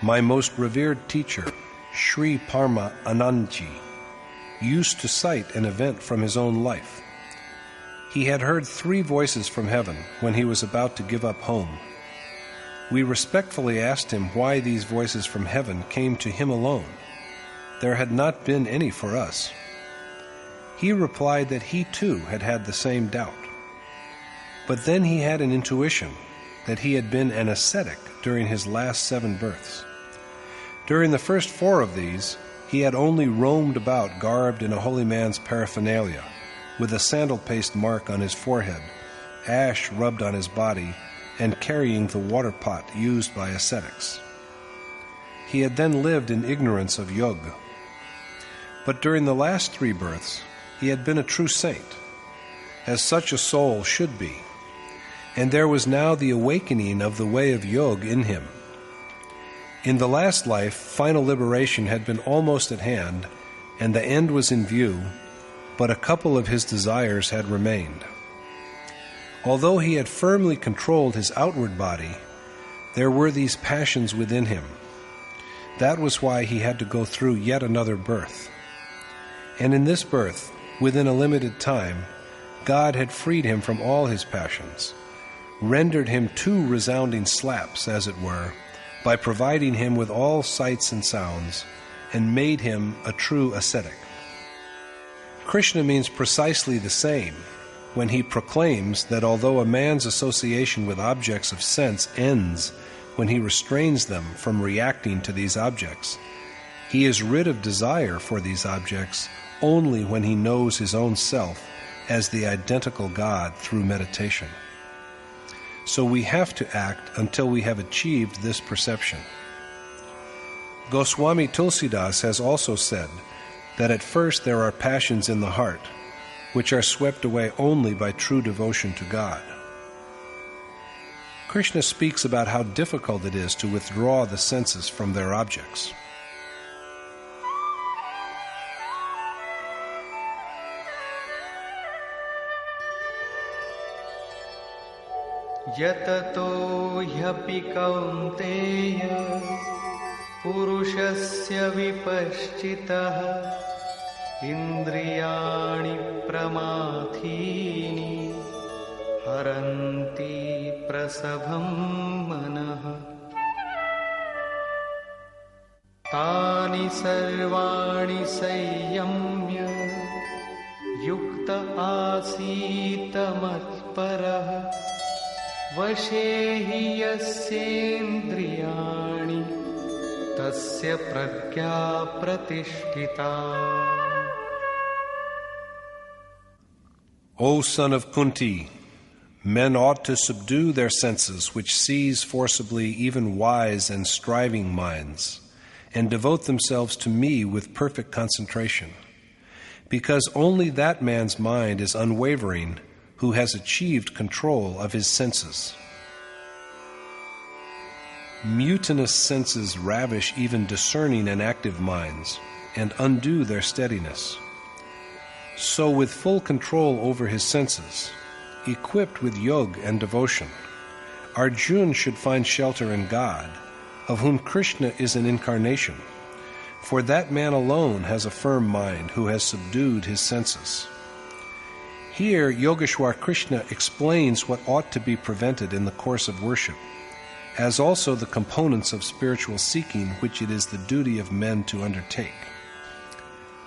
my most revered teacher, Sri Parma Anandji, used to cite an event from his own life. He had heard 3 voices from heaven when he was about to give up home. We respectfully asked him why these voices from heaven came to him alone. There had not been any for us. He replied that he too had had the same doubt. But then he had an intuition that he had been an ascetic during his last 7 births. During the first 4 of these, he had only roamed about garbed in a holy man's paraphernalia, with a sandal paste mark on his forehead, ash rubbed on his body, and carrying the water pot used by ascetics. He had then lived in ignorance of yoga. But during the last 3 births, he had been a true saint, as such a soul should be, and there was now the awakening of the way of yoga in him. In the last life, final liberation had been almost at hand, and the end was in view, but a couple of his desires had remained. Although he had firmly controlled his outward body, there were these passions within him. That was why he had to go through yet another birth. And in this birth, within a limited time, God had freed him from all his passions, rendered him 2 resounding slaps, as it were, by providing him with all sights and sounds, and made him a true ascetic. Krishna means precisely the same when he proclaims that although a man's association with objects of sense ends when he restrains them from reacting to these objects, he is rid of desire for these objects only when he knows his own self as the identical God through meditation. So we have to act until we have achieved this perception. Goswami Tulsidas has also said that at first there are passions in the heart, which are swept away only by true devotion to God. Krishna speaks about how difficult it is to withdraw the senses from their objects. Yatato hyapi kaunteya purushasya vipaschitaha indriyani pramathini haranti prasabham manaha tani sarvani sayyamya yukta asita matparaha vashe hi yasyendriyani tasya pragya pratishtita. O son of Kunti, men ought to subdue their senses, which seize forcibly even wise and striving minds, and devote themselves to me with perfect concentration, because only that man's mind is unwavering who has achieved control of his senses. Mutinous senses ravish even discerning and active minds, and undo their steadiness. So with full control over his senses, equipped with yoga and devotion, Arjuna should find shelter in God, of whom Krishna is an incarnation, for that man alone has a firm mind who has subdued his senses. Here, Yogeshwar Krishna explains what ought to be prevented in the course of worship, as also the components of spiritual seeking which it is the duty of men to undertake.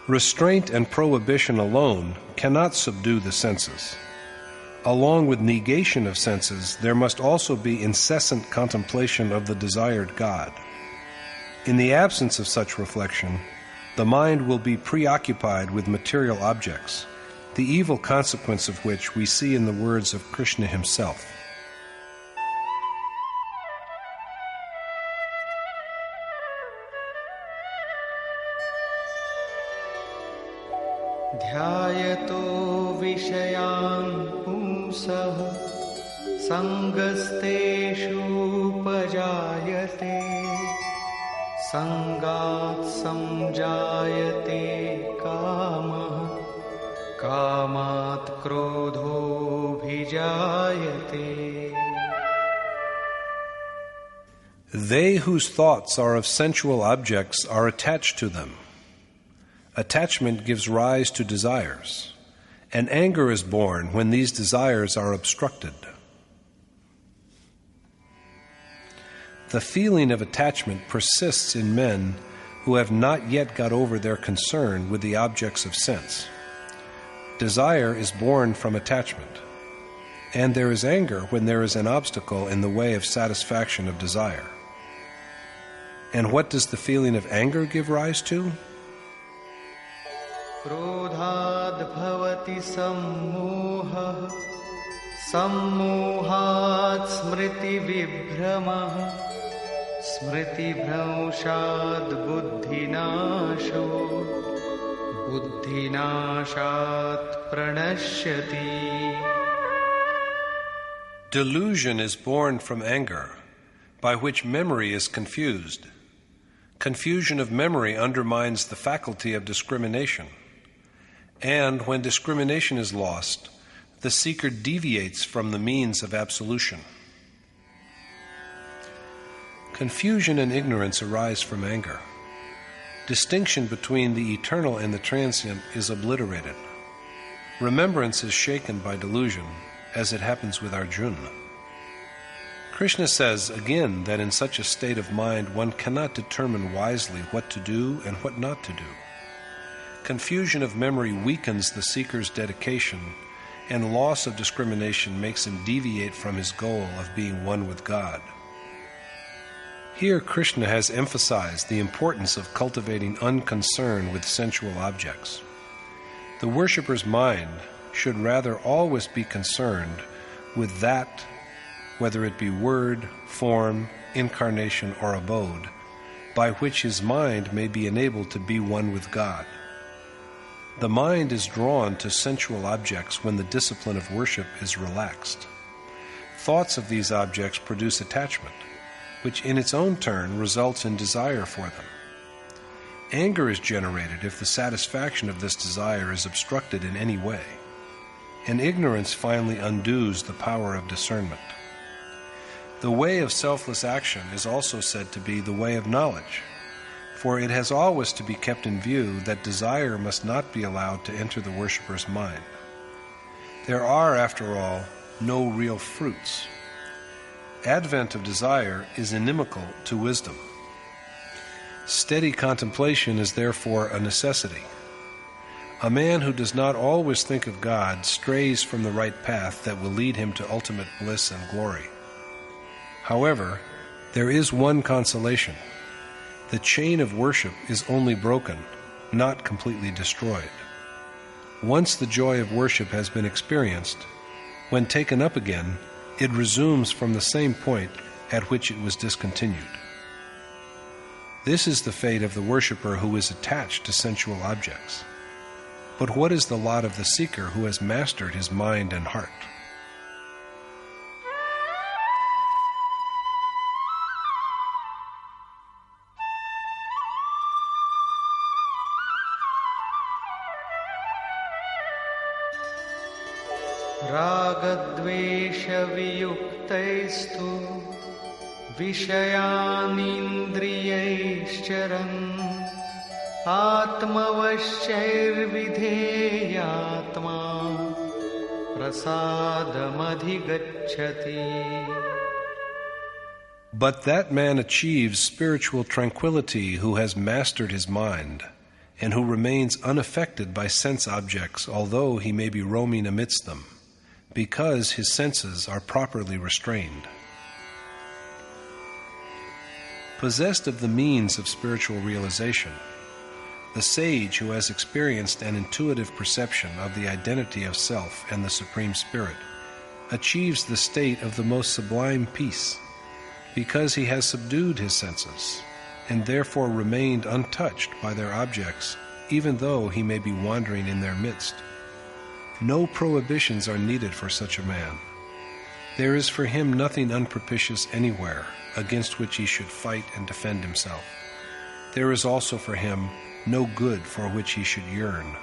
Restraint and prohibition alone cannot subdue the senses. Along with negation of senses, there must also be incessant contemplation of the desired God. In the absence of such reflection, the mind will be preoccupied with material objects, the evil consequence of which we see in the words of Krishna himself. ध्यायतो विषयान् पुंसः सङ्गस्तेषूपजायते सङ्गात् संजायते कामः कामात् क्रोधोऽभिजायते. They whose thoughts are of sensual objects are attached to them. Attachment gives rise to desires, and anger is born when these desires are obstructed. The feeling of attachment persists in men who have not yet got over their concern with the objects of sense. Desire is born from attachment, and there is anger when there is an obstacle in the way of satisfaction of desire. And what does the feeling of anger give rise to? क्रोधाद् भवति सम्मोहः सम्मोहात् स्मृतिविभ्रमः स्मृतिभ्रंशात् बुद्धिनाशो बुद्धिनाशात् प्रणश्यति. Delusion is born from anger, by which memory is confused. Confusion of memory undermines the faculty of discrimination. And when discrimination is lost, the seeker deviates from the means of absolution. Confusion and ignorance arise from anger. Distinction between the eternal and the transient is obliterated. Remembrance is shaken by delusion, as it happens with Arjuna. Krishna says again that in such a state of mind one cannot determine wisely what to do and what not to do. Confusion of memory weakens the seeker's dedication, and loss of discrimination makes him deviate from his goal of being one with God. Here Krishna has emphasized the importance of cultivating unconcern with sensual objects. The worshipper's mind should rather always be concerned with that, whether it be word, form, incarnation, or abode, by which his mind may be enabled to be one with God. The mind is drawn to sensual objects when the discipline of worship is relaxed. Thoughts of these objects produce attachment, which in its own turn results in desire for them. Anger is generated if the satisfaction of this desire is obstructed in any way, and ignorance finally undoes the power of discernment. The way of selfless action is also said to be the way of knowledge, for it has always to be kept in view that desire must not be allowed to enter the worshipper's mind. There are, after all, no real fruits. Advent of desire is inimical to wisdom. Steady contemplation is therefore a necessity. A man who does not always think of God strays from the right path that will lead him to ultimate bliss and glory. However, there is one consolation. The chain of worship is only broken, not completely destroyed. Once the joy of worship has been experienced, when taken up again, it resumes from the same point at which it was discontinued. This is the fate of the worshipper who is attached to sensual objects. But what is the lot of the seeker who has mastered his mind and heart? रागद्वेषवियुक्तैस्तु विषयानिन्द्रियैश्चरन् आत्मवश्यैर्विधेयात्मा प्रसादमधिगच्छति. But that man achieves spiritual tranquility who has mastered his mind, and who remains unaffected by sense objects, although he may be roaming amidst them, because his senses are properly restrained. Possessed of the means of spiritual realization, the sage who has experienced an intuitive perception of the identity of self and the Supreme Spirit achieves the state of the most sublime peace, because he has subdued his senses and therefore remained untouched by their objects, even though he may be wandering in their midst. No prohibitions are needed for such a man. There is for him nothing unpropitious anywhere against which he should fight and defend himself. There is also for him no good for which he should yearn.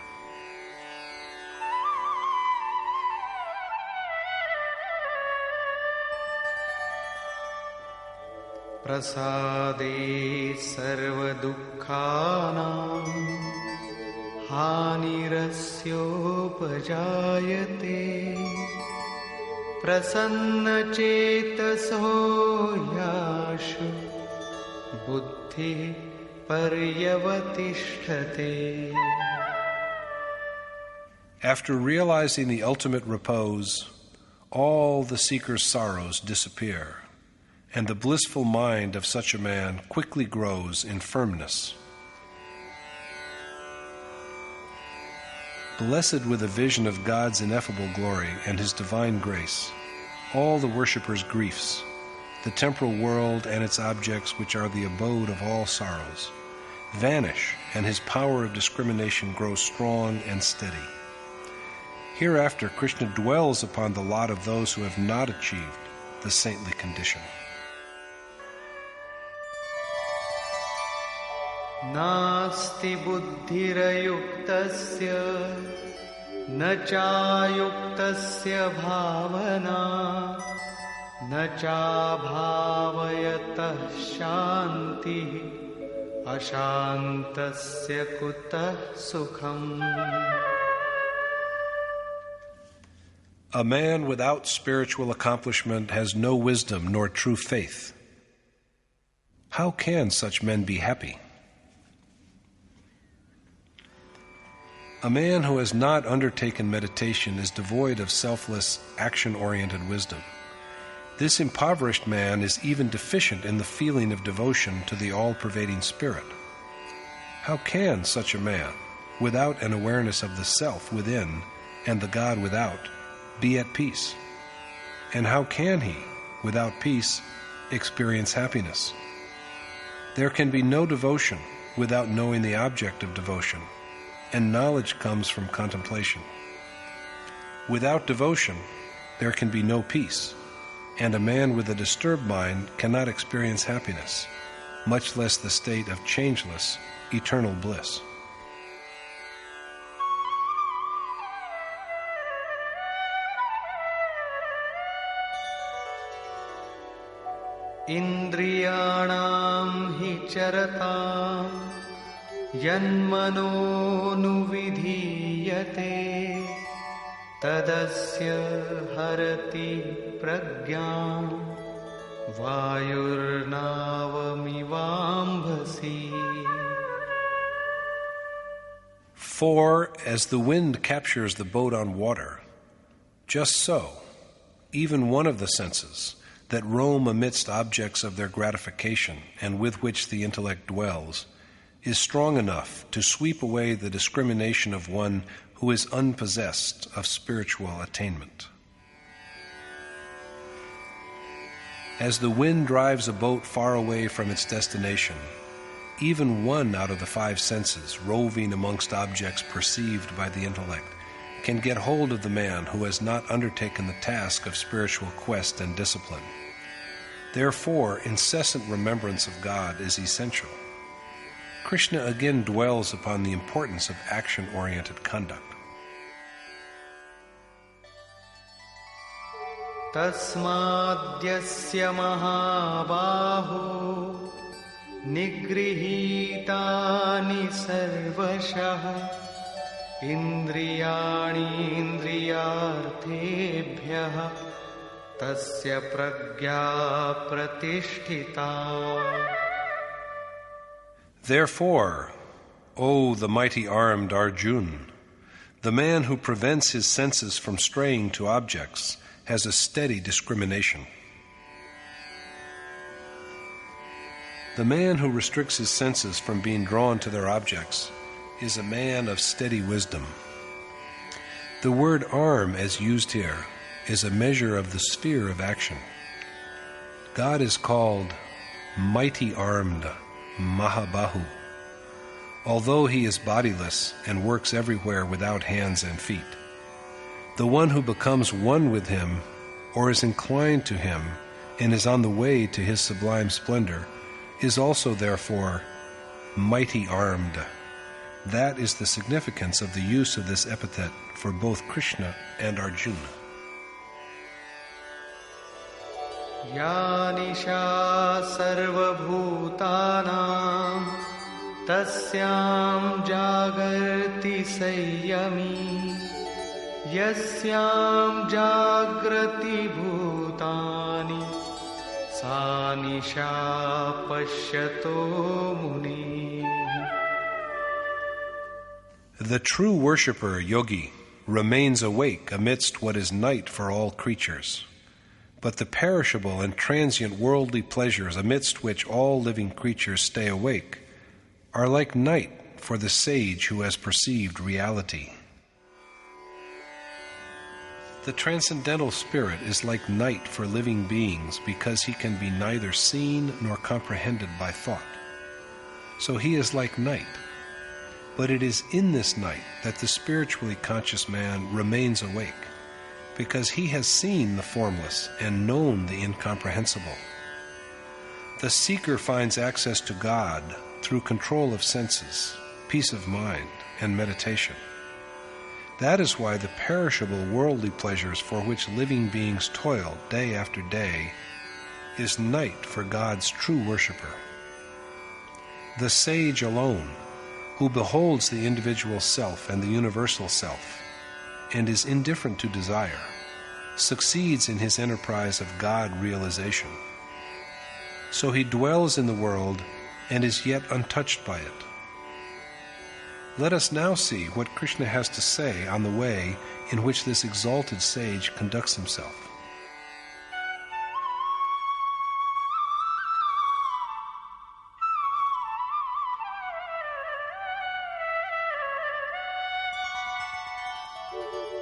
Prasade sarvadukhanam hanirasyopajayate prasannachetaso yashu buddhi paryavatishthate. After realizing the ultimate repose, all the seeker's sorrows disappear, and the blissful mind of such a man quickly grows in firmness. Blessed with a vision of God's ineffable glory and His divine grace, all the worshipper's griefs, the temporal world and its objects which are the abode of all sorrows, vanish, and his power of discrimination grows strong and steady. Hereafter Krishna dwells upon the lot of those who have not achieved the saintly condition. Nasti buddhirayuktasya na chayuktasya bhavana na cha bhavayatah shanti ashantasya kutah sukham. A man without spiritual accomplishment has no wisdom nor true faith. How can such men be happy? A man who has not undertaken meditation is devoid of selfless, action-oriented wisdom. This impoverished man is even deficient in the feeling of devotion to the all-pervading Spirit. How can such a man, without an awareness of the self within and the God without, be at peace? And how can he, without peace, experience happiness? There can be no devotion without knowing the object of devotion, and knowledge comes from contemplation. Without devotion, there can be no peace, and a man with a disturbed mind cannot experience happiness, much less the state of changeless, eternal bliss. Indriyanam hi charatam yanmanonuvidhiyate tadasya harati pragyam vayurnavamivambhasi. For as the wind captures the boat on water, just so, even one of the senses, that roam amidst objects of their gratification and with which the intellect dwells, is strong enough to sweep away the discrimination of one who is unpossessed of spiritual attainment. As the wind drives a boat far away from its destination, even one out of the five senses, roving amongst objects perceived by the intellect, can get hold of the man who has not undertaken the task of spiritual quest and discipline. Therefore, incessant remembrance of God is essential. Krishna again dwells upon the importance of action-oriented conduct. Tasmadyasya mahabaho nigrihitani sarvashah indriyani indriyarthebhyah tasya pragya pratisthita. Therefore, O the mighty-armed Arjuna, the man who prevents his senses from straying to objects has a steady discrimination. The man who restricts his senses from being drawn to their objects is a man of steady wisdom. The word arm, as used here, is a measure of the sphere of action. God is called mighty-armed Mahabahu, although he is bodiless and works everywhere without hands and feet. The one who becomes one with him, or is inclined to him, and is on the way to his sublime splendor, is also therefore mighty-armed. That is the significance of the use of this epithet for both Krishna and Arjuna. Ya nisha sarvabhutanam tasyam jagarti sayyami yasyam jagrati bhutani sa nisha pashyato muni. The true worshipper, yogi, remains awake amidst what is night for all creatures. But the perishable and transient worldly pleasures amidst which all living creatures stay awake are like night for the sage who has perceived reality. The transcendental spirit is like night for living beings because he can be neither seen nor comprehended by thought. So he is like night. But it is in this night that the spiritually conscious man remains awake, because he has seen the formless and known the incomprehensible. The seeker finds access to God through control of senses, peace of mind, and meditation. That is why the perishable worldly pleasures for which living beings toil day after day is night for God's true worshipper. The sage alone, who beholds the individual self and the universal self, and is indifferent to desire, succeeds in his enterprise of God realization. So he dwells in the world and is yet untouched by it. Let us now see what Krishna has to say on the way in which this exalted sage conducts himself.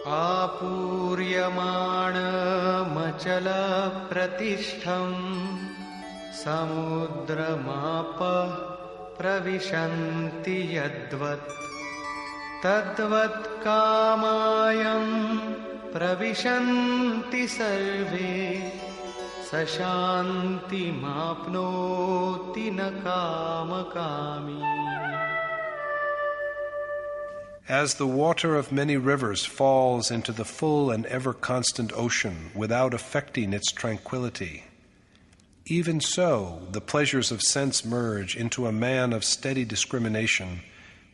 Apuryamana pratishtham samudramapa pravishanti yadvat tadvat kamayam pravishanti sarve sashanti mapnoti na kamakami. As the water of many rivers falls into the full and ever-constant ocean without affecting its tranquility, even so the pleasures of sense merge into a man of steady discrimination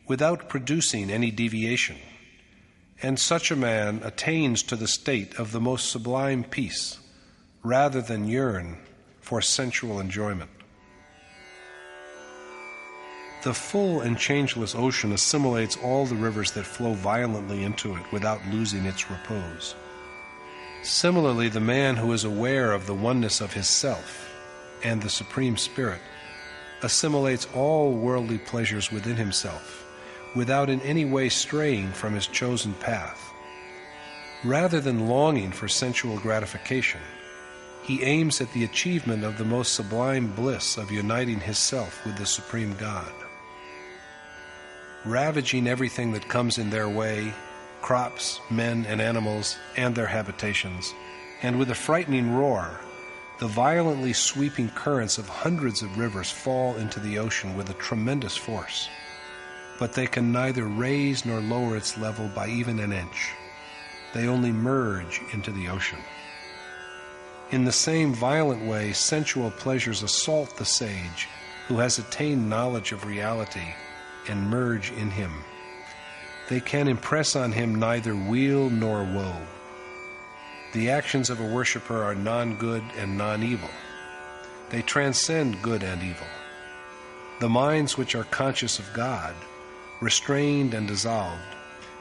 without producing any deviation, and such a man attains to the state of the most sublime peace, rather than yearn for sensual enjoyment. The full and changeless ocean assimilates all the rivers that flow violently into it without losing its repose. Similarly, the man who is aware of the oneness of his self and the Supreme Spirit assimilates all worldly pleasures within himself without in any way straying from his chosen path. Rather than longing for sensual gratification, he aims at the achievement of the most sublime bliss of uniting his self with the Supreme God. Ravaging everything that comes in their way, crops, men, and animals, and their habitations, and with a frightening roar, the violently sweeping currents of hundreds of rivers fall into the ocean with a tremendous force, but they can neither raise nor lower its level by even an inch. They only merge into the ocean. In the same violent way, sensual pleasures assault the sage who has attained knowledge of reality and merge in him. They can impress on him neither weal nor woe. The actions of a worshipper are non-good and non-evil. They transcend good and evil. The minds which are conscious of God, restrained and dissolved,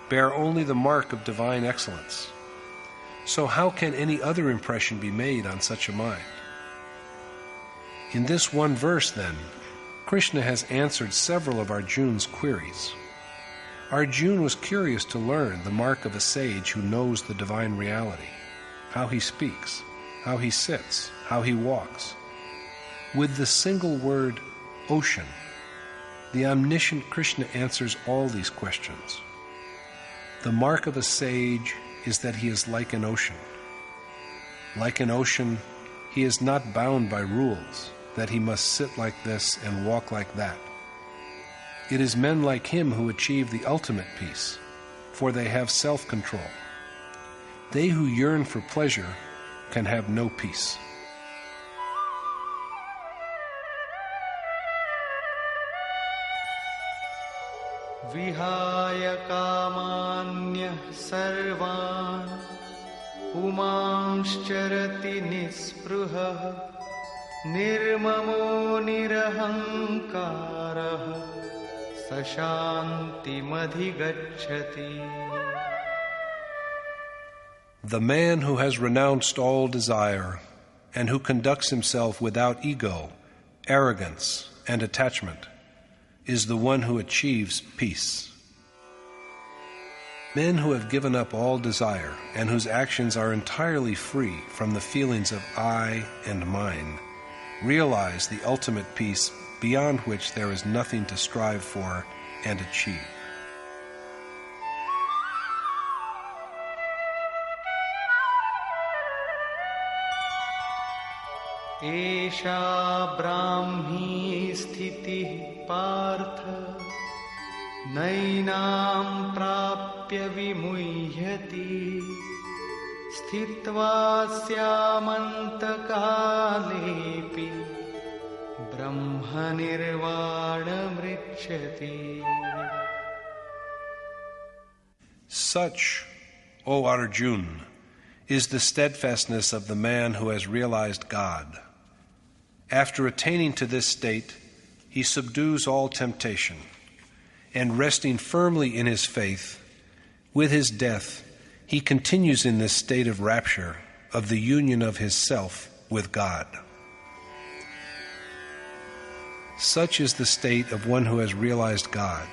bear only the mark of divine excellence. So how can any other impression be made on such a mind? In this one verse, then, Krishna has answered several of Arjuna's queries. Arjuna was curious to learn the mark of a sage who knows the divine reality, how he speaks, how he sits, how he walks. With the single word, ocean, the omniscient Krishna answers all these questions. The mark of a sage is that he is like an ocean. Like an ocean, he is not bound by rules, that he must sit like this and walk like that. It is men like him who achieve the ultimate peace, for they have self-control. They who yearn for pleasure can have no peace. Vihaya kamanya sarvan pumanscharati nispruha nirmamo nirahankarah sashanti madhigacchati. The man who has renounced all desire and who conducts himself without ego, arrogance, and attachment is the one who achieves peace. Men who have given up all desire and whose actions are entirely free from the feelings of I and mine realize the ultimate peace beyond which there is nothing to strive for and achieve. Esha brahmi sthiti partha nainam prapya vimuhyati sthitva syamantakaalepi brahma nirvana mrichyati. Such, O Arjuna, is the steadfastness of the man who has realized God. After attaining to this state, he subdues all temptation, and resting firmly in his faith, with his death, he continues in this state of rapture, of the union of his self with God. Such is the state of one who has realized God.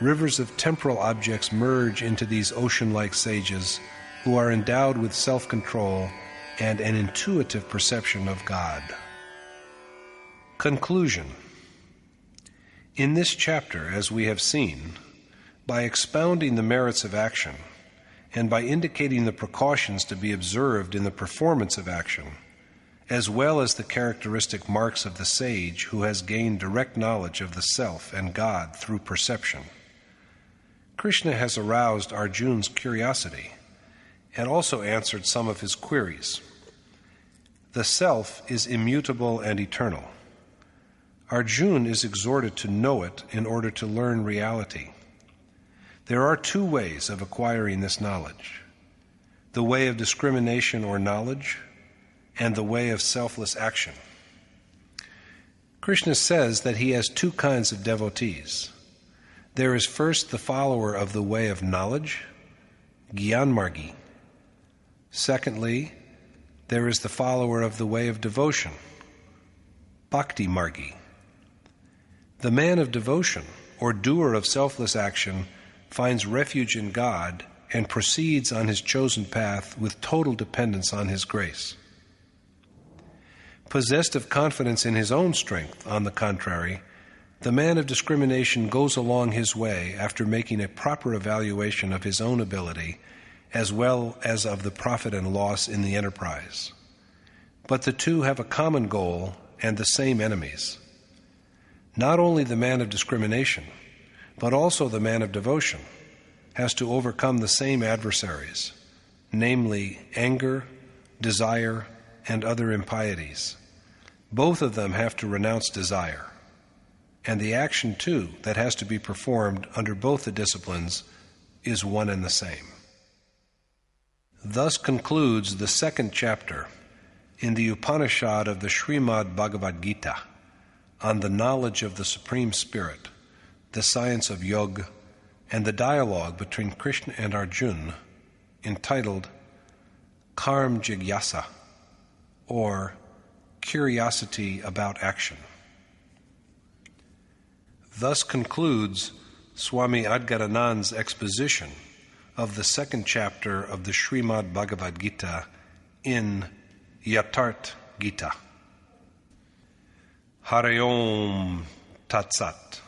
Rivers of temporal objects merge into these ocean-like sages who are endowed with self-control and an intuitive perception of God. Conclusion. In this chapter, as we have seen, by expounding the merits of action and by indicating the precautions to be observed in the performance of action, as well as the characteristic marks of the sage who has gained direct knowledge of the self and God through perception, Krishna has aroused Arjuna's curiosity and also answered some of his queries. The self is immutable and eternal. Arjuna is exhorted to know it in order to learn reality. There are two ways of acquiring this knowledge: the way of discrimination or knowledge, and the way of selfless action. Krishna says that he has two kinds of devotees. There is first the follower of the way of knowledge, Gyanmargi. Secondly, there is the follower of the way of devotion, Bhakti Margi. The man of devotion, or doer of selfless action, finds refuge in God and proceeds on his chosen path with total dependence on his grace. Possessed of confidence in his own strength, on the contrary, the man of discrimination goes along his way after making a proper evaluation of his own ability as well as of the profit and loss in the enterprise. But the two have a common goal and the same enemies. Not only the man of discrimination, but also the man of devotion has to overcome the same adversaries, namely anger, desire, and other impieties. Both of them have to renounce desire, and the action, too, that has to be performed under both the disciplines is one and the same. Thus concludes the second chapter in the Upanishad of the Sreemad Bhagavat Gita on the knowledge of the Supreme Spirit, the science of yoga, and the dialogue between Krishna and Arjuna, entitled Karma Jigyasa, or Curiosity about Action. Thus concludes Swami Adgaranand's exposition of the second chapter of the Sreemad Bhagavat Gita in Yadhartha Gita. Hare Om Tat Sat.